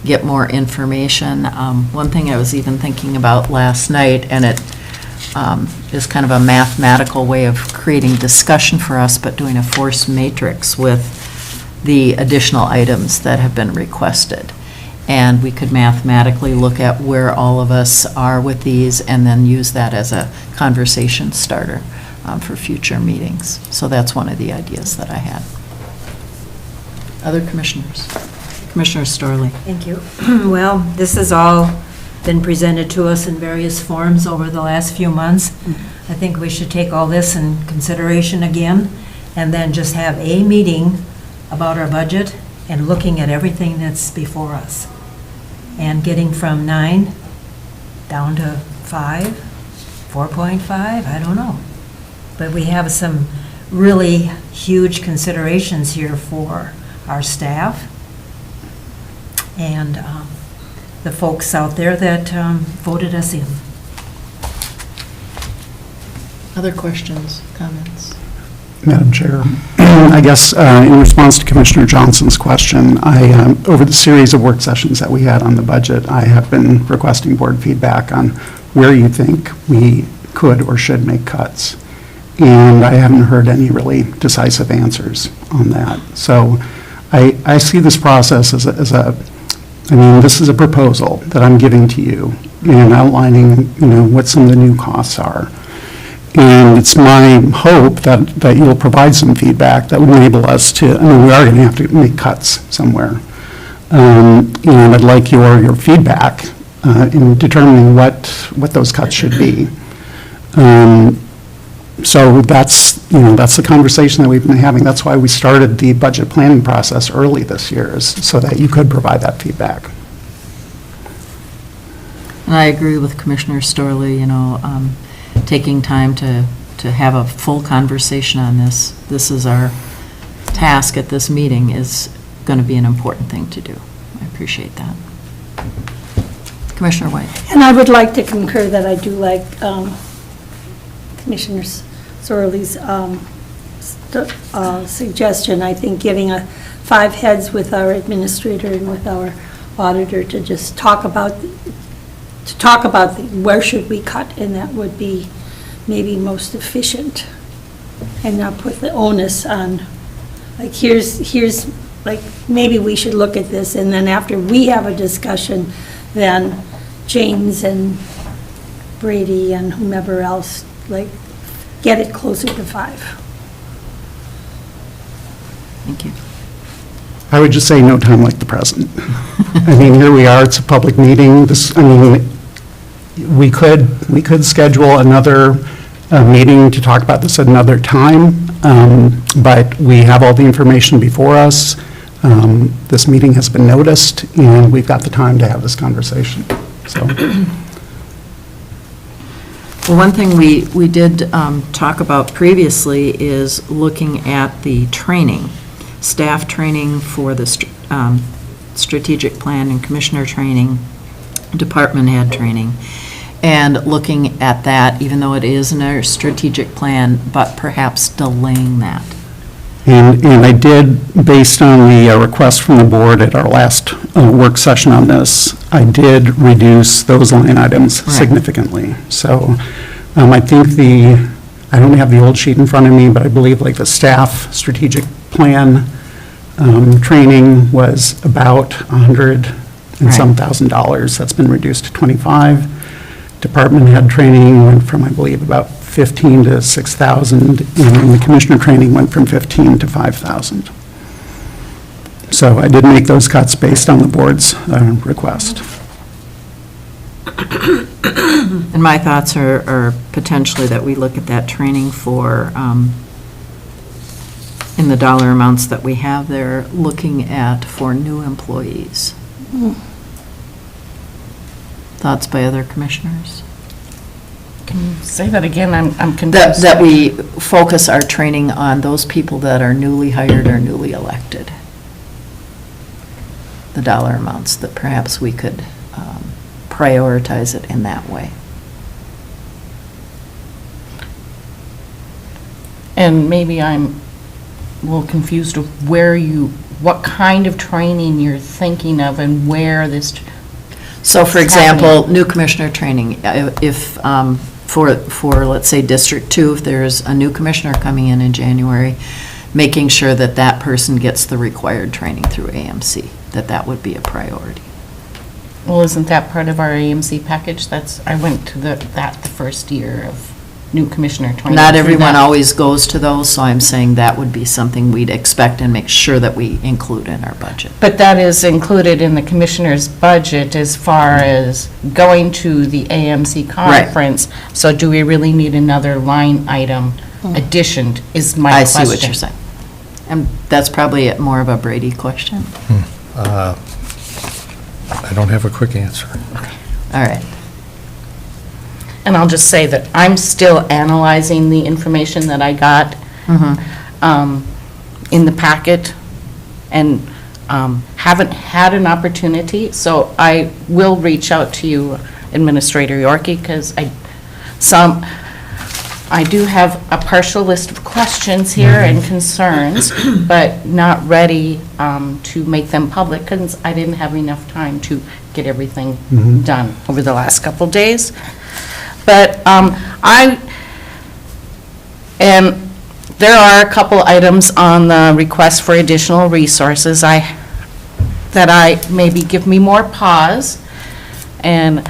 get more information. One thing I was even thinking about last night, and it is kind of a mathematical way of creating discussion for us, but doing a force matrix with the additional items that have been requested. And we could mathematically look at where all of us are with these and then use that as a conversation starter for future meetings. So that's one of the ideas that I had. Other commissioners? Commissioner Storley. Thank you. Well, this has all been presented to us in various forms over the last few months. I think we should take all this in consideration again and then just have a meeting about our budget and looking at everything that's before us. And getting from 9 down to 5, 4.5, I don't know. But we have some really huge considerations here for our staff and the folks out there that voted us in. Other questions, comments? Madam Chair, I guess in response to Commissioner Johnson's question, over the series of work sessions that we had on the budget, I have been requesting board feedback on where you think we could or should make cuts. And I haven't heard any really decisive answers on that. So I see this process this is a proposal that I'm giving to you and outlining, what some of the new costs are. And it's my hope that you'll provide some feedback that will enable us to, we are going to have to make cuts somewhere. And I'd like your feedback in determining what those cuts should be. So that's the conversation that we've been having. That's why we started the budget planning process early this year, is so that you could provide that feedback. And I agree with Commissioner Storley, taking time to have a full conversation on this. This is our task at this meeting, is going to be an important thing to do. I appreciate that. Commissioner White. And I would like to concur that I do like Commissioner Sorley's suggestion. I think giving five heads with our administrator and with our auditor to just talk about where should we cut, and that would be maybe most efficient, and not put the onus on, like, here's, like, maybe we should look at this, and then after we have a discussion, then James and Brady and whomever else, like, get it closer to 5. Thank you. I would just say no time like the present. I mean, here we are, it's a public meeting. We could schedule another meeting to talk about this at another time, but we have all the information before us. This meeting has been noticed, and we've got the time to have this conversation, so. Well, one thing we did talk about previously is looking at the training, staff training for the strategic plan and commissioner training, department head training, and looking at that, even though it is in our strategic plan, but perhaps delaying that. And I did, based on the request from the board at our last work session on this, I did reduce those line items Right. significantly. So I think I don't have the old sheet in front of me, but I believe like the staff strategic plan training was about $100 and some $1,000. That's been reduced to 25. Department head training went from, I believe, about 15 to 6,000, and the commissioner training went from 15 to 5,000. So I did make those cuts based on the board's request. And my thoughts are potentially that we look at that training for, in the dollar amounts that we have there, looking at for new employees. Thoughts by other commissioners? Can you say that again? I'm confused. That we focus our training on those people that are newly hired or newly elected. The dollar amounts, that perhaps we could prioritize it in that way. And maybe I'm a little confused of what kind of training you're thinking of and where this. So, for It's example, happening. new commissioner training, if, for, let's say, District 2, if there's a new commissioner coming in January, making sure that that person gets the required training through AMC, that would be a priority. Well, isn't that part of our AMC package? I went to that the first year of new commissioner training. Not through everyone that. always goes to those, so I'm saying that would be something we'd expect and make sure that we include in our budget. But that is included in the commissioner's budget as far as going to the AMC conference. So do we really need another line item addition, is my I question. see what you're saying. And that's probably more of a Brady question. I don't have a quick answer. All right. And I'll just say that I'm still analyzing the information that I got in the packet, and haven't had an opportunity, so I will reach out to you, Administrator Yorkie, because I do have a partial list of questions here and concerns, but not ready to make them public, because I didn't have enough time to get everything done over the last couple days. But and there are a couple items on the request for additional resources that maybe give me more pause. And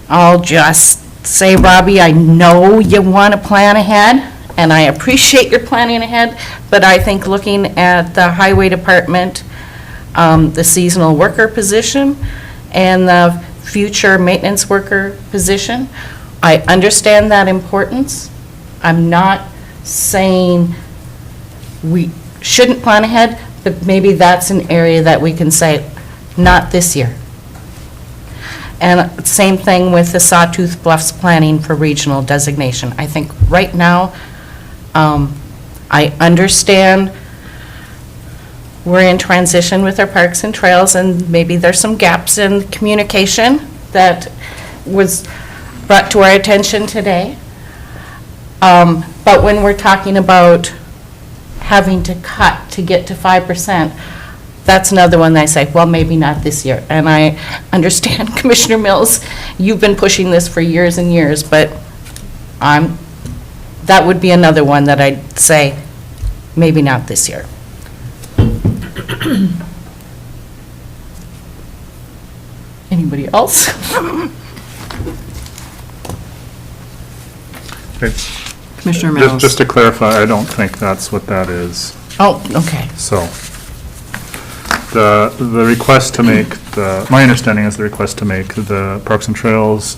I'll just say, Robbie, I know you want to plan ahead, and I appreciate your planning ahead, but I think looking at the highway department, the seasonal worker position, and the future maintenance worker position, I understand that importance. I'm not saying we shouldn't plan ahead, but maybe that's an area that we can say, not this year. And same thing with the Sawtooth Bluffs planning for regional designation. I think right now, I understand we're in transition with our parks and trails, and maybe there's some gaps in communication that was brought to our attention today. But when we're talking about having to cut to get to 5%, that's another one that I say, well, maybe not this year. And I understand, Commissioner Mills, you've been pushing this for years and years, but that would be another one that I'd say, maybe not this year. Anybody else? Commissioner Mills. Just to clarify, I don't think that's what that is. Oh, okay. So, the request to make, my understanding is the request to make the Parks and Trails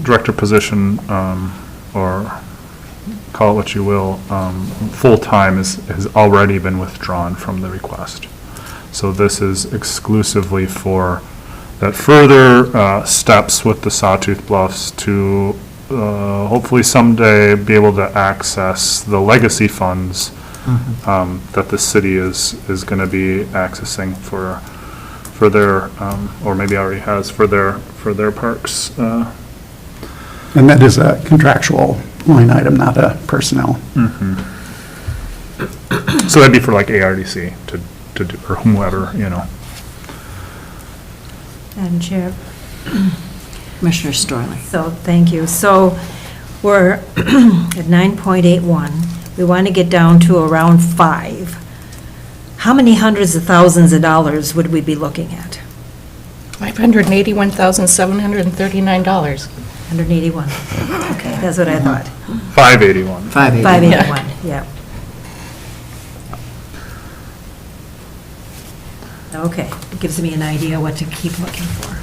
director position, or call it what you will, full-time has already been withdrawn from the request. So this is exclusively for that further steps with the Sawtooth Bluffs to hopefully someday be able to access the legacy funds that the city is going to be accessing for their, or maybe already has, for their parks. And that is a contractual line item, not a personnel. So that'd be for like ARDC to do, or whomever, you know. Madam Chair. Commissioner Storley. So, thank you. So, we're at 9.81. We want to get down to around 5. How many hundreds of thousands of dollars would we be looking at? $581,739. 181. Okay, that's what I thought. 581. 581, yeah. Okay, it gives me an idea what to keep looking for.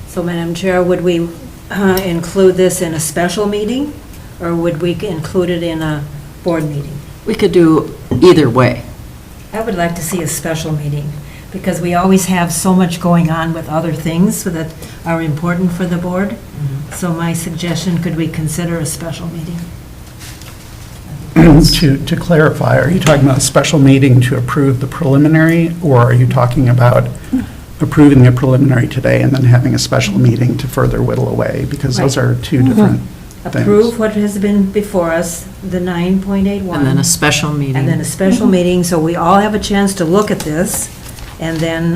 So, Madam Chair, would we include this in a special meeting, or would we include it in a board meeting? We could do either way. I would like to see a special meeting, because we always have so much going on with other things that are important for the board. So my suggestion, could we consider a special meeting? To clarify, are you talking about a special meeting to approve the preliminary, or are you talking about approving the preliminary today and then having a special meeting to further whittle away? Because those are two different things. Approve what has been before us, the 9.81. And then a special meeting. And then a special meeting, so we all have a chance to look at this, and then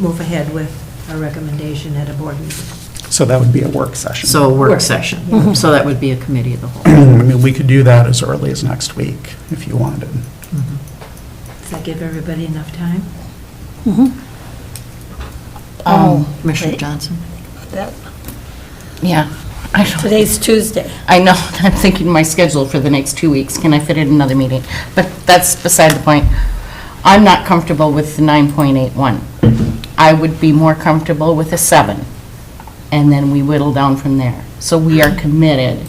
move ahead with a recommendation at a board meeting. So that would be a work session. So a work session. So that would be a committee of the whole. I mean, we could do that as early as next week if you wanted. Does that give everybody enough time? Commissioner Johnson? Yeah. I know. Today's Tuesday. I know, I'm thinking my schedule for the next 2 weeks, can I fit in another meeting? But that's beside the point. I'm not comfortable with the 9.81. I would be more comfortable with a 7, and then we whittle down from there. So we are committed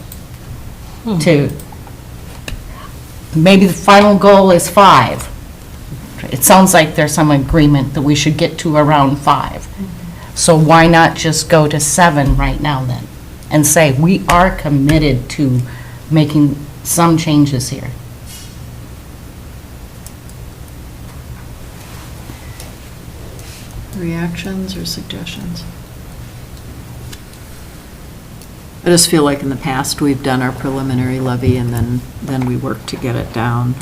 to, maybe the final goal is 5. It sounds like there's some agreement that we should get to around 5. So why not just go to 7 right now then? And say, we are committed to making some changes here. Reactions or suggestions? I just feel like in the past, we've done our preliminary levy and then we work to get it down.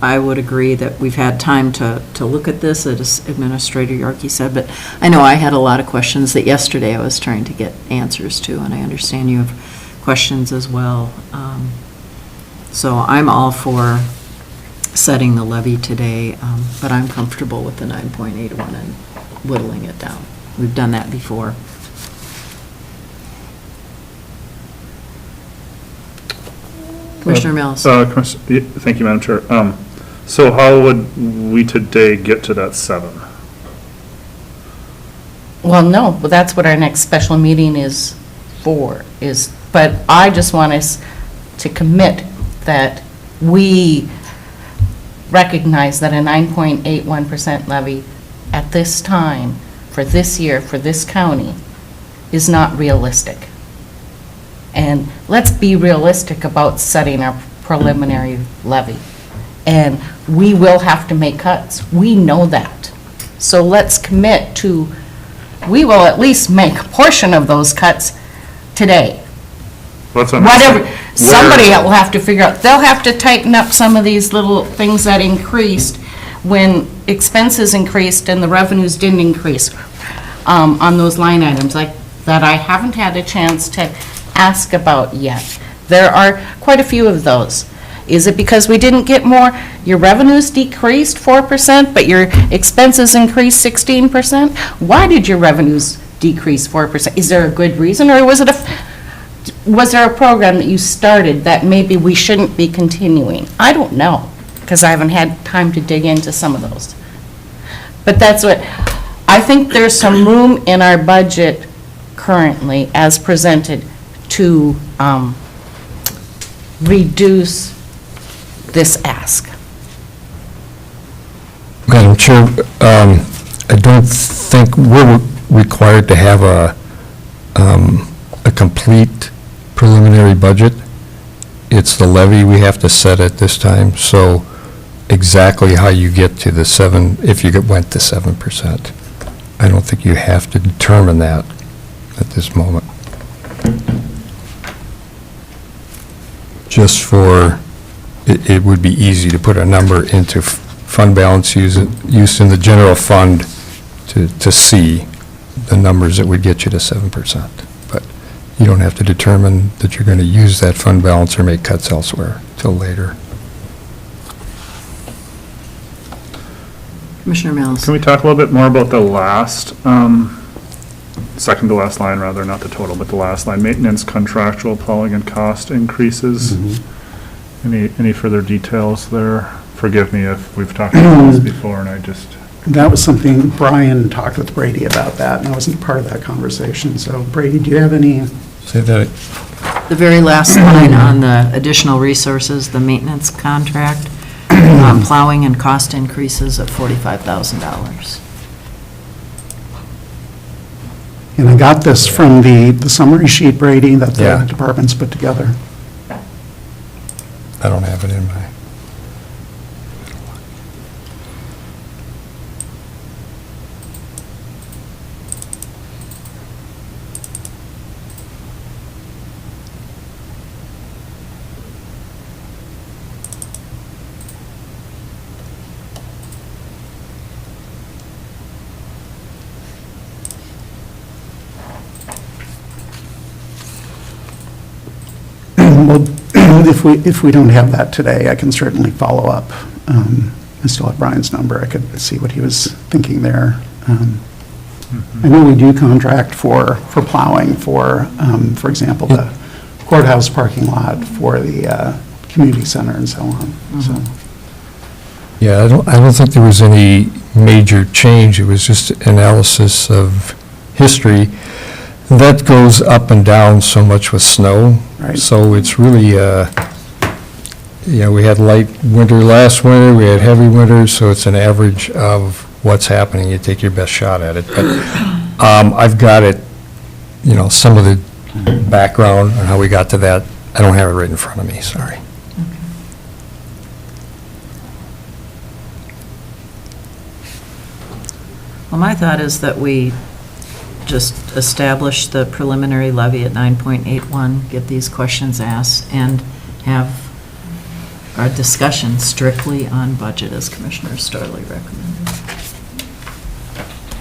I would agree that we've had time to look at this, as Administrator Yorkie said, but I know I had a lot of questions that yesterday I was trying to get answers to, and I understand you have questions as well. So I'm all for setting the levy today, but I'm comfortable with the 9.81 and whittling it down. We've done that before. Commissioner Mills. Thank you, Madam Chair. So how would we today get to that 7? Well, no, but that's what our next special meeting is for, but I just want us to commit that we recognize that a 9.81% levy at this time, for this year, for this county, is not realistic. And let's be realistic about setting our preliminary levy. And we will have to make cuts. We know that. So let's commit to, we will at least make a portion of those cuts today. That's what I'm whatever, saying. somebody Where- will have to figure out, they'll have to tighten up some of these little things that increased when expenses increased and the revenues didn't increase on those line items, like, that I haven't had a chance to ask about yet. There are quite a few of those. Is it because we didn't get more, your revenues decreased 4%, but your expenses increased 16%? Why did your revenues decrease 4%? Is there a good reason, or was there a program that you started that maybe we shouldn't be continuing? I don't know, because I haven't had time to dig into some of those. But that's what, I think there's some room in our budget currently, as presented, to reduce this ask. Madam Chair, I don't think we're required to have a complete preliminary budget. It's the levy we have to set at this time, so exactly how you get to the 7, if you went to 7%. I don't think you have to determine that at this moment. Just for, it would be easy to put a number into fund balance used in the general fund to see the numbers that would get you to 7%. But you don't have to determine that you're going to use that fund balance or make cuts elsewhere till later. Commissioner Mills. Can we talk a little bit more about the last, second to last line, rather, not the total, but the last line, maintenance, contractual, plowing, and cost increases? Any further details there? Forgive me if we've talked about this before and I just... That was something, Brian talked with Brady about that, and I wasn't part of that conversation. So Brady, do you have any? Say that, The very last line on the additional resources, the maintenance contract, plowing and cost increases of $45,000. And I got this from the summary sheet, Brady, that the Yeah. departments put together. I don't have it in my, Well, if we don't have that today, I can certainly follow up. I still have Brian's number. I could see what he was thinking there. I know we do contract for plowing for example, the courthouse parking lot, for the community center and so on, so. yeah, I don't think there was any major change. It was just analysis of history. That goes up and down so much with snow. Right. So it's really, we had light winter last winter, we had heavy winter, so it's an average of what's happening. You take your best shot at it. But I've got it, some of the background on how we got to that. I don't have it right in front of me, sorry. Well, my thought is that we just establish the preliminary levy at 9.81, get these questions asked, and have our discussion strictly on budget, as Commissioner Starley recommended.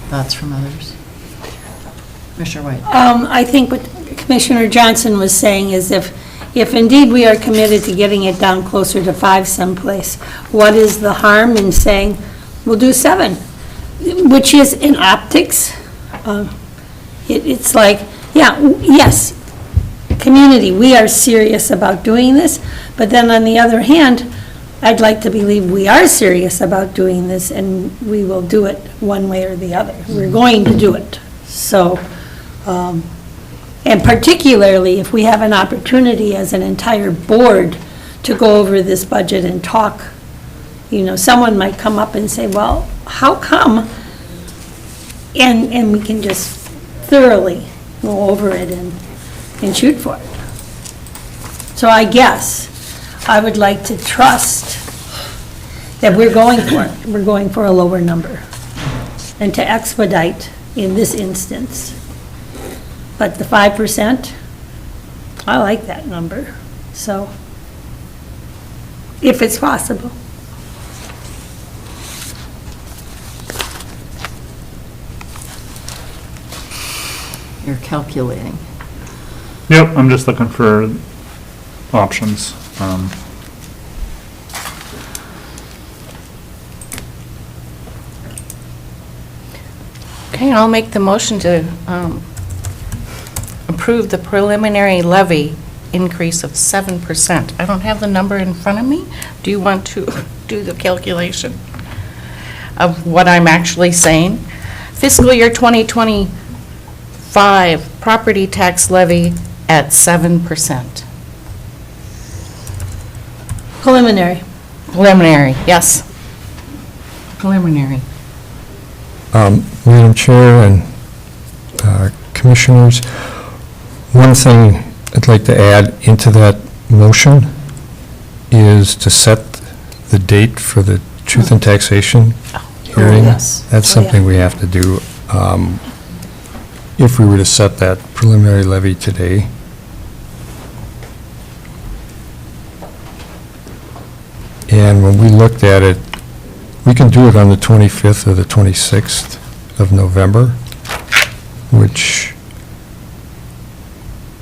Thoughts from others? Commissioner White? I think what Commissioner Johnson was saying is if indeed we are committed to getting it down closer to 5 someplace, what is the harm in saying, we'll do 7? Which is, in optics, it's like, yes, community, we are serious about doing this, but then on the other hand, I'd like to believe we are serious about doing this, and we will do it one way or the other. We're going to do it. So, and particularly if we have an opportunity as an entire board to go over this budget and talk, someone might come up and say, well, how come? And we can just thoroughly go over it and shoot for it. So I guess I would like to trust that we're going for it. We're going for a lower number, and to expedite in this instance. But the 5%, I like that number, so, if it's possible. You're calculating. Yep, I'm just looking for options. Okay, I'll make the motion to approve the preliminary levy increase of 7%. I don't have the number in front of me. Do you want to do the calculation of what I'm actually saying? Fiscal year 2025 property tax levy at 7%. Preliminary. Preliminary, yes. Preliminary. Madam Chair and Commissioners, one thing I'd like to add into that motion is to set the date for the Truth in Taxation hearing. yes. That's something we have to do. If we were to set that preliminary levy today, and when we looked at it, we can do it on the 25th or the 26th of November, which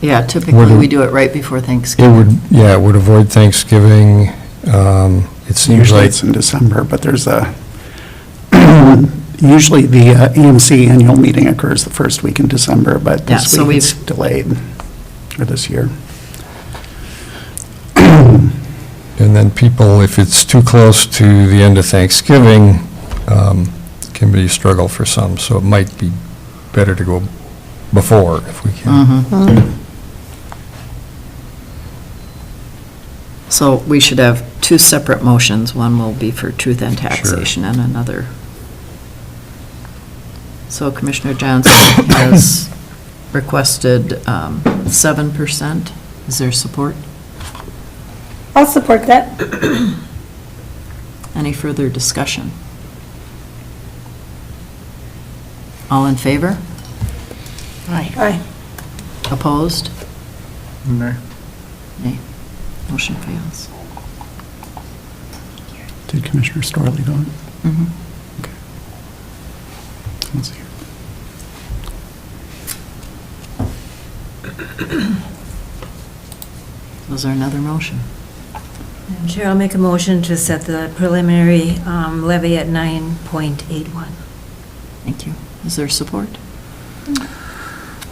Yeah, typically Would it- we do it right before it Thanksgiving. would, yeah, it would avoid Thanksgiving. It seems Usually like, it's in December, but there's a, usually the AMC annual meeting occurs the first week in December, but Yeah, this so week it's we've- delayed, or this year. and then people, if it's too close to the end of Thanksgiving, it can be a struggle for some, so it might be better to go before if we can. So we should have two separate motions. One will be for truth and taxation and another. So Commissioner Johnson has requested 7%. Is there support? I'll support that. Any further discussion? All in favor? Right. Aye. Opposed? Nay. Nay. Motion fails. Did Commissioner Storley vote? Mhm. Okay. Let's see. Was there another motion? Madam Chair, I'll make a motion to set the preliminary levy at 9.81. Thank you. Is there support?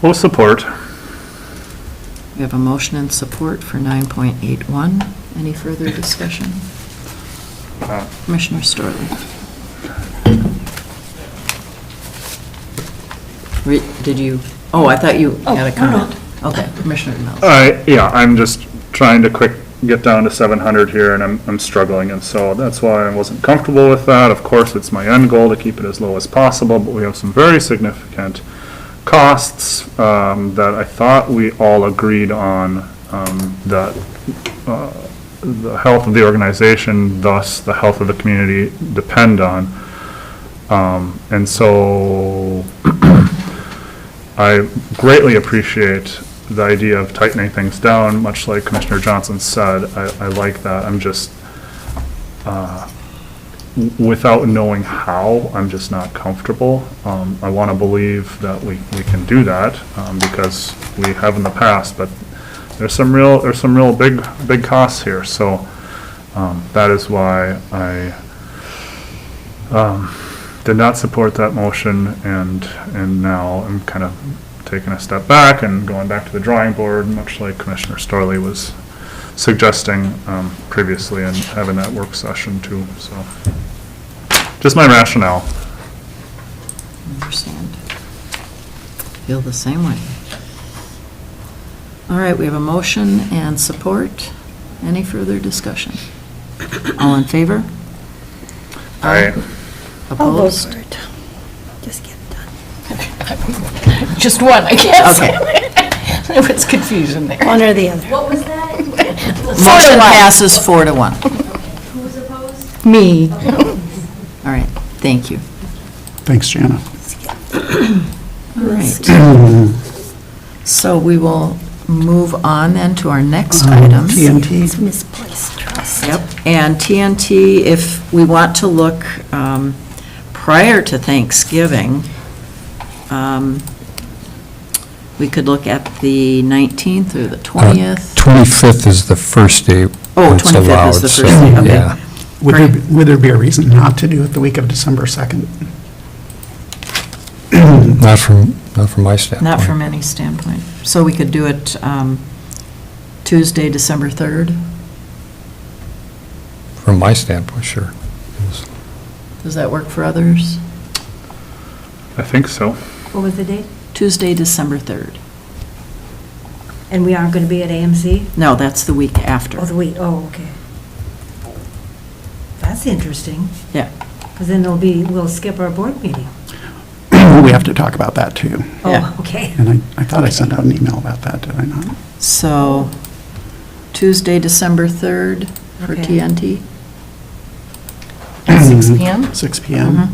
Full support. We have a motion and support for 9.81. Any further discussion? Commissioner Storley. Did you, oh, I thought you had a comment. Okay, Commissioner Mills. Yeah, I'm just trying to get down to 700 here, and I'm struggling, and so that's why I wasn't comfortable with that. Of course, it's my end goal to keep it as low as possible, but we have some very significant costs that I thought we all agreed on, that the health of the organization, thus the health of the community, depend on. And so I greatly appreciate the idea of tightening things down, much like Commissioner Johnson said. I like that. I'm just, without knowing how, I'm just not comfortable. I want to believe that we can do that, because we have in the past, but there's some real big costs here. So that is why I did not support that motion, and now I'm kind of taking a step back and going back to the drawing board, much like Commissioner Storley was suggesting previously, and having that work session too. So just my rationale. Understand. Feel the same way. All right, we have a motion and support. Any further discussion? All in favor? Aye. I'll vote Opposed? for it. Just get it done. Just one, I guess. Okay. There was confusion there. One or the other. What was that? Motion passes 4-1. Who was opposed? Me. All right, thank you. Thanks, Jana. All right. So we will move on then to our next items. TNT. It's misplaced trust. Yep, and TNT, if we want to look prior to Thanksgiving, we could look at the 19th or the 20th. 25th is the first day Oh, it's 25th is allowed, the so, first day, okay. yeah. Would there be a reason not to do it the week of December 2nd? Not from my standpoint. Not from any standpoint. So we could do it Tuesday, December 3rd? From my standpoint, sure. Does that work for others? I think so. What was the date? Tuesday, December 3rd. And we aren't going to be at AMC? No, that's the week after. Oh, okay. That's interesting, Yeah, because then we'll skip our board meeting. We have to talk about that, too. Yeah. Oh, okay. And I thought I sent out an email about that, did I not? so Tuesday, December 3rd for Okay. TNT. At 6 PM? 6 PM. Mhm.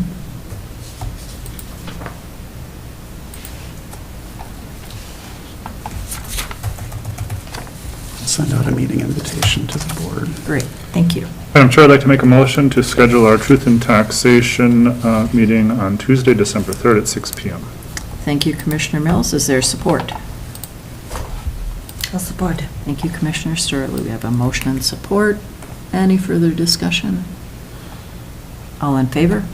Send out a meeting invitation to the board. Great, thank you. Madam Chair, I'd like to make a motion to schedule our Truth in Taxation meeting on Tuesday, December 3rd at 6 PM. Thank you, Commissioner Mills. Is there support? I'll support. Thank you, Commissioner Sturley. We have a motion and support. Any further discussion? All in favor?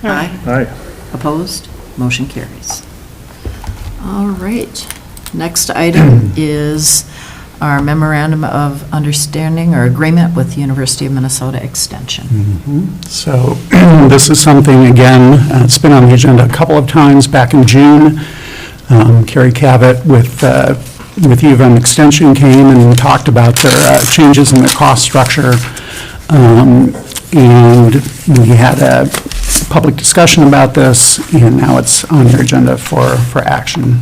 Aye. Aye. Opposed? Motion carries. All right. Next item is our memorandum of understanding or agreement with the University of Minnesota Extension. So this is something, again, it's been on the agenda a couple of times back in June. Carrie Cavett with U of M Extension came and talked about their changes in their cost structure. And we had a public discussion about this, and now it's on your agenda for action.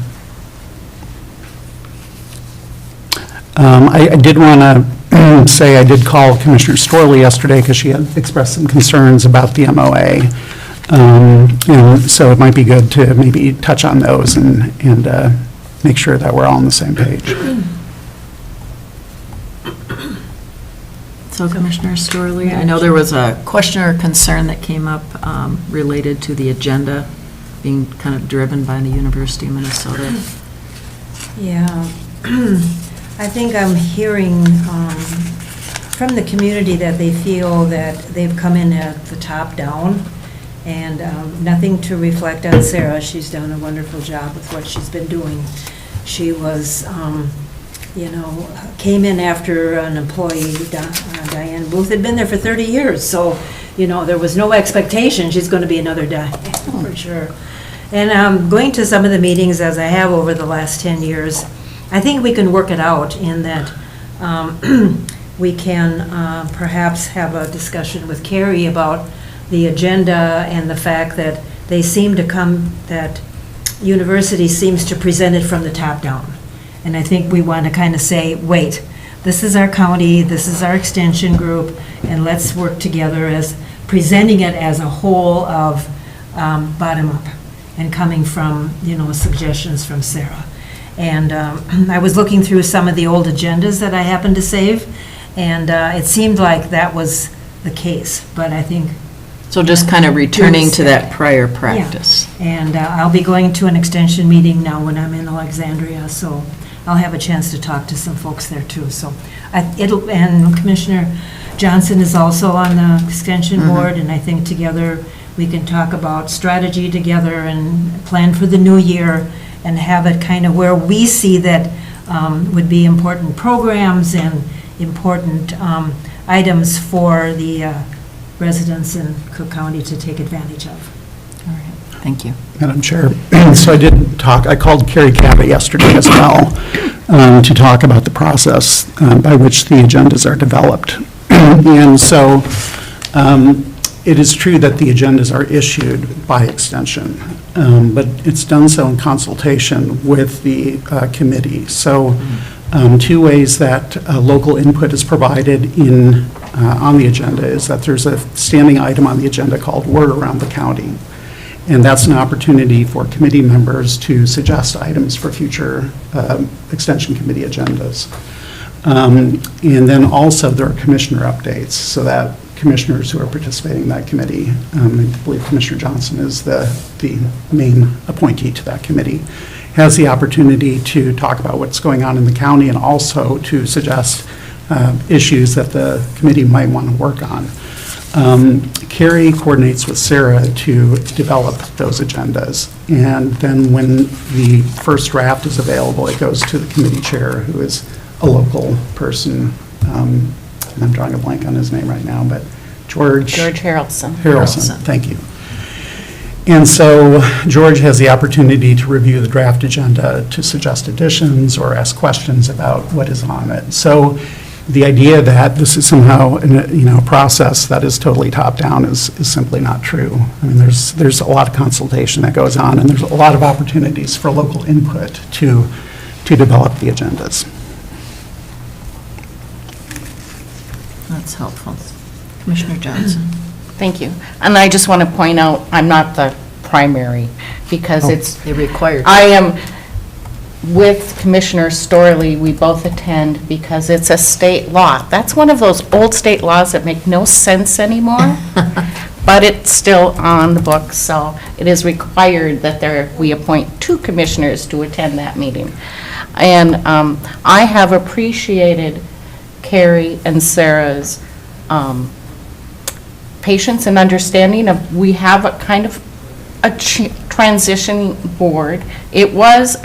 I did want to say I did call Commissioner Storley yesterday because she had expressed some concerns about the MOA. And so it might be good to maybe touch on those and make sure that we're all on the same page. So Commissioner Storley, I know there was a question or concern that came up related to the agenda being kind of driven by the University of Minnesota. Yeah. I think I'm hearing from the community that they feel that they've come in at the top down, and nothing to reflect on Sarah. She's done a wonderful job with what she's been doing. She was, came in after an employee, Diane Booth, had been there for 30 years, so, there was no expectation she's going to be another Diane, for sure. And going to some of the meetings, as I have over the last 10 years, I think we can work it out in that we can perhaps have a discussion with Carrie about the agenda and the fact that they seem to come, that university seems to present it from the top down. And I think we want to kind of say, wait, this is our county, this is our extension group, and let's work together as presenting it as a whole of bottom up and coming from, suggestions from Sarah. And I was looking through some of the old agendas that I happened to save, and it seemed like that was the case, but I think... So just kind of returning to that prior practice. Yeah. And I'll be going to an extension meeting now when I'm in Alexandria, so I'll have a chance to talk to some folks there too. So and Commissioner Johnson is also on the extension board, and I think together we can talk about strategy together and plan for the new year and have it kind of where we see that would be important programs and important items for the residents in Cook County to take advantage of. All right, thank you. Madam Chair, so I called Carrie Cavett yesterday as well to talk about the process by which the agendas are developed. And so it is true that the agendas are issued by extension, but it's done so in consultation with the committee. So two ways that local input is provided on the agenda is that there's a standing item on the agenda called Word Around the County. And that's an opportunity for committee members to suggest items for future Extension Committee agendas. And then also there are commissioner updates, so that commissioners who are participating in that committee, I believe Commissioner Johnson is the main appointee to that committee, has the opportunity to talk about what's going on in the county and also to suggest issues that the committee might want to work on. Carrie coordinates with Sarah to develop those agendas, and then when the first draft is available, it goes to the committee chair, who is a local person, and I'm drawing a blank on his name right now, but George Harrelson. Harrelson, thank you. And so George has the opportunity to review the draft agenda, to suggest additions or ask questions about what is on it. So the idea that this is somehow, a process that is totally top-down is simply not true. I mean, there's a lot of consultation that goes on, and there's a lot of opportunities for local input to develop the agendas. That's helpful. Commissioner Johnson. Thank you. And I just want to point out, I'm not the primary, because They require. I am with Commissioner Storley, we both attend because it's a state law. That's one of those old state laws that make no sense anymore, but it's still on the books, so it is required that we appoint 2 commissioners to attend that meeting. And I have appreciated Carrie and Sarah's patience and understanding of, we have a kind of a transition board. It was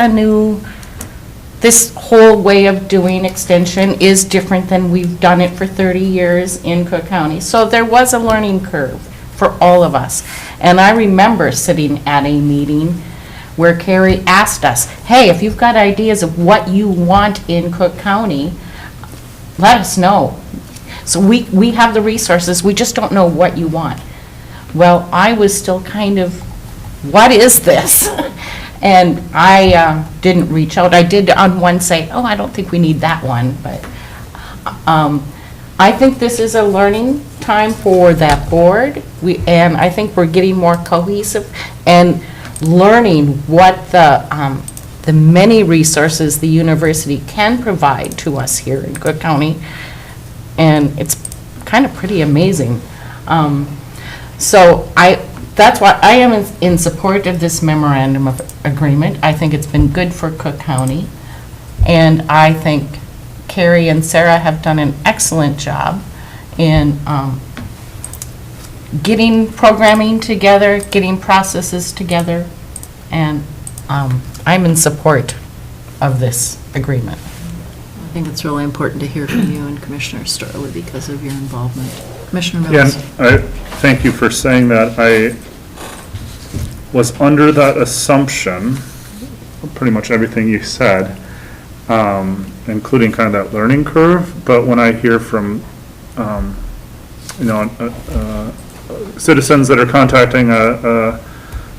this whole way of doing extension is different than we've done it for 30 years in Cook County. So there was a learning curve for all of us. And I remember sitting at a meeting where Carrie asked us, hey, if you've got ideas of what you want in Cook County, let us know. So we have the resources, we just don't know what you want. Well, I was still kind of, what is this? And I didn't reach out. I did on one say, oh, I don't think we need that one, but I think this is a learning time for that board. And I think we're getting more cohesive and learning what the many resources the university can provide to us here in Cook County. And it's kind of pretty amazing. So that's why I am in support of this memorandum of agreement. I think it's been good for Cook County. And I think Carrie and Sarah have done an excellent job in getting programming together, getting processes together. And I'm in support of this agreement. I think it's really important to hear from you and Commissioner Storley because of your involvement. Commissioner Yeah, Mills. I thank you for saying that. I was under that assumption, pretty much everything you said, including kind of that learning curve. But when I hear from, citizens that are contacting a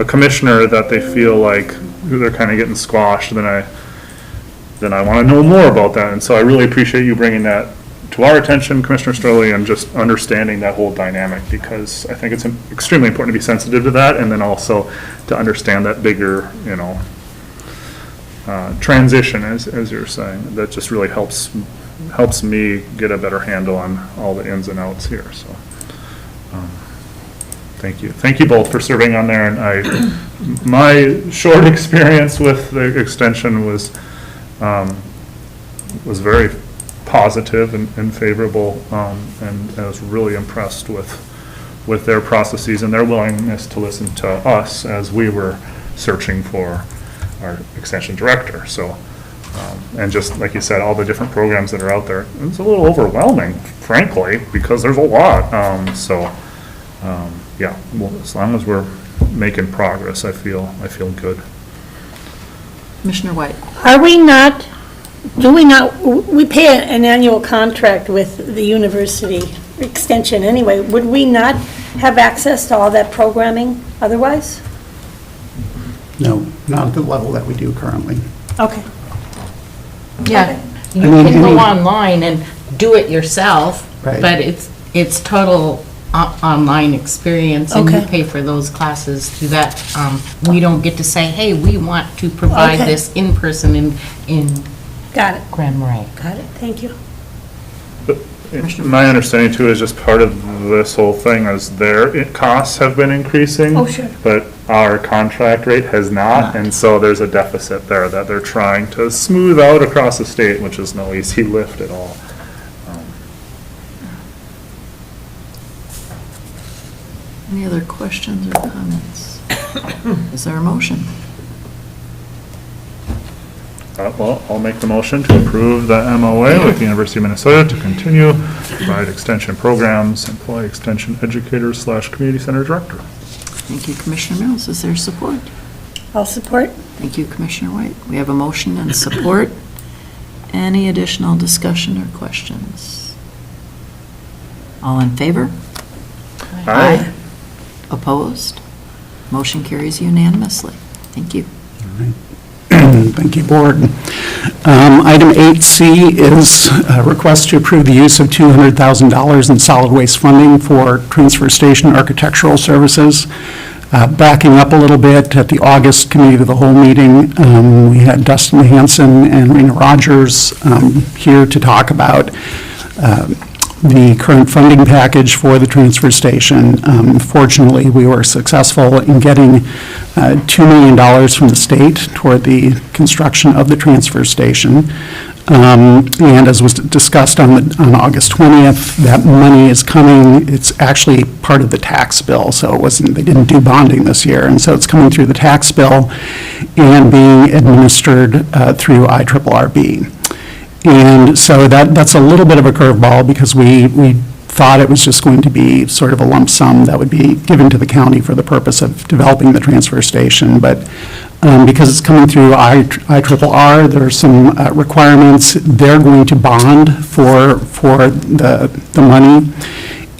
commissioner that they feel like they're kind of getting squashed, then I want to know more about that. And so I really appreciate you bringing that to our attention, Commissioner Storley, and just understanding that whole dynamic, because I think it's extremely important to be sensitive to that, and then also to understand that bigger, transition, as you're saying. That just really helps me get a better handle on all the ins and outs here, so. Thank you. Thank you both for serving on there, and my short experience with the extension was very positive and favorable, and I was really impressed with their processes and their willingness to listen to us as we were searching for our extension director. So, and just like you said, all the different programs that are out there, it's a little overwhelming, frankly, because there's a lot. Yeah, well, as long as we're making progress, I feel good. Commissioner White. We pay an annual contract with the university extension anyway. Would we not have access to all that programming otherwise? No, not at the level that we do currently. Okay. Yeah, you I mean, can go any- online and do it yourself, Right. but it's total online experience, and you Okay. pay for those classes through that. We don't get to say, hey, we want to provide Okay. this in person in Got it, Grand Marais. got it, thank you. My understanding too is just part of this whole thing is costs have been increasing. Oh, sure. But our contract rate has not, and so there's a deficit there that they're trying to smooth out across the state, which is no easy lift at all. Any other questions or comments? Is there a motion? Well, I'll make the motion to approve the MOA with the University of Minnesota to continue to provide extension programs, employee extension educator / community center director. Thank you, Commissioner Mills. Is there support? I'll support. Thank you, Commissioner White. We have a motion and support. Any additional discussion or questions? All in favor? Aye. Opposed? Motion carries unanimously. Thank you. Thank you, Board. Item 8C is a request to approve the use of $200,000 in solid waste funding for transfer station architectural services. Backing up a little bit, at the August Committee of the Whole meeting, we had Dustin Hanson and Rena Rogers here to talk about the current funding package for the transfer station. Fortunately, we were successful in getting $2 million from the state toward the construction of the transfer station. And as was discussed on August 20th, that money is coming, it's actually part of the tax bill, so it wasn't, they didn't do bonding this year, and so it's coming through the tax bill and being administered through IRRB. And so that's a little bit of a curveball, because we thought it was just going to be sort of a lump sum that would be given to the county for the purpose of developing the transfer station. But because it's coming through IRRR, there are some requirements. They're going to bond for the money.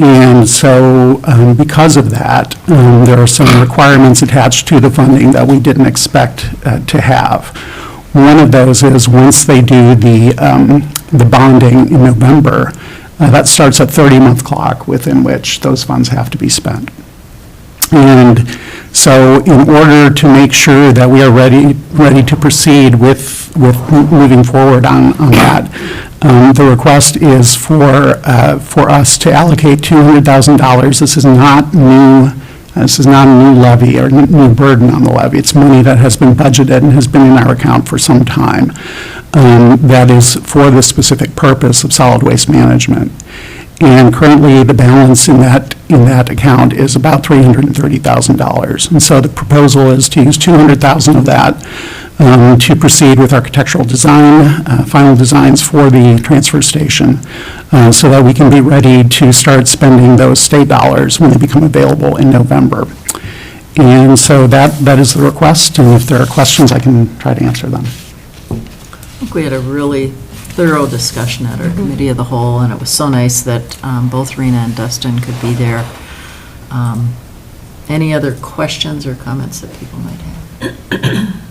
And so because of that, there are some requirements attached to the funding that we didn't expect to have. One of those is once they do the bonding in November, that starts a 30-month clock within which those funds have to be spent. And so in order to make sure that we are ready to proceed with moving forward on that, the request is for us to allocate $200,000. This is not new. This is not a new levy or new burden on the levy. It's money that has been budgeted and has been in our account for some time. That is for the specific purpose of solid waste management. And currently, the balance in that account is about $330,000. And so the proposal is to use $200,000 of that to proceed with architectural design, final designs for the transfer station, so that we can be ready to start spending those state dollars when they become available in November. And so that is the request, and if there are questions, I can try to answer them. I think we had a really thorough discussion at our Committee of the Whole, and it was so nice that both Rena and Dustin could be there. Any other questions or comments that people might have?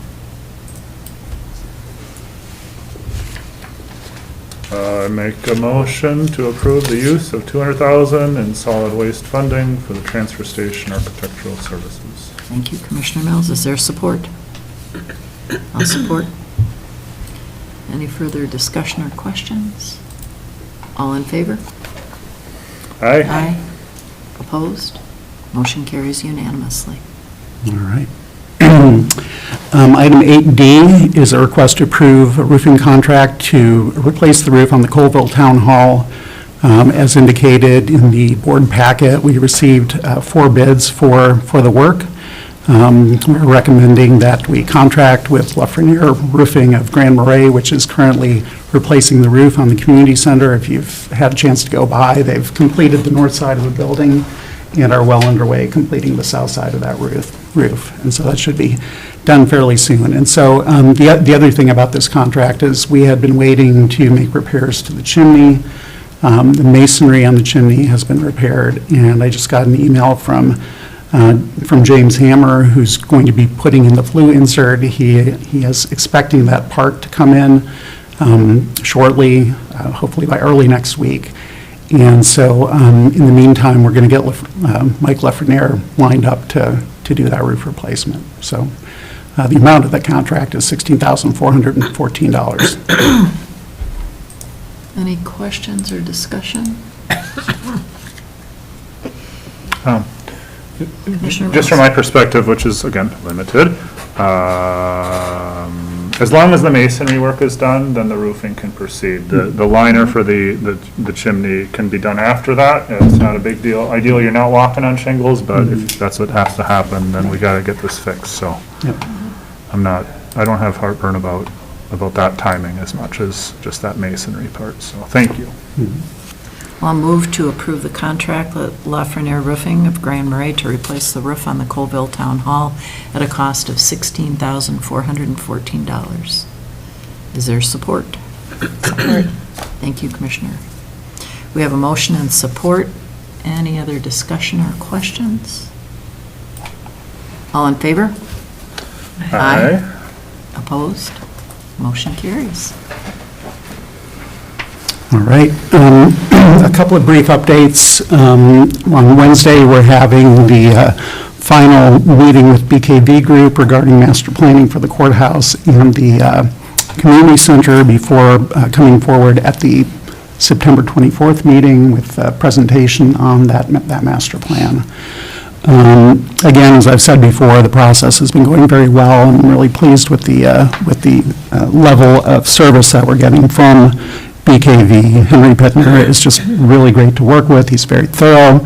I make a motion to approve the use of $200,000 in solid waste funding for the transfer station architectural services. Thank you, Commissioner Mills. Is there support? I'll support. Any further discussion or questions? All in favor? Aye. Opposed? Motion carries unanimously. All right. Item 8D is a request to approve a roofing contract to replace the roof on the Colville Town Hall. As indicated in the board packet, we received 4 bids for the work. We're recommending that we contract with Lafreniere Roofing of Grand Marais, which is currently replacing the roof on the community center. If you've had a chance to go by, they've completed the north side of the building and are well underway completing the south side of that roof. And so that should be done fairly soon. And so the other thing about this contract is we had been waiting to make repairs to the chimney. The masonry on the chimney has been repaired, and I just got an email from James Hammer, who's going to be putting in the flue insert. He is expecting that part to come in shortly, hopefully by early next week. And so in the meantime, we're going to get Mike Lafreniere lined up to do that roof replacement. So the amount of the contract is $16,414. Any questions or discussion? Commissioner Just from my perspective, which is, again, limited, as long as the masonry work is done, then the roofing can proceed. The liner for the chimney can be done after that. It's not a big deal. Ideally, you're not walking on shingles, but if that's what has to happen, then we got to get this fixed, so. Yep. I don't have heartburn about that timing as much as just that masonry part, so thank you. I'll move to approve the contract with Lafreniere Roofing of Grand Marais to replace the roof on the Colville Town Hall at a cost of $16,414. Is there support? Support. Thank you, Commissioner. We have a motion and support. Any other discussion or questions? All in favor? Aye. Opposed? Motion carries. All right. A couple of brief updates. On Wednesday, we're having the final meeting with BKV Group regarding master planning for the courthouse and the community center before coming forward at the September 24th meeting with a presentation on that master plan. Again, as I've said before, the process has been going very well, and I'm really pleased with the level of service that we're getting from BKV. Henry Pittner is just really great to work with. He's very thorough.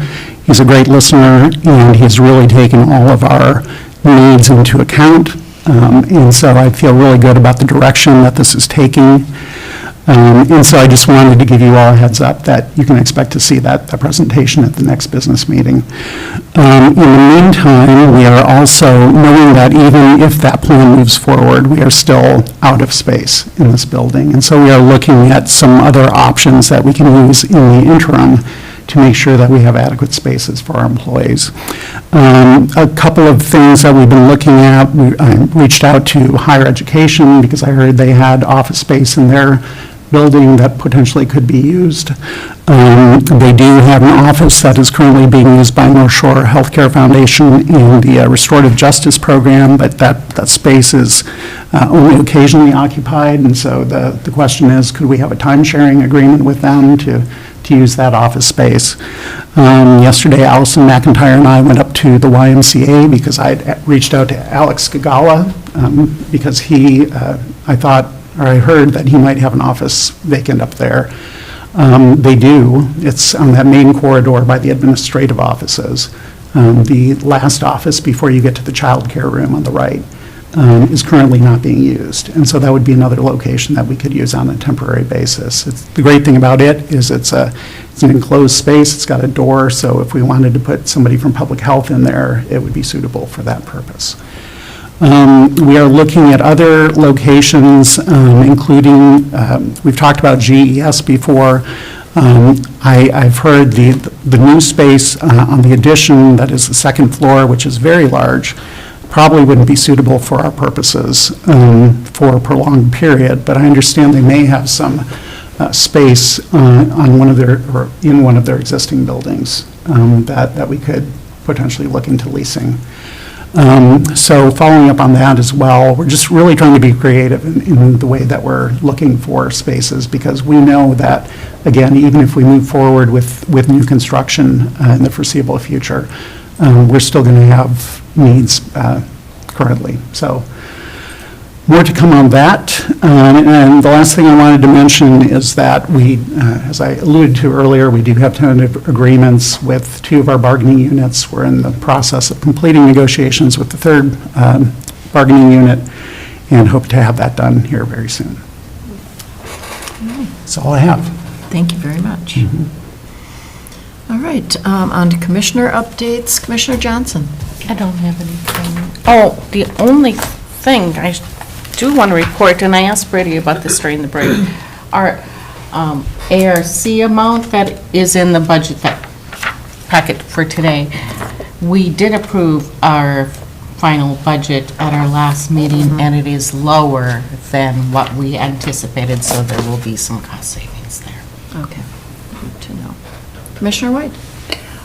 He's a great listener, and he's really taken all of our needs into account. And so I feel really good about the direction that this is taking. And so I just wanted to give you all a heads up that you can expect to see that presentation at the next business meeting. In the meantime, we are also knowing that even if that plan moves forward, we are still out of space in this building. And so we are looking at some other options that we can use in the interim to make sure that we have adequate spaces for our employees. A couple of things that we've been looking at, I reached out to higher education because I heard they had office space in their building that potentially could be used. They do have an office that is currently being used by North Shore Healthcare Foundation in the Restorative Justice Program, but that space is only occasionally occupied, and so the question is, could we have a time-sharing agreement with them to use that office space? Yesterday, Allison McIntyre and I went up to the YMCA because I had reached out to Alex Gagala because I heard that he might have an office vacant up there. They do. It's on that main corridor by the administrative offices. The last office before you get to the child care room on the right is currently not being used. And so that would be another location that we could use on a temporary basis. The great thing about it is it's an enclosed space. It's got a door, so if we wanted to put somebody from public health in there, it would be suitable for that purpose. We are looking at other locations, including, we've talked about GES before. I've heard the new space on the addition, that is the second floor, which is very large, probably wouldn't be suitable for our purposes for a prolonged period, but I understand they may have some space on one of their, or in one of their existing buildings that we could potentially look into leasing. So following up on that as well, we're just really trying to be creative in the way that we're looking for spaces, because we know that, again, even if we move forward with new construction in the foreseeable future, we're still going to have needs currently. So more to come on that. And the last thing I wanted to mention is that we, as I alluded to earlier, we do have tentative agreements with two of our bargaining units. We're in the process of completing negotiations with the third bargaining unit and hope to have that done here very soon. That's all I have. Thank you very much. All right, on to Commissioner updates. Commissioner Johnson. I don't have anything. Oh, the only thing I do want to report, and I asked Brady about this during the break, our ARC amount that is in the budget packet for today. We did approve our final budget at our last meeting, and it is lower than what we anticipated, so there will be some cost savings there. Okay, good to know. Commissioner White?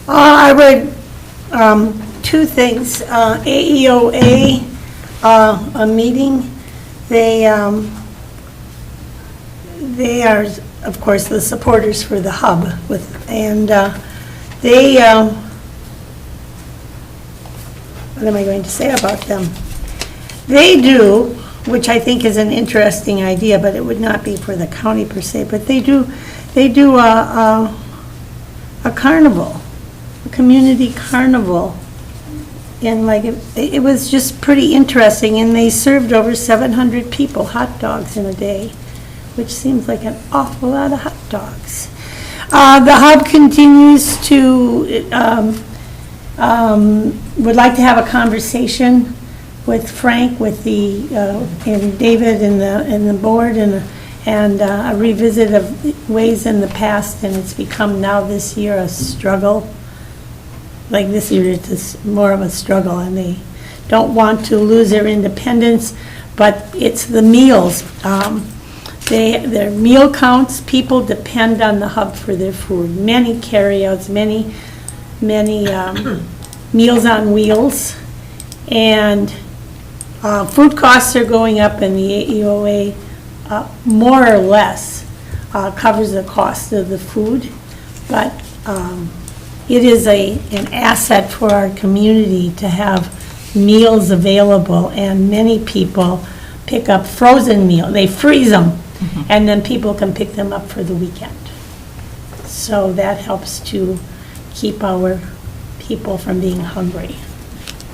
I would, two things. AEOA, a meeting, they are, of course, the supporters for the hub and they, what am I going to say about them? They do, which I think is an interesting idea, but it would not be for the county per se, but they do a carnival, a community carnival. And like, it was just pretty interesting, and they served over 700 people hot dogs in a day, which seems like an awful lot of hot dogs. The hub continues to, would like to have a conversation with Frank, with the, and David and the board, and a revisit of ways in the past, and it's become now this year a struggle. Like this year, it's more of a struggle, and they don't want to lose their independence, but it's the meals. Their meal counts, people depend on the hub for their food. Many carryouts, many Meals on Wheels, and food costs are going up, and the AEOA more or less covers the cost of the food, but it is an asset for our community to have meals available, and many people pick up frozen meal. They freeze them, and then people can pick them up for the weekend. So that helps to keep our people from being hungry.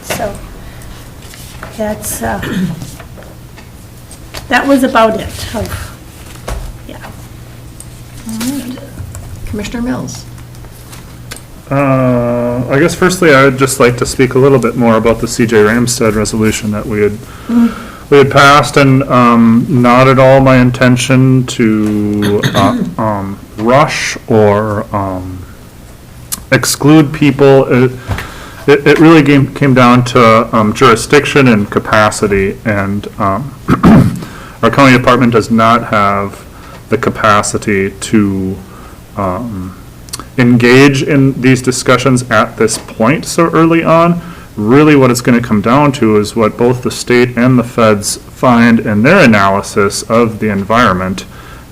So that's, that was about it. Yeah. Commissioner Mills? I guess firstly, I would just like to speak a little bit more about the CJ Ramstead resolution that we had passed, and not at all my intention to rush or exclude people. It really came down to jurisdiction and capacity, and our county department does not have the capacity to engage in these discussions at this point so early on. Really what it's going to come down to is what both the state and the feds find in their analysis of the environment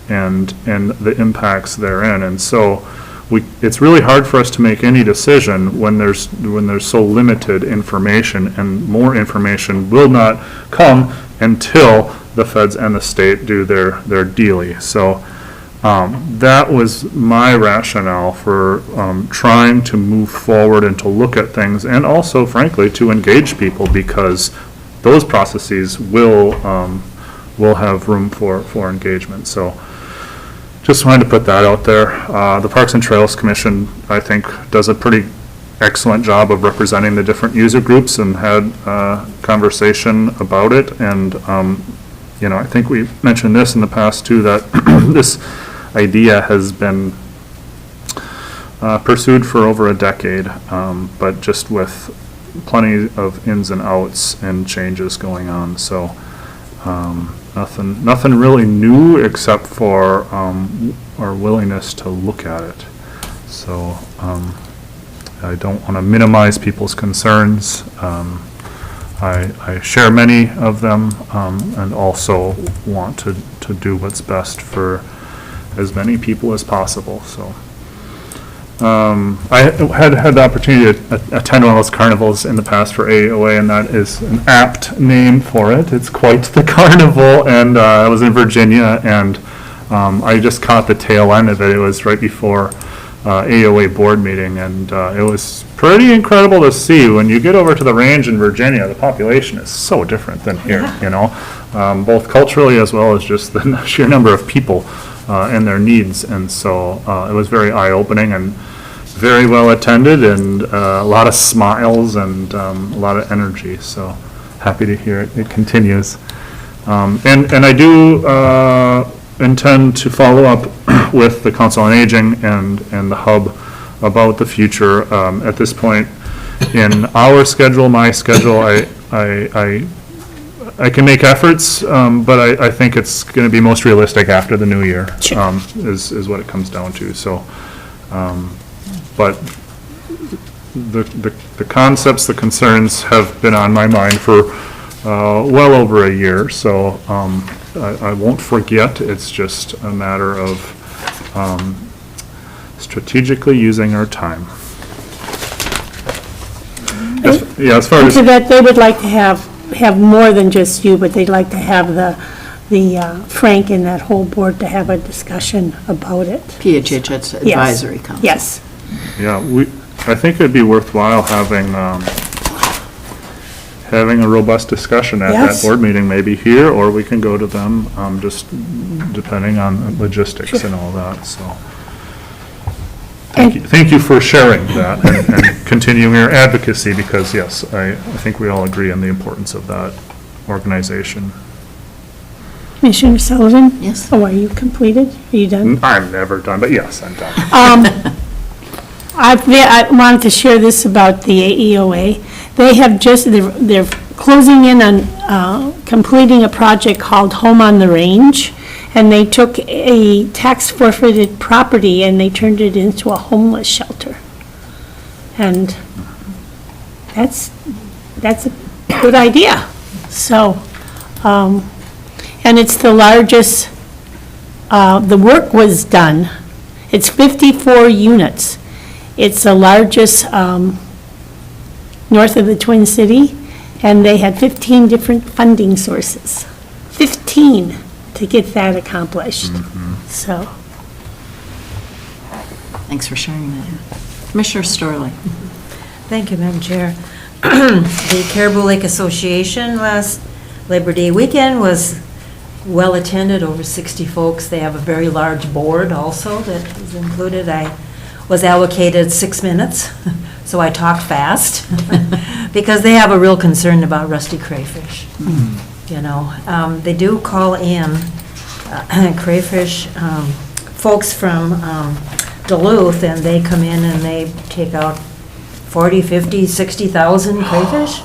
and the impacts therein. And so it's really hard for us to make any decision when there's so limited information, and more information will not come until the feds and the state do their dealie. So that was my rationale for trying to move forward and to look at things, and also, frankly, to engage people, because those processes will have room for engagement. So just wanted to put that out there. The Parks and Trails Commission, I think, does a pretty excellent job of representing the different user groups, and had conversation about it. And I think we mentioned this in the past too, that this idea has been pursued for over a decade, but just with plenty of ins and outs and changes going on. So nothing really new, except for our willingness to look at it. So I don't want to minimize people's concerns. I share many of them, and also want to do what's best for as many people as possible. So I had the opportunity to attend one of those carnivals in the past for AOA, and that is an apt name for it. It's quite the carnival, and I was in Virginia, and I just caught the tail end of it. It was right before AOA board meeting, and it was pretty incredible to see. When you get over to the range in Virginia, the population is so different than here, both culturally as well as just the sheer number of people and their needs. And so it was very eye-opening and very well attended, and a lot of smiles and a lot of energy. So happy to hear it continues. And I do intend to follow up with the Council on Aging and the Hub about the future. At this point in our schedule, my schedule, I can make efforts, but I think it's going to be most realistic after the new year, is what it comes down to. So But the concepts, the concerns have been on my mind for well over a year, so I won't forget. It's just a matter of strategically using our time. Yeah, as far And as, to that, they would like to have more than just you, but they'd like to have the Frank and that whole board to have a discussion about it. PHHS Advisory Council. Yes. yeah, I think it'd be worthwhile having a robust discussion at that Yes. board meeting, maybe here, or we can go to them, just depending on logistics and all that, so. Thank you for sharing that and continuing your advocacy, because yes, I think we all agree on the importance of that organization. Commissioner Sullivan? Yes. Oh, are you completed? Are you done? I'm never done, but yes, I'm done. I wanted to share this about the AEOA. They have they're closing in on completing a project called Home on the Range, and they took a tax forfeited property and they turned it into a homeless shelter. And that's a good idea. So, and it's the largest, the work was done. It's 54 units. It's the largest north of the Twin City, and they had 15 different funding sources. 15 to get that accomplished. So, Thanks for sharing that. Commissioner Storley. Thank you, Madam Chair. The Caribou Lake Association last Labor Day weekend was well-attended, over 60 folks. They have a very large board also that is included. I was allocated 6 minutes, so I talked fast, because they have a real concern about rusty crayfish. You know, they do call in crayfish folks from Duluth, and they come in and they take out 40, 50, 60,000 crayfish,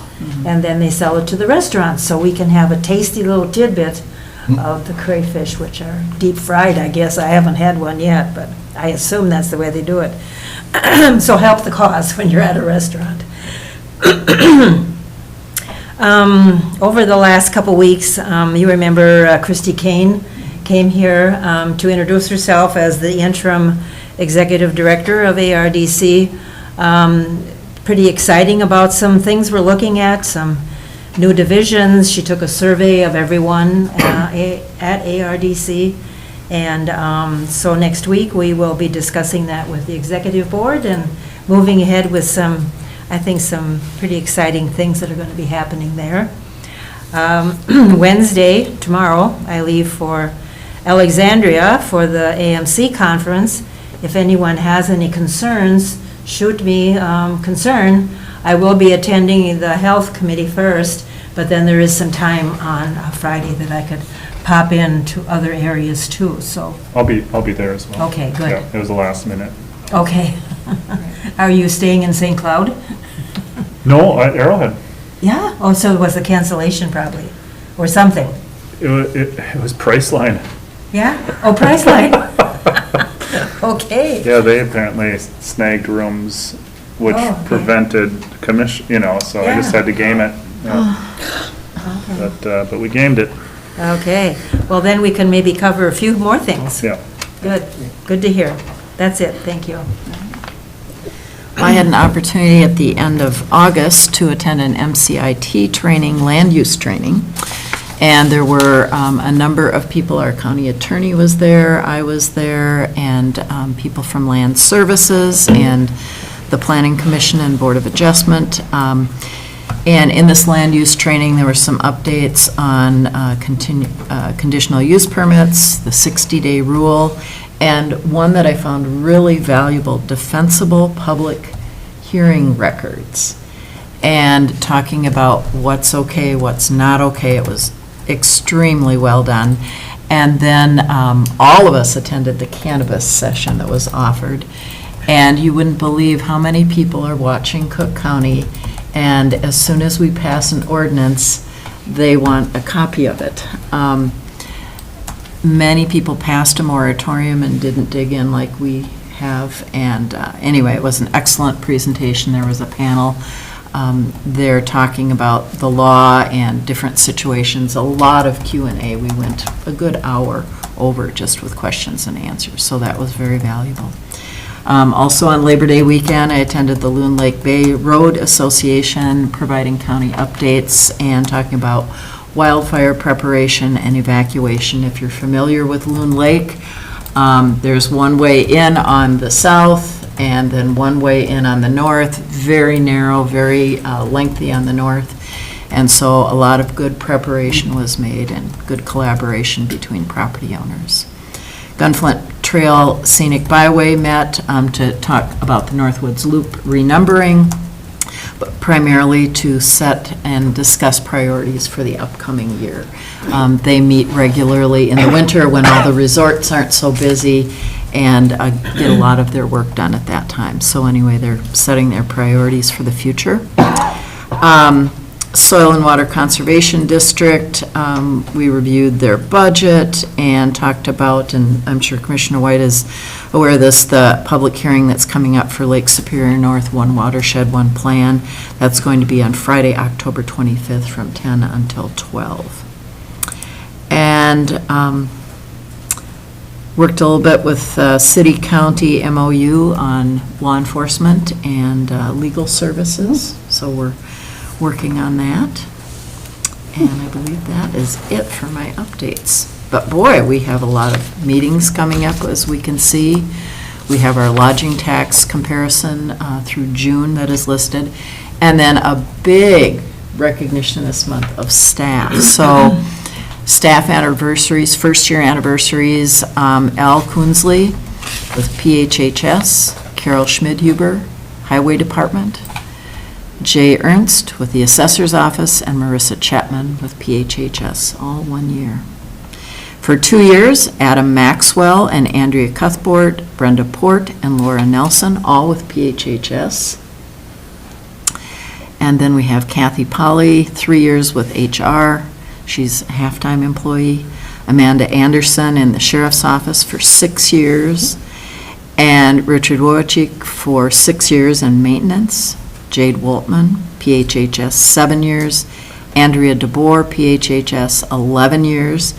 and then they sell it to the restaurants, so we can have a tasty little tidbit of the crayfish, which are deep fried, I guess. I haven't had one yet, but I assume that's the way they do it. So help the cause when you're at a restaurant. Over the last couple weeks, you remember Christy Kane came here to introduce herself as the interim executive director of ARDC. Pretty exciting about some things we're looking at, some new divisions. She took a survey of everyone at ARDC. And so next week, we will be discussing that with the executive board and moving ahead with some, I think, some pretty exciting things that are going to be happening there. Wednesday, tomorrow, I leave for Alexandria for the AMC conference. If anyone has any concerns, shoot me concern. I will be attending the health committee first, but then there is some time on Friday that I could pop in to other areas too, so. I'll be there as well. Okay, good. Yeah, it was the last minute. Okay. Are you staying in St. Cloud? No, Arrowhead. Yeah? Oh, so it was a cancellation probably, or something. It was Priceline. Yeah? Oh, Priceline? Okay. Yeah, they apparently snagged rooms, which Oh, okay. prevented commission, so I just Yeah. had to game it. Yeah. But we gamed it, Okay. Well, then we can maybe cover a few more things. yeah. Good. Good to hear. That's it. Thank you. I had an opportunity at the end of August to attend an MCIT training, land use training, and there were a number of people. Our county attorney was there, I was there, and people from Land Services and the Planning Commission and Board of Adjustment. And in this land use training, there were some updates on conditional use permits, the 60-day rule, and one that I found really valuable, defensible public hearing records, and talking about what's okay, what's not okay. It was extremely well done. And then all of us attended the cannabis session that was offered, and you wouldn't believe how many people are watching Cook County, and as soon as we pass an ordinance, they want a copy of it. Many people passed a moratorium and didn't dig in like we have. And anyway, it was an excellent presentation. There was a panel there talking about the law and different situations, a lot of Q&A. We went a good hour over just with questions and answers, so that was very valuable. Also on Labor Day weekend, I attended the Loon Lake Bay Road Association, providing county updates and talking about wildfire preparation and evacuation. If you're familiar with Loon Lake, there's one way in on the south and then one way in on the north, very narrow, very lengthy on the north. And so a lot of good preparation was made and good collaboration between property owners. Gunflint Trail Scenic Byway met to talk about the Northwoods Loop renumbering, but primarily to set and discuss priorities for the upcoming year. They meet regularly in the winter when all the resorts aren't so busy and get a lot of their work done at that time. So anyway, they're setting their priorities for the future. Soil and Water Conservation District, we reviewed their budget and talked about, and I'm sure Commissioner White is aware of this, the public hearing that's coming up for Lake Superior North, One Watershed, One Plan. That's going to be on Friday, October 25th from 10 until 12. And worked a little bit with city-county MOU on law enforcement and legal services. So we're working on that. And I believe that is it for my updates. But boy, we have a lot of meetings coming up, as we can see. We have our lodging tax comparison through June that is listed. And then a big recognition this month of staff. So staff anniversaries, first-year anniversaries, Al Kunzley with PHHS, Carol Schmidhuber, Highway Department, Jay Ernst with the Assessor's Office, and Marissa Chapman with PHHS, all 1 year. For 2 years, Adam Maxwell and Andrea Cuthbert, Brenda Port, and Laura Nelson, all with PHHS. And then we have Kathy Polly, 3 years with HR. She's a half-time employee. Amanda Anderson in the Sheriff's Office for 6 years. And Richard Wojcik for 6 years in maintenance. Jade Woltman, PHHS, 7 years. Andrea DeBoer, PHHS, 11 years.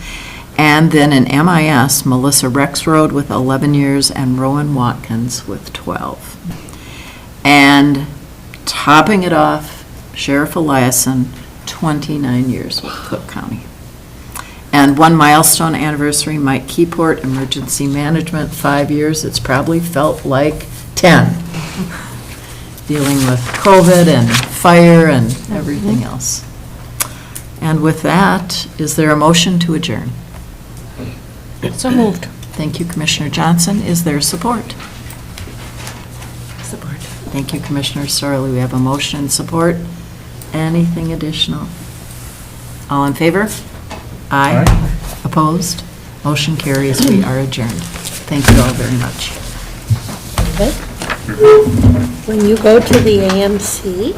And then in MIS, Melissa Rexroad with 11 years and Rowan Watkins with 12. And topping it off, Sheriff Eliason, 29 years with Cook County. And one milestone anniversary, Mike Keyport, Emergency Management, 5 years. It's probably felt like 10. Dealing with COVID and fire and everything else. And with that, is there a motion to adjourn? So moved. Thank you, Commissioner Johnson. Is there support? Support. Thank you, Commissioner Sorley. We have a motion and support. Anything additional? All in favor? Aye. Opposed? Motion carries. We are adjourned. Thank you all very much. When you go to the AMC,